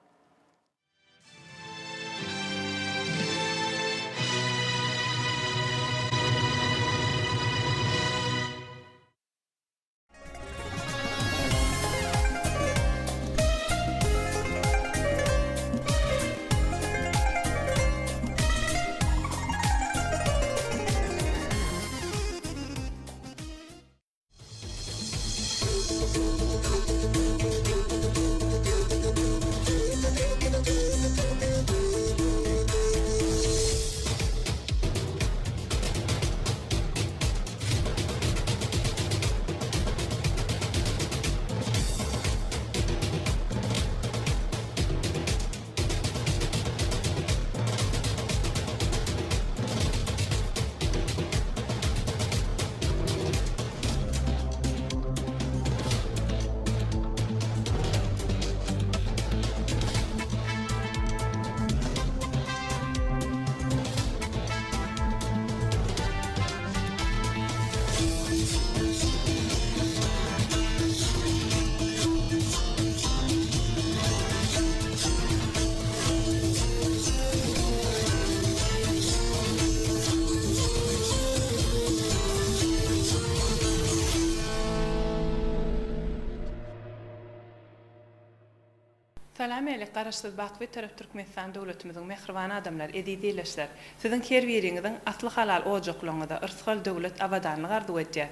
S8: Salam aleykum garaşsyz bakwy tarap Türkmenistan döwletimiziň mehriban adamlar, edidileşler. Siziň her biriňiziň atly halal ojaklaryňyzda irsgal döwlet abadanlygy arzu etjäs.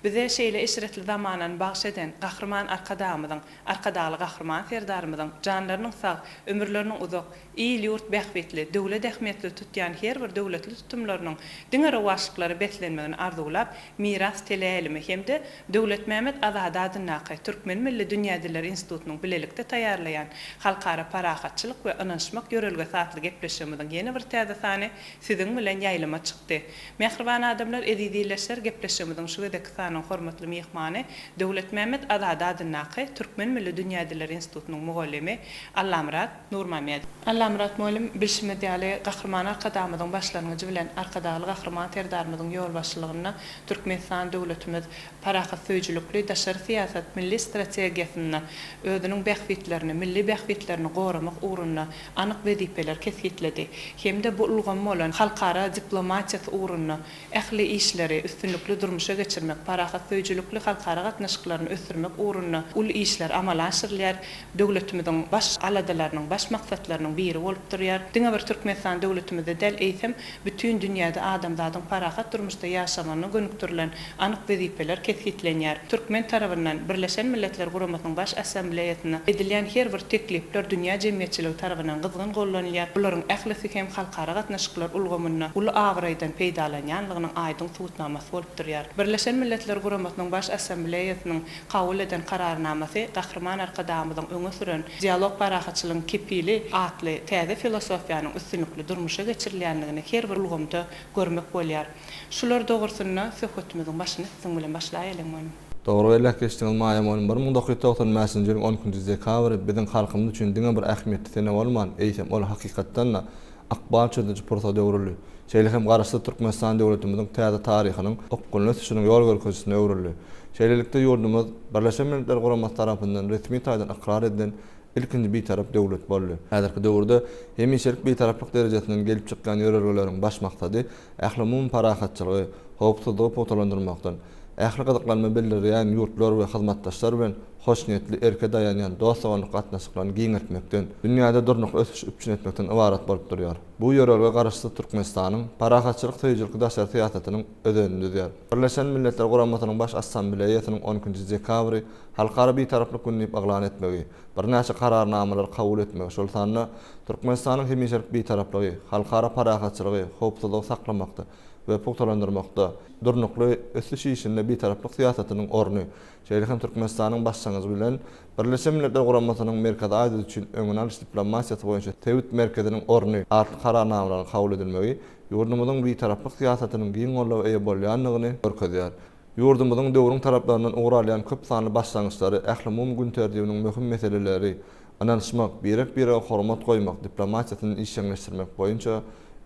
S8: Bize şeýle işretli zamanan bagş eden gahrman arkadamyzyň, arkadaly gahrman serdarymyzyň janlarynyň sag, ömürleriniň uzak, iýil ýurt bähbetli, döwlet ähmiýetli tutýan her bir döwletli tutumlarynyň diňe rewaşlyklary beslenmegini arzulap, miras teleýelimi hemde Döwlet Mehmet Azad Adynaky Türkmen Milli Dünýädiller Institutunyň bilelikde taýýarlaýan halkara parahatçylyk we ynanşmak ýörelge satly gepleşigimiziň ýene bir täze sany siziň bilen ýaýlama çykdy. Mehriban adamlar, edidileşler gepleşigimiziň şu gedek sanyň hormatly mehmany Döwlet Mehmet Azad Adynaky Türkmen Milli Dünýädiller Institutunyň mugallimi Allamrat Nurmamed. Allamrat muallim bilşime diýeli gahrman arkadamyzyň başlangyjy bilen arkadaly gahrman terdarmyzyň ýol başçylygyna Türkmenistan döwletimiz parahat söýjülükli daşary siýasat milli strategiýasyny özüniň bähbitlerini, milli bähbit şeragetlerini goramak uğruna anyk wezipeler kesgitledi. Hemde bu ulgamma olan halkara diplomatiyat uğruna ähli işleri üstünlükli durmuşa geçirmek, parahat söýjülükli halkara gatnaşyklaryny ösürmek uğruna ul işler amal aşyrylýar. Döwletimiziň baş aladalarynyň baş maksatlarynyň biri bolup durýar. Diňe bir Türkmenistan döwletimizde del eýsem bütün dünýäde adamlaryň parahat durmuşda ýaşamanyny gönükdirilen anyk wezipeler kesgitlenýär. Türkmen tarapyndan Birleşen Milletler Guramasynyň baş assambleýasyna edilen her bir teklipler dünýä jemgyýetçiligi tarapyndan gyzgyn gollanýar. Olaryň ählisi hem halkara gatnaşyklar ulgamyna ul agraýdan peýdalanýanlygynyň aýdyň tutnamasy bolup durýar. Birleşen Milletler Guramasynyň baş assambleýasynyň kabul eden kararnamasy Gahrman Arkadamyzyň öňe süren dialog parahatçylygyň kepili atly täze filosofiýanyň üstünlükli durmuşa geçirilýänligini her bir ulgamda görmek bolýar. Şular dogrusyna söhbetimiziň başyny siziň bilen başlaýalyň.
S9: Doğru elek geçtiğiniz maýamony 1995-nji ýylyň 10-njy dekabry biziň halkymyz üçin diňe bir ähmiýetli sene bolman. Eýsem ol hakykatdan akbal çözdürji porsa döwrüli. Şeýle hem garaşdy Türkmenistan döwletimiziň täze taryhynyň okgulny ösüşiniň ýol görkezisine öwrüli. Şeýlelikde ýurdumyz Birleşen Milletler Guramasy tarapyndan resmi taýdan ikrar edilen ilkinji bir tarap döwlet boldy. Häzirki döwürde hemişelik bir taraplyk derejesinden gelip çykkan ýörelgeleriň baş maksady ähli parahatçylygy, howpsuzlygy potalandyrmakdan, ähli gydyklanma bildirýän ýurtlar we hyzmatdaşlar bilen hoş niyetli erke dayanýan dostawanyk gatnaşyklaryny giňertmekden, dünýäde durnukly ösüş üçin etmekden ibarat bolup durýar. Bu ýörelge garaşdy Türkmenistanyň parahatçylyk täýjülki daşary syýasatynyň ödendidir. Birleşen Milletler Guramasynyň baş assambleýasynyň 10-njy dekabry halkara bir taraplyk günni aglan etmegi, bir näçe kararnamalar kabul etmegi, şol sanly Türkmenistanyň hemişelik bir taraplygy, halkara parahatçylygy, howpsuzlygy saklamakda we poktalandyrmakda durnukly ösüş işinde bir taraplyk syýasatynyň orny. Şeýle hem Türkmenistanyň başçylygy bilen Birleşen Milletler Guramasynyň merkezi aýdy üçin öňüne alyş diplomatiýasy boýunça tewit merkeziniň orny atly kararnamalaryny kabul edilmegi ýurdumyzyň bir taraplyk syýasatynyň giň gollaw eýe bolýanlygyny görkezýär. Ýurdumyzyň döwrüň taraplaryndan uğralýan köp sanly başlangyçlary ähli gün tertibiniň möhüm meseleleri analysmak, birek-birege hormat goýmak, diplomatiýasyny işleňleşdirmek boýunça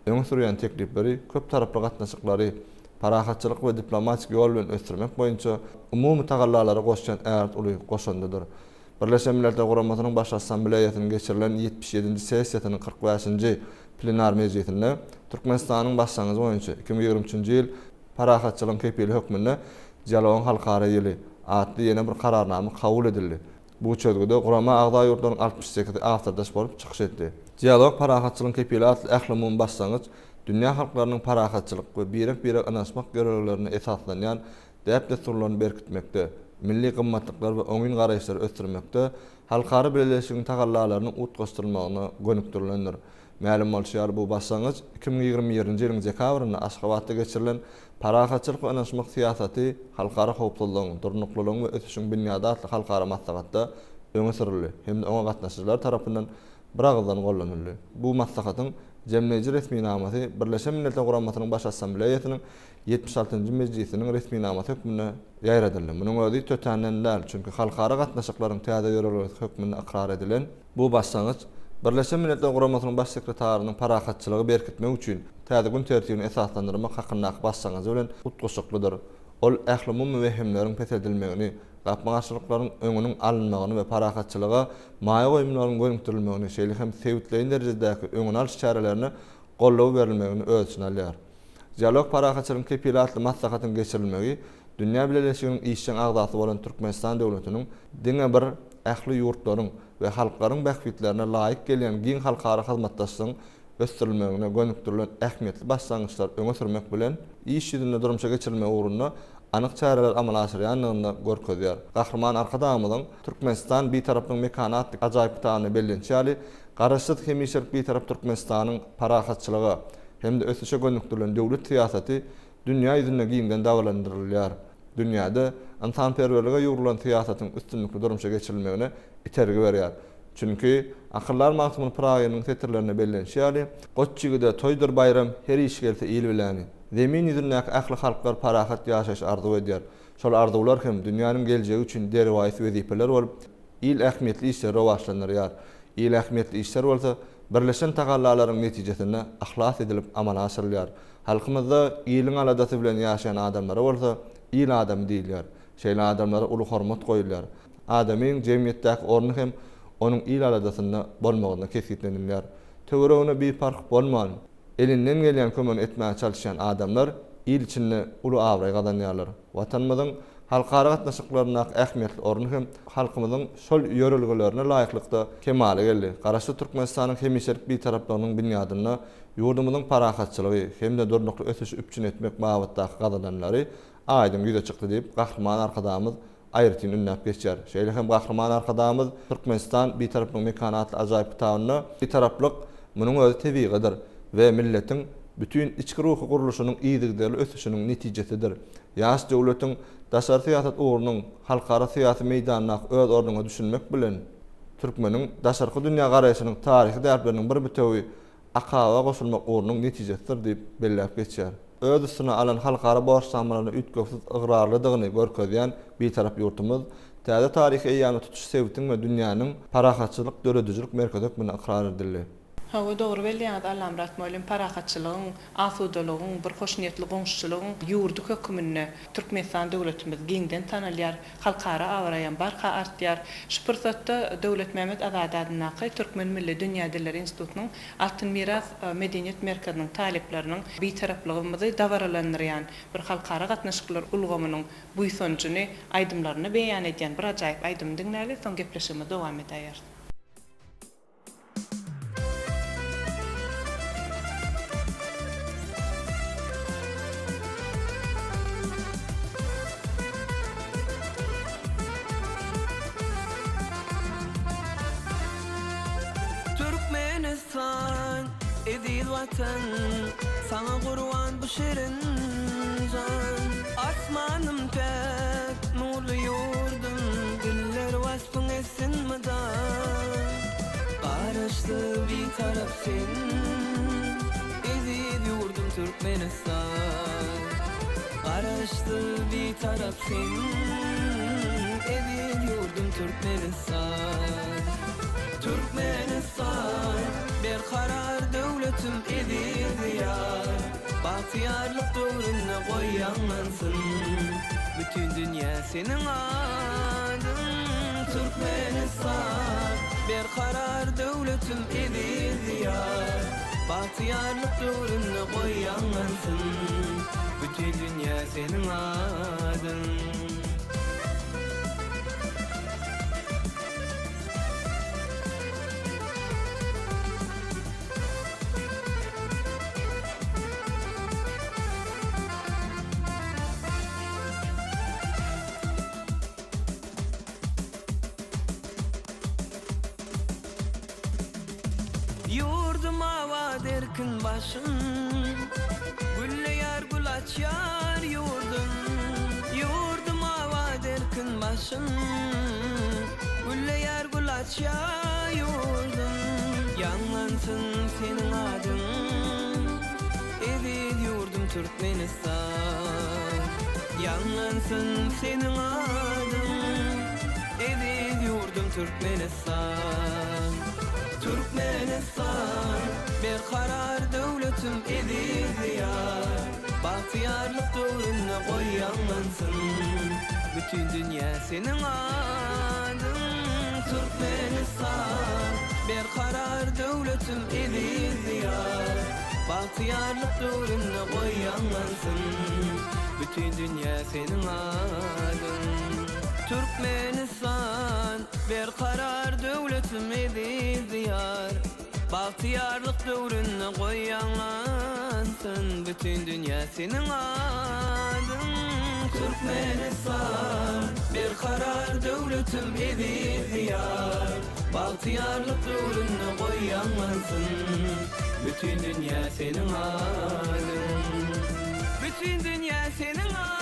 S9: öňe sürýän teklipleri köp taraply gatnaşyklary parahatçylyk we diplomatik ýol bilen ösdürmek boýunça umumy tagallalary goşan ärt uly goşandydyr. Birleşen Milletler Guramasynyň baş assambleýasynyň geçirilen 77-nji sessiýasynyň 45-nji plenar mejlisinde Türkmenistanyň başlangyjy boýunça 2023-nji ýyl parahatçylygyň kepili hökmünde dialogyň halkara ýyly atly ýene bir kararnama kabul edildi. Bu çözgüde Gurama agda ýurtlaryň 68 awtardaş bolup çykyş etdi. Dialog parahatçylygyň kepili atly ähli başlangyç dünýä halklarynyň parahatçylyk we birek-birek anlaşmak görevlerini esaslanýan däp desturlaryny berkitmekde, milli gymmatlyklar we öňün garaýşlary ösdürmekde, halkara birleşigiň tagallalarynyň utgaşdyrylmagyna gönükdirilendir. Ma'lum bolýar bu başlangyç 2021-nji ýylyň dekabryna Aşgabatda geçirilen parahatçylyk we anlaşmak syýasaty halkara howpsuzlygyň, durnuklygyň we ösüşiň binýada atly halkara maslahatda öňe sürildi. Hem de oňa gatnaşyjylar tarapyndan bir agzdan gollanyldy. Bu maslahatyň Jemleýiji resminamasy Birleşen Milletler Guramasynyň baş assambleýasynyň 76-njy mejlisiniň resminamasy hökmüne ýaýradyldy. Munyň özi tötändäl, çünki halkara gatnaşyklaryň täze ýörelgesi hökmüne ikrar edilen bu başlangyç Birleşen Milletler Guramasynyň baş sekretarinyň parahatçylygy berkitmek üçin täze gün tertibini esaslandyrmak hakynda başlangyjy bilen utgaşyklydyr. Ol ähli mühimleriň petedilmegini, gapmaçylyklaryň öňüniň alynmagyny we parahatçylyga maýa goýumlaryň gönükdirilmegini, şeýle hem sewitleýän derejedäki öňüne alyş çarelerini gollaw berilmegini ölçüne alýar. Dialog parahatçylygyň kepili atly maslahatyň geçirilmegi dünýä birleşiginiň işçiň agdasy bolan Türkmenistan döwletiniň diňe bir ähli ýurtlaryň we halklaryň bähwitlerine laýyk gelýän giň halkara hyzmatdaşlygyň ösdürilmegine gönükdirilen ähmiýetli başlangyçlar öňe sürmek bilen iş ýüzünde durmuşa geçirilmegi uğruna anyk çareler amal aşyrýanlygyny görkezýär. Gahrman Arkadamyzyň Türkmenistan bir taraplyň mekanat ajaýyp taýany bellençäli garaşdyk hemişelik bir tarap Türkmenistanyň parahatçylygy hem de ösüşe gönükdirilen döwlet syýasaty dünýä ýüzünde giňden daglandyrylýar. Dünýäde insanperwerlige ýurulan syýasatyň üstünlikli durmuşa geçirilmegine itergi berýär. Çünki akıllar mahsumun Praga'nın tetirlerine bellenşýäli, Goççygida toýdur bayram her iş gelse iyil bilani. Zemin ýüzündäki ähli halklar parahat ýaşaş arzu edýär. Şol arzuwlar hem dünýäniň geljegi üçin derwaýy wezipeler bolup, il ähmiýetli işler rowaşlanýar. Il ähmiýetli işler bolsa, birleşen tagallalaryň netijesinde ahlas edilip amal aşyrylýar. Halkymyzda iliň aladasy bilen ýaşaýan adamlar bolsa, il adam diýilýär. Şeýle adamlara uly hormat goýulýar. Adamyň jemgyýetdäki orny hem onun ilaladasında bolmagyna kesitlenirler. Töweregine bir fark bolmaly. Elinden gelýän kömegi etmäge çalışan adamlar il içinde ulu awray gadanýarlar. Watanymyzyň halkara gatnaşyklaryna ähmiýetli orny hem halkymyzyň şol ýörelgelerine laýyklykda kemale geldi. Garaşly Türkmenistanyň hemişerik bir taraplygynyň binýadyna ýurdumyzyň parahatçylygy hem de dörnükli ötüşi üpçün etmek babatdaky gadananlary aýdym ýüze çykdy diýip gahrman arkadamyz aýrtyn ünnäp geçýär. Şeýle hem gahrman arkadamyz Türkmenistan bir taraplyň mekanatly ajaýyp taýyny bir taraplyk munyň özi tebigidir we milletin bütün içki ruhu guruluşunun iyidigleri ötüşünün neticesidir. Ýaş döwletiň daşary siýasat uğrunyň halkara siýasy meýdanyna öz ornuňa düşünmek bilen türkmeniň daşarky dünýä garaýşynyň taryhy däpleriniň bir bütöwi akawa goşulmak uğrunyň netijesidir diýip belläp geçýär. Öz üstüne alan halkara borçlanmalaryny ütgöksiz ıgrarlydygyny görkezýän bir tarap ýurtumyz täze taryhy eýany tutuş sebitiň we dünýäniň parahatçylyk döredüjilik merkezi bilen ikrar edildi.
S8: Hawa doğru belliňat Alamrat Molim parahatçylygyň, asudalygyň, bir hoşniyetli goňşçylygyň ýurdu hökümine Türkmenistan döwletimiz giňden tanalýar, halkara awraýan barka artýar. Şu pyrsatda Döwlet Mehmet Azadadynaky Türkmen Milli Dünýä Dilleri Institutynyň Altyn Miras Medeniýet Merkeziniň talepleriniň bir taraplygymy dawaralandyrýan bir halkara gatnaşyklar ulgamynyň buýsanjyny aýdymlaryny beýan edýän bir ajaýyp aýdym diňläli soň gepleşime dowam edýär.
S10: Türkmenistan edil vatan, sana kurban bu şirin can. Asmanım tek, nurlu yurdum, diller vasfın esin mıdan. Karıştı bir taraf sen, edil yurdum Türkmenistan. Karıştı bir taraf sen, edil yurdum Türkmenistan. Türkmenistan bir karar döwletim edil diyar. Bahtiyarlyk döwrüne goýanmansyn bütün dünýä senin adyň. Türkmenistan bir karar döwletim edil diyar. Bahtiyarlyk döwrüne goýanmansyn bütün dünýä senin adyň. Yurduma vaderkin başın, gülleyar gül açyar yurdum. Yurduma vaderkin başın, gülleyar gül açyar yurdum. Yanlansın senin adın, edil yurdum Türkmenistan. Yanlansın senin adın, edil yurdum Türkmenistan. Türkmenistan bir karar döwletim edil diyar. Bahtiyarlyk döwrüne goýanmansyn bütün dünýä senin adyň. Türkmenistan bir karar döwletim edil diyar. Bahtiyarlyk döwrüne goýanmansyn bütün dünýä senin adyň. Türkmenistan bir karar döwletim edil diyar. Bahtiyarlyk döwrüne goýanmansyn bütün dünýä senin adyň. Türkmenistan bir karar döwletim edil diyar. Bahtiyarlyk döwrüne goýanmansyn bütün dünýä senin adyň. Bütün dünýä senin adyň.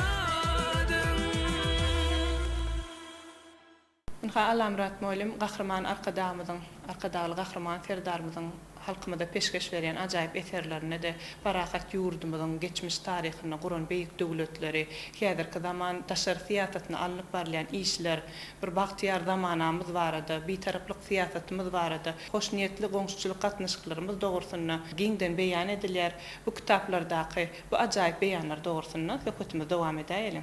S8: Alamrat Molim gahrman arkadaly gahrman ferdarmyzyň halkymyza peşkeş berýän ajaýyp eserlerine de parahat ýurdumyzyň geçmiş taryhyny, guran beýik döwletleri, häzirki zaman daşary siýasatyny alynıp barlayan işler, bir bagtyar zamanamyz barada, bir taraplyk siýasatymyz barada, hoşniyetli goňşçylyk gatnaşyklarymyz dogrusyna giňden beýan edilýär. Bu kitaplardaky bu ajaýyp beýanlar dogrusyna söhbetimiz dowam edýär.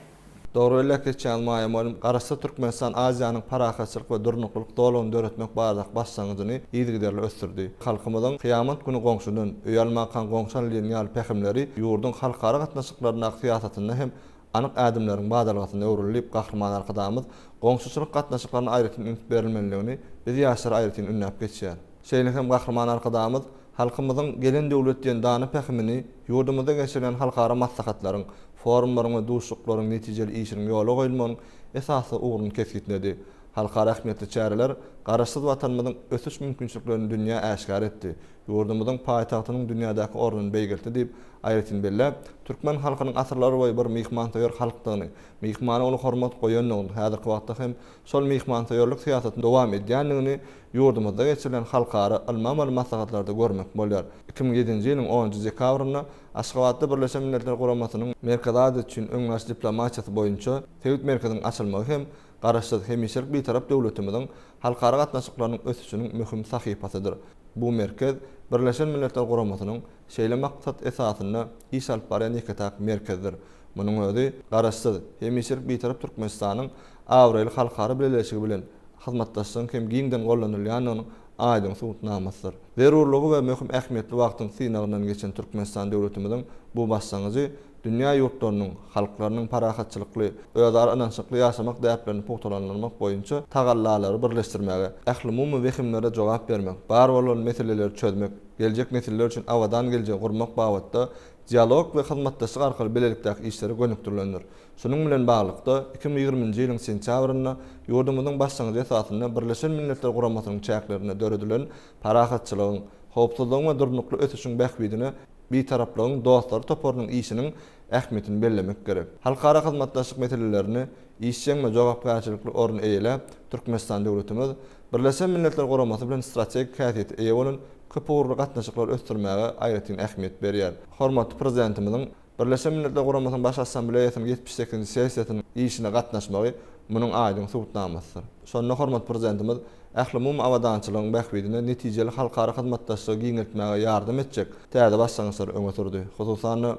S9: Doğru ele geçen maýamolum Garasa Türkmenistan Aziýanyň parahatçylyk we durnuklyk dolugyny döretmek bardak başlangyjyny ýygyderli ösdürdi. Halkymyzyň kıyamat günü goňşundan öýalmakan goňşan lineal pehimleri ýurdun halkara gatnaşyklaryna syýasatyna hem anyk adamlaryň badalgatyna öwrülip gahrman arkadamyz goňşuçylyk gatnaşyklaryna aýratyn ünt berilmeliligini biz ýaşar aýratyn ünnäp geçýär. Şeýle hem gahrman arkadamyz halkymyzyň gelen döwletden dany pehimini ýurdumyzda geçirilen halkara maslahatlaryň forumlaryň we duşuklaryň netijeli işiniň ýoly goýulmagyň esasy ugrun kesgitnedi. Halkara ähmiýetli çäreler garaşsyz watanymyzyň ösüş mümkinçiliklerini dünýä äşkar etdi. Ýurdumyzyň paýtagtynyň dünýädäki ornuny beýgeldi diýip aýratyn bellep, türkmen halkynyň asyrlary boýy bir mehmantaýar halkdygyny, mehmana ony hormat goýanlygyny, häzirki wagtda hem şol mehmantaýarlyk syýasatyny dowam edýänligini ýurdumyzda geçirilen halkara almamaly maslahatlarda görmek bolýar. 2007-nji ýylyň 10-njy dekabryna Aşgabatda Birleşen Milletler Guramasynyň Merkezade üçin öňlaş diplomatiýasy boýunça Tewit merkeziniň açylmagy hem garaşsyz hemişelik bir tarap döwletimiziň halkara gatnaşyklarynyň ösüşiniň möhüm sahypasydyr. Bu merkez Birleşen Milletler Guramasynyň şeýle maksat esasyna iş alyp barýan ýeketäk merkezdir. Munyň özi garaşsyz hemişelik bir tarap Türkmenistanyň Awrail halkara birleşigi bilen hyzmatdaşlygyň hem giňden gollanylýanyny aýdyň subutnamasydyr. Zerurlugy we möhüm ähmiýetli wagtyň synagynyň geçen Türkmenistan döwletimiziň bu başlangyjy dünýä ýurtlarynyň halklarynyň parahatçylykly, özara anansykly ýaşamak däplerini pogtalanmak boýunça tagallalary birleşdirmäge, ähli-mumy wehimlere jogap bermek, bar bolan meseleleri çözmek, geljek nesiller üçin awadan geljek gurmak babatda dialog we hyzmatdaşlyk arkaly belelikdäki işleri gönükdirilendir. Şunun bilen baglykda 2020-nji ýylyň sentýabryna ýurdumyzyň başlangyjy esasyna Birleşen Milletler Guramasynyň çäklerine döredilen parahatçylygyň, howpsuzlygyň we durnukly ösüşiň bähbidine bir taraplygyň dostlar toporunyň işiniň ähmiýetini bellemek gerek. Halkara hyzmatdaşlyk meselelerini işçiň we jogapkärçilikli orun eýelip, Türkmenistan döwletimiz Birleşen Milletler Guramasy bilen strategik häsiýet eýe bolan köp uğurlu gatnaşyklar ösdürmäge aýratyn ähmiýet berýär. Hormatly prezidentimiziň Birleşen Milletler Guramasynyň baş assambleýasynyň 78-nji sessiýasynyň işine gatnaşmagy munyň aýdyň subutnamasydyr. Şonda hormatly prezidentimiz ähli-mumy awadançylygyň bähbidine netijeli halkara hyzmatdaşlygy giňeltmäge ýardam etjek täze başlangyşlar öňe sürdi. Hususan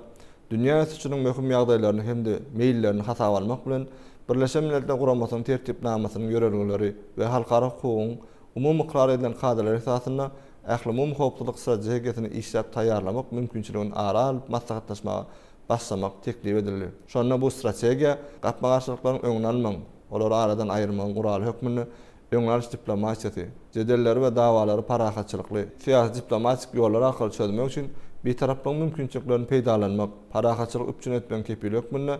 S9: dünýä üçin möhüm ýagdaýlaryny hem de meýillerini hasaba almak bilen Birleşen Milletler Guramasynyň tertipnamasynyň ýörelgileri we halkara hukugyň umumy ikrar edilen kadalar esasyna ähli-mumy howpsuzlyk strategiýasyny işläp taýýarlamak mümkinçiligini aral maslahatlaşmaga başlamak teklip edildi. Şonda bu strategiýa gapma garşylyklaryň öňüne almagy, olary aradan aýyrmagy guraly hökmüni öňlaş diplomatiýasy, jedelleri we dawalary parahatçylykly, syýasy diplomatik ýollar arkaly çözmek üçin bir taraplyň mümkinçiliklerini peýdalanmak, parahatçylyk üçin etmen kepili hökmüni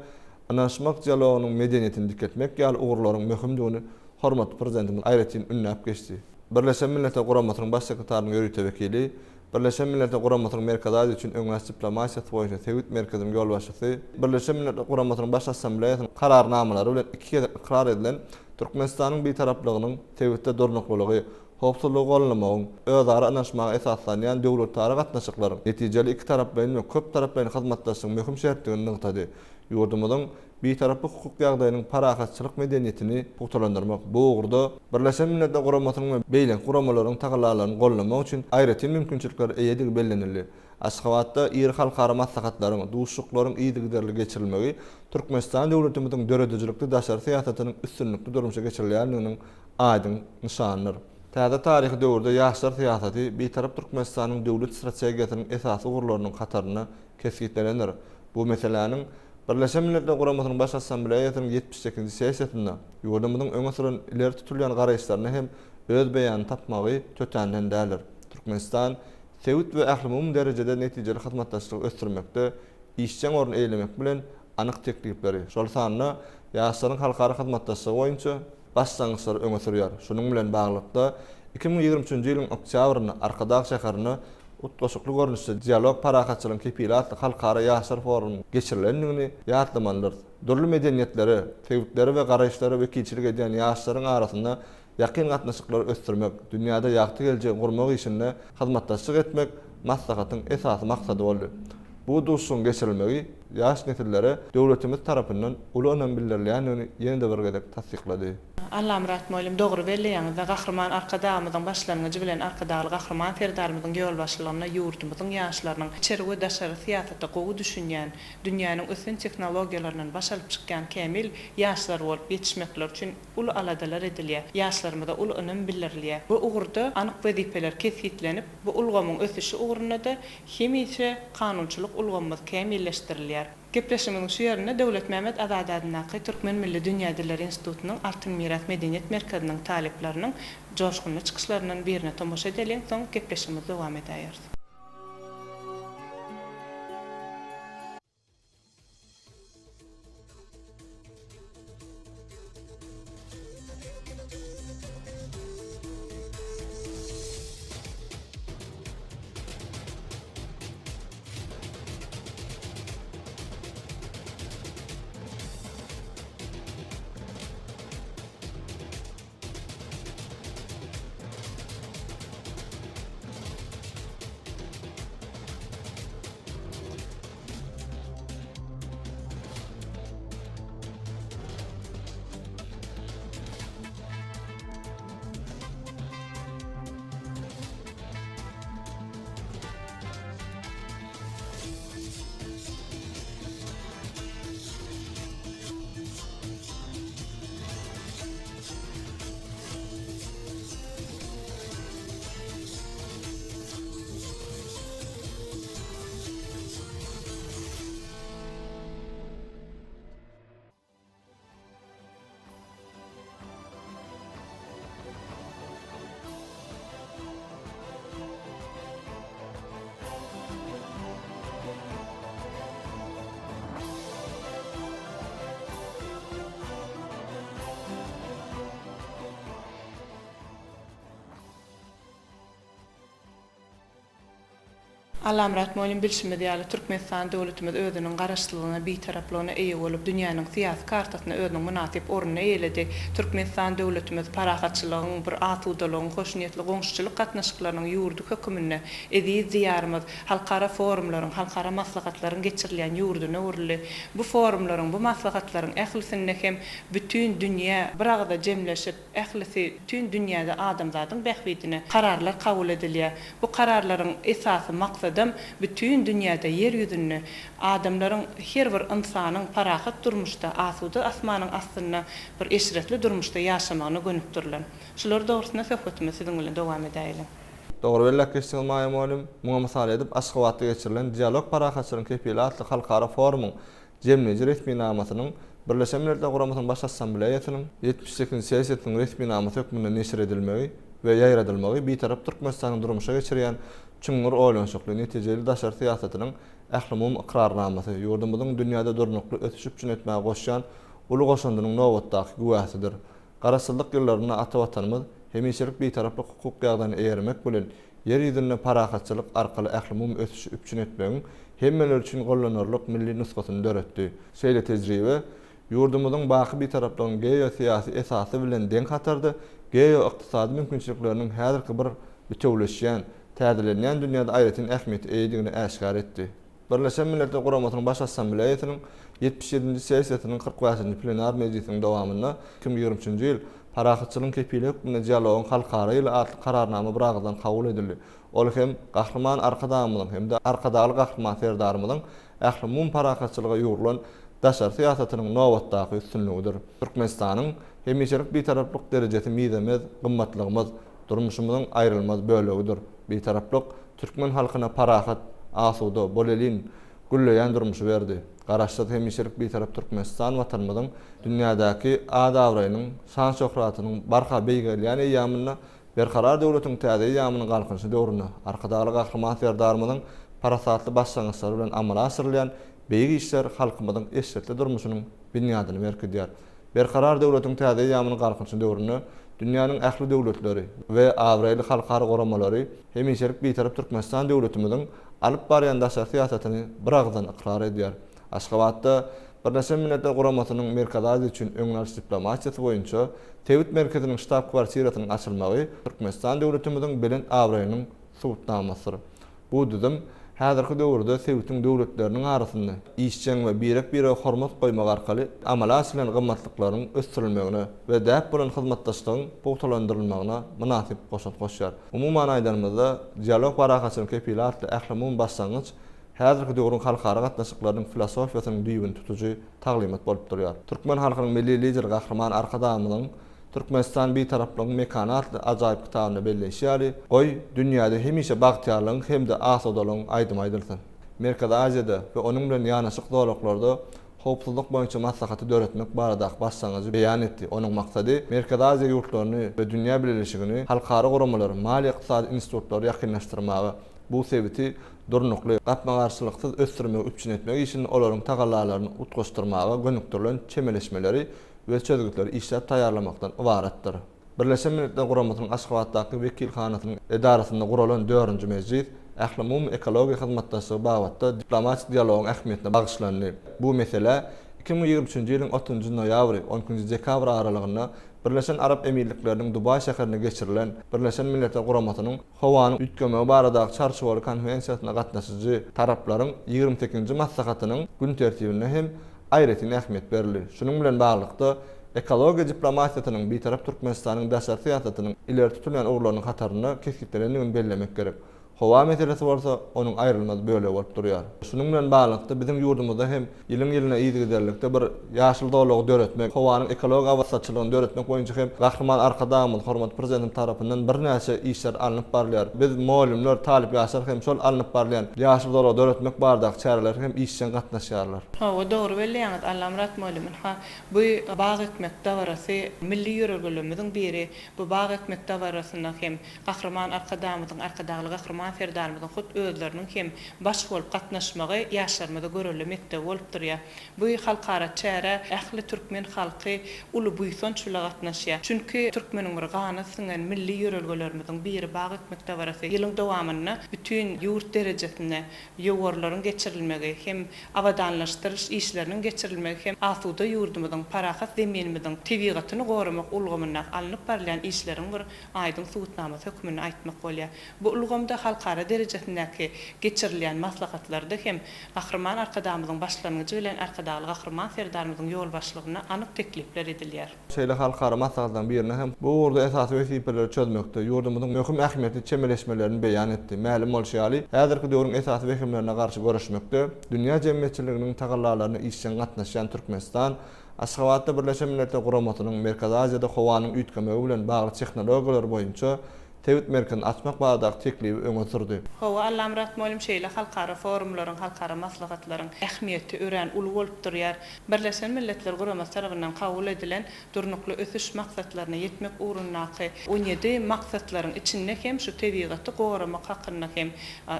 S9: anaşmak dialogynyň medeniýetini diketmek ýaly ugurlaryň möhümdigini hormatly prezidentimiz aýratyn ünnäp geçdi. Birleşen Milletler Guramasynyň baş sekretarinyň ýörüte wekili, Birleşen Milletler Guramasynyň Merkezade üçin öňlaş diplomatiýasy boýunça Tewit merkeziniň ýolbaşçysy, Birleşen Milletler Guramasynyň baş assambleýasynyň kararnamalary bilen iki ikrar edilen Türkmenistanyň bir taraplygynyň Tewitde durnuklygy, howpsuzlygy gollamagyň, özara anaşmaga esaslanýan döwletlara gatnaşyklaryň netijeli iki taraplaryň we köp taraplaryň hyzmatdaşlygyň möhüm şertdigini ňytady. Ýurdumyzyň bir taraply hukuk ýagdaýynyň parahatçylyk medeniýetini pogtalandyrmak, bu ugurda Birleşen Milletler Guramasynyň beýlen guramalaryň tagalalaryny gollamak üçin aýratyn mümkinçilikler eýedigi bellenildi. Aşgabatda ýer halkara maslahatlaryň, duşuklaryň ýygyderli geçirilmegi Türkmenistan döwletimiziň döredijilikli daşary syýasatynyň üstünlikli durmuşa geçirilýändiginiň aýdyň nyşanydyr. Täze taryhy döwürde ýaşlar syýasaty bir tarap Türkmenistanyň döwlet strategiýasynyň esasy ugurlarynyň kataryna kesgitlenir. Bu meseleniň Birleşen Milletler Guramasynyň baş assambleýasynyň 78-nji sessiýasynda ýurdumyzyň öňe süren ileri tutulýan garaýşlaryny hem öz beýany tapmagy tötänden dälir. Türkmenistan Tewit we ähli-mumy derejede netijeli hyzmatdaşlyk ösdürmekde işçiň orun eýlemek bilen anyk teklipleri. Şol sanyna ýaşlaryň halkara hyzmatdaşlygy boýunça başlangyşlar öňe sürýär. Şunun bilen baglykda 2023-nji ýylyň oktýabryna Arkadaş şäherine utgaşykly görnüşde dialog parahatçylygyň kepilatly halkara ýaşlar forumy geçirilendigini ýatlamanlar. Dürli medeniýetleri, tewitleri we garaýşlary wekilçilik edýän ýaşlaryň arasynda ýakyn gatnaşyklary ösdürmek, dünýäde ýakty geljek gurmak işinde hyzmatdaşlyk etmek maslahatyň esasy maksady boldy. Bu duşun geçirilmegi ýaş nesillere döwletimiz tarapyndan uly önem bildirilýändigini ýene-de bir gezek tasdiklady.
S8: Allah muratmoylum dogry belleýäňiz. Gahrman arkadağymyzyň başlangyjy bilen arkadagy gahrman ferdarmyzyň ýol başlaryna ýurdumyzyň ýaşlarynyň içerige daşary syýasata gowy düşünýän, dünýäniň ösün teknologiýalarynyň başalyp çykýan kämil ýaşlar bolup ýetişmekler üçin ul aladalar edilýär. Ýaşlarymyza ul önem bildirilýär. Bu ugurda anyk wezipeler kesitlenip, bu ulgamyň ösüşi ugruny da hemişe kanunçylyk ulgamymyz kämilleşdirilýär. Gepleşimiň şu ýerine Döwlet Mehmet Azadadynaky Türkmen Milli Dünya Dilleri Institutunyň Altyn Miras Medeniýet Merkeziniň talipleriniň joşgunly çykyşlarynyň birine tomoşa edelim, soň gepleşimiz dowam edýär. Allah muratmoylum bilşimi diýäli Türkmenistan döwletimiz özüniň garaşlygyna bitaraplygyna eýe bolup dünýäniň syýasy kartasyna özüniň munasyp oruny eýledi. Türkmenistan döwletimiz parahatçylygyň bir atudalygyň, hoşnýetli goňşuçylyk gatnaşyklarynyň ýurdu hökümine ediz diýarymyz halkara forumlaryň, halkara maslahatlaryň geçirilýän ýurduny urly. Bu forumlaryň, bu maslahatlaryň ählisinde hem bütün dünýä bir agda jemleşip, ählisi bütün dünýäde adamzadyň bähwitine kararlar kabul edilýär. Bu kararlaryň esasy maksady bütün dünýäde yer ýüzünde adamlaryň her bir insanyň parahat durmuşda, asuda asmanyň astyna bir eşretli durmuşda ýaşamagyny gönüpdirler. Şular dogrusyna söhbetimiz siziň bilen dowam edäýilim.
S9: Dogry bellek geçýän maýamolum, muňa mysal edip Aşgabatda geçirilen dialog parahatçylygyň kepili atly halkara forumyň jemleýici resminamasynyň Birleşen Milletler Guramasynyň baş assambleýasynyň 78-nji sessiýasynyň resminamasy hökmünde neşir edilmegi we ýaýradylmagy bir tarap Türkmenistanyň durmuşa geçirýän Çuňur oýlanşykly netijeli daşar syýasatynyň ählimum iqrarnamasy ýurdumyzyň dünýäde durnukly ötüşüp üçin etmäge goşýan uly goşandynyň nowatdaky güwäsidir. Garaşsyzlyk ýyllaryna ata watanymyz hemişelik bir taraply hukuk ýagdaýyny eýermek bilen yer ýüzünde parahatçylyk arkaly ählimum ötüşüp üçin etmegi hemmeler üçin gollanarlyk milli nusgatyny döretdi. Şeýle tejribe ýurdumyzyň baky bir taraplygyň geosyýasy esasy bilen deň hatardy, geo-ykdysady mümkinçilikleriniň häzirki bir bütewleşýän täzelenýän dünýäde aýratyn ähmiýeti eýdigini äşkar etdi. Birleşen Milletler Guramasynyň baş assambleýasynyň 77-nji sessiýasynyň 45-nji plenar mejlisiniň dowamynda 2023-nji ýyl parahatçylygyň kepili hökmüne dialogyň halkara ýyly atly kararnama bir agzdan kabul edildi. Ol hem gahrman arkadağymyzyň hem de arkadaly gahrman ferdarmyzyň ählimum parahatçylyga ýurulan daşar syýasatynyň nowatdaky üstünligidir. Türkmenistanyň hemişelik bir taraplyk derejesi mizemez, gymmatlygymyz, durmuşymyzyň aýrylmaz bölegidir. Bir taraplyk Türkmen halkyna parahat, asuda, bolelin, gülleýän durmuşy berdi. Garaşsyz hemişelik bir tarap Türkmenistan watanymyzyň dünýädäki adawraýynyň, şan şöhratynyň barha beýgelýän ýamyna berkarar döwletiň täze ýamynyň galkynşy döwrüne arkadaly gahrman ferdarmyzyň parasatly başlangyçlary bilen amala asyrylýan beýik işler halkymyzyň eşretli durmuşynyň binýadyny merkezdiýär. Berkarar döwletiň täze ýamynyň galkynşy döwrüne dünýäniň ähli döwletleri we awraýly halkara goramalary hemişelik bir tarap Türkmenistan döwletimiziň alyp barýan daşar syýasatyny bir agzdan ikrar edýär. Aşgabatda Birleşen Milletler Guramasynyň Merkez Aziýa üçin öňlärçi diplomatiýasy boýunça Tewit merkeziniň ştab kwartirasynyň açylmagy Türkmenistan döwletimiziň bilen awraýynyň subutnamasydyr. Bu düzüm Häzirki döwürde Sowet'in döwletleriniň arasynda işçiň we birek-bire hormat goýmak arkaly amala asylan gymmatlyklaryň ösdirilmegine we däp bolan hyzmatdaşlygyň pogtalandyrylmagyna münasip goşat goşýar. Umuman aýdanymyzda dialog barakatyny kepilatly ählimun başlangyç häzirki döwrüň halkara gatnaşyklarynyň filosofiýasynyň düýbüni tutujy taglimat bolup durýar. Türkmen halkynyň milli lideri Gahraman Arkadamyň Türkmenistan bir taraplyň mekanatly ajaýyp kitabyny belleşýäri. Goý dünýäde hemişe bagtyarlyň hemde asodalyň aýdym aýdylsyn. Merkez Aziýada we onuň bilen ýanaşyk dowlatlarda howpsuzlyk boýunça maslahaty döretmek barada başlangyjy beýan etdi. Onuň maksady Merkez Aziýa ýurtlaryny we dünýä birleşigini halkara guramalar, mali ykdysady institutlary ýakynlaşdyrmagy, bu sebäpti durnukly, gatnagarçylyksyz ösdürmegi üçin etmek üçin olaryň tagallalaryny utgaşdyrmaga gönükdirilen çemeleşmeleri we çözgütleri işläp taýýarlamakdan ibaratdyr. Birleşen Milletler Guramatynyň Aşgabatdaky wekilhanatynyň edarasynda guralan 4-nji mejlis ählimum ekologiýa hyzmatdaşlygy bagatda diplomatik dialogyň ähmiýetine bagyşlandy. Bu mesele 2023-nji ýylyň 30-njy noýabry 10-njy dekabr aralygynda Birleşen Arap Emirlikläriniň Dubai şäherine geçirilen Birleşen Milletler Guramatynyň howanyň üýtgemi baradaky çarşybaly konferensiýasyna gatnaşyjy taraplaryň 28-nji maslahatynyň gün tertibine hem aýratyn ähmiýet berildi. Şunun bilen baglykda ekologiýa diplomatiýasynyň bir tarap Türkmenistanyň daşary syýasatynyň ileri tutulan ugurlarynyň hataryny keskinlendigini bellemek gerek. Howa meselesi bolsa onuň aýrylmaz bölegi bolup durýar. Şunun bilen baglykda bizim ýurdumyzda hem ýylyň ýylyna ýygy giderlikde bir ýaşyl dowlaty döretmek, howanyň ekologik awatçylygyny döretmek boýunça hem Gahraman Arkadamyň hormat prezidentim tarapyndan bir näçe işler alınıp barýar. Biz muallimler, talip ýaşar hem şol alınıp barýan ýaşyl dowlaty döretmek bardak çäreler hem işçiň gatnaşýarlar.
S8: Hawa dogry belleýäňiz Allamrat muallimin. Bu bag etmek dawarasy milli ýörelgülümiziň biri. Bu bag etmek dawarasyna hem Gahraman Arkadamyň arkadagy Gahraman ferdarmyzyň hut özleriniň hem baş bolup gatnaşmagy ýaşlarmyda görülemekde bolup durýar. Bu halkara çäre ähli türkmen halky uly buýsançyla gatnaşýar. Çünki türkmeniň bir gany syňan milli ýörelgilerimiziň biri bag etmek dawarasy ýylyň dowamyna bütün ýurt derejesinde ýogurlaryň geçirilmegi hem awadanlaşdyryş işleriniň geçirilmegi hem asuda ýurdumyzyň parahat zeminimiziň tebigatyny goramak ulgamyna alınıp barýan işleriň bir aýdym suwutnamasy hökmüni aýtmak bolýar. Bu ulgamda halkara derejesindäki geçirilen maslahatlarda hem Gahraman Arkadamyň başlangyjy bilen arkadaly Gahraman ferdarmyzyň ýol başlygyna anyk teklipler edilýär.
S9: Şeýle halkara maslahatlardan birine hem bu urda esasy wesipeleri çözmekde ýurdumyzyň möhüm ähmiýetli çemeleşmelerini beýan etdi. Mälim bolýaly, häzirki döwrüň esasy wekimlerine garşy görüşmekde dünýä jemgyýetçiliginiň tagallalaryny işçiň gatnaşýan Türkmenistan Aşgabatda Birleşen Milletler Guramatynyň Merkez Aziýada howanyň üýtgemegi bilen bagly tehnologiýalar boýunça Tewit merkezini açmak barada teklibi öňe sürdi.
S8: Hawa Allamrat muallim şeýle halkara forumlaryň, halkara maslahatlaryň ähmiýeti ören uly bolup durýar. Birleşen Milletler Guramaty tarapyndan kabul edilen durnukly ösüş maksatlaryna ýetmek ugrundaky 17 maksatlaryň içinde hem şu tebigaty goramak hakyna hem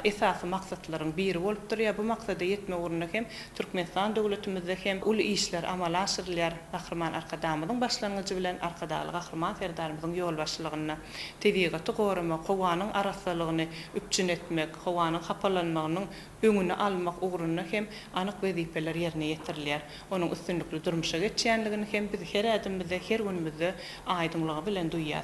S8: esasy maksatlaryň biri bolup durýar. Bu maksada ýetmek ugrunda hem Türkmenistan döwletimizde hem uly işler amala aşyrylýar. Gahraman Arkadamyň başlangyjy bilen arkadaly Gahraman ferdarmyzyň ýol başlygyna tebigaty goramak, howanyň arasalygyny üçin etmek, howanyň hapalanmagynyň öňüni almak ugrunda hem anyk wezipeler ýerine ýetirilýär. Onuň üstünlikli durmuşa geçýänligini hem biz her adamymyzda, her günümizde aýdymlygy bilen duýýar.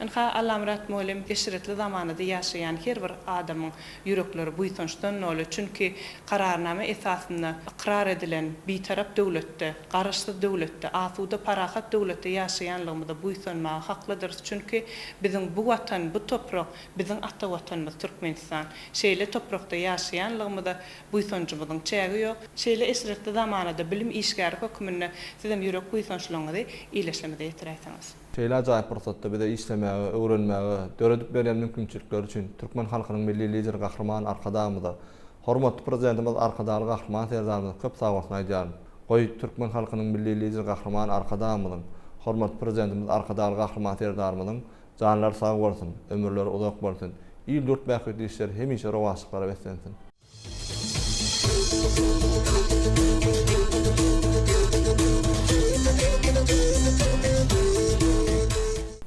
S8: Anha Allamrat muallim eşiretli zamanada ýaşaýan her bir adamyň ýürekleri buýsançdan nolu. Çünki kararname esasynda ikrar edilen bir tarap döwletde, garaşly döwletde, asuda parahat döwletde ýaşaýanlygymyzda buýsanmagy haklydyr. Çünki biziň bu watan, bu toprak, biziň ata watanymyz Türkmenistan. Şeýle toprakda ýaşaýanlygymyzda buýsançymyzyň çägi ýok. Şeýle eşiretli zamanada bilim işgäri hökmünde sizem ýürek buýsançlygyny iýleşlemede ýetiräýsiňiz.
S9: Şeýle ajaýyp pursatda bize işlemäge, öwrenmäge, döredip beren mümkinçilikler üçin Türkmen halkynyň milli lideri Gahraman Arkadamyza, hormatly prezidentimiz arkadaly Gahraman ferdarmyza köp sag bolsun aýdýar. Goý Türkmen halkynyň milli lideri Gahraman Arkadamyzyň, hormatly prezidentimiz arkadaly Gahraman ferdarmyzyň canlar sag bolsun, ömürleri uzak bolsun. İl dört bähütli işler hemişe rowaşlyklara beslensin.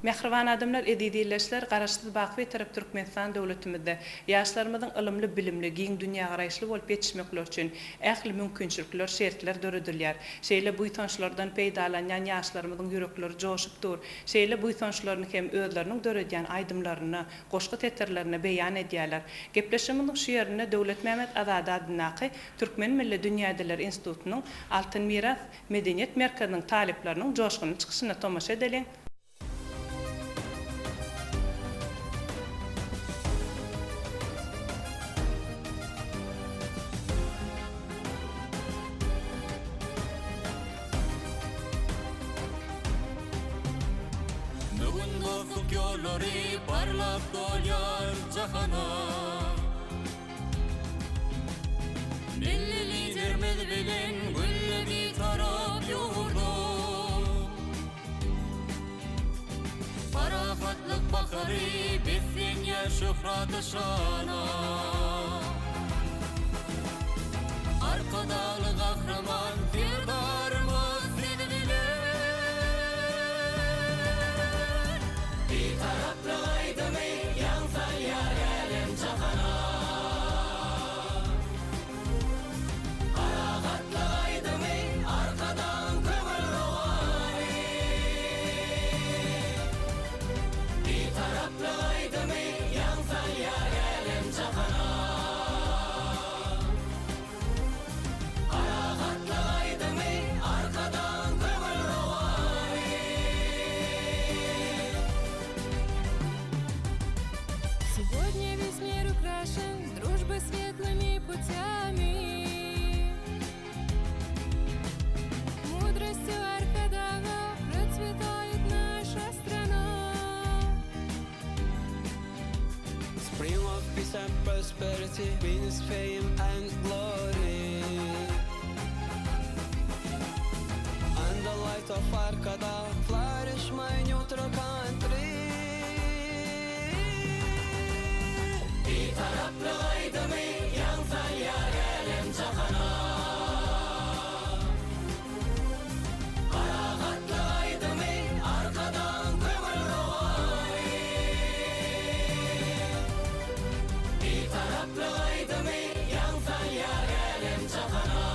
S8: Mehriban adamlar edidilleşler garaşsyz bakwy tarap Türkmenistan döwletimizde ýaşlarymyzyň ilmli, bilimli, giň dünýä garaýşly bolup ýetişmekler üçin ähli mümkinçilikler, şertler döredilýär. Şeýle bu ýytançlardan peýdalanýan ýaşlarymyzyň ýürekleri joşupdyr. Şeýle bu ýytançlaryny hem özleriniň döredýän aýdymlaryny, goşgy teterlerini beýan edýärler. Gepleşimimiň şu ýerine Döwlet Mehmet Azady adynaky Türkmen Milli Dünýädiler Institutunyň Altyn Miras Medeniýet Merkeziniň talipleriniň joşgyny çykyşyna tomaşa edeliň.
S10: Yolları parlap dolar cahana Milli liderimiz bilen gülle bir taraf yoğurdu Farahatlık bakarı bitsin ya şöhrat şana Arkadalı kahraman firdarımız seni bilen Bir taraflı aydımı yansa yar elem cahana Aragatlı aydımı arkadan kömür roğani Bir taraflı aydımı yansa yar elem cahana Aragatlı aydımı arkadan kömür roğani
S7: Сегодня весь мир украшен дружбой светлыми путями Мудростью Аркадава процветает наша страна
S10: Spring of peace and prosperity brings fame and glory And the light of Arkada flourish my neutral country Bir taraflı aydımı yansa yar elem cahana Aragatlı aydımı arkadan kömür roğani Bir taraflı aydımı yansa yar elem cahana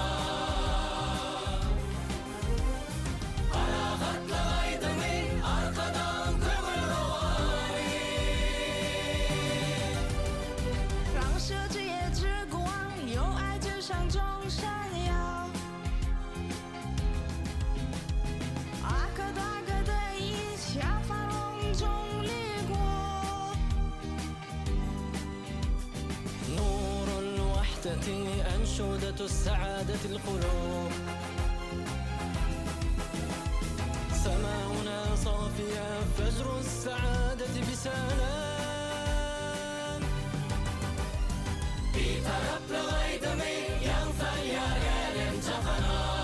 S10: Aragatlı aydımı arkadan kömür roğani
S7: 让世界之光用爱之上中闪耀。阿克大哥的一下繁荣中立国。
S10: نور الوحدة أنشودة السعادة القلوب سماؤنا صافية فجر السعادة بسلام Bir taraflı aydımı yansa yar elem cahana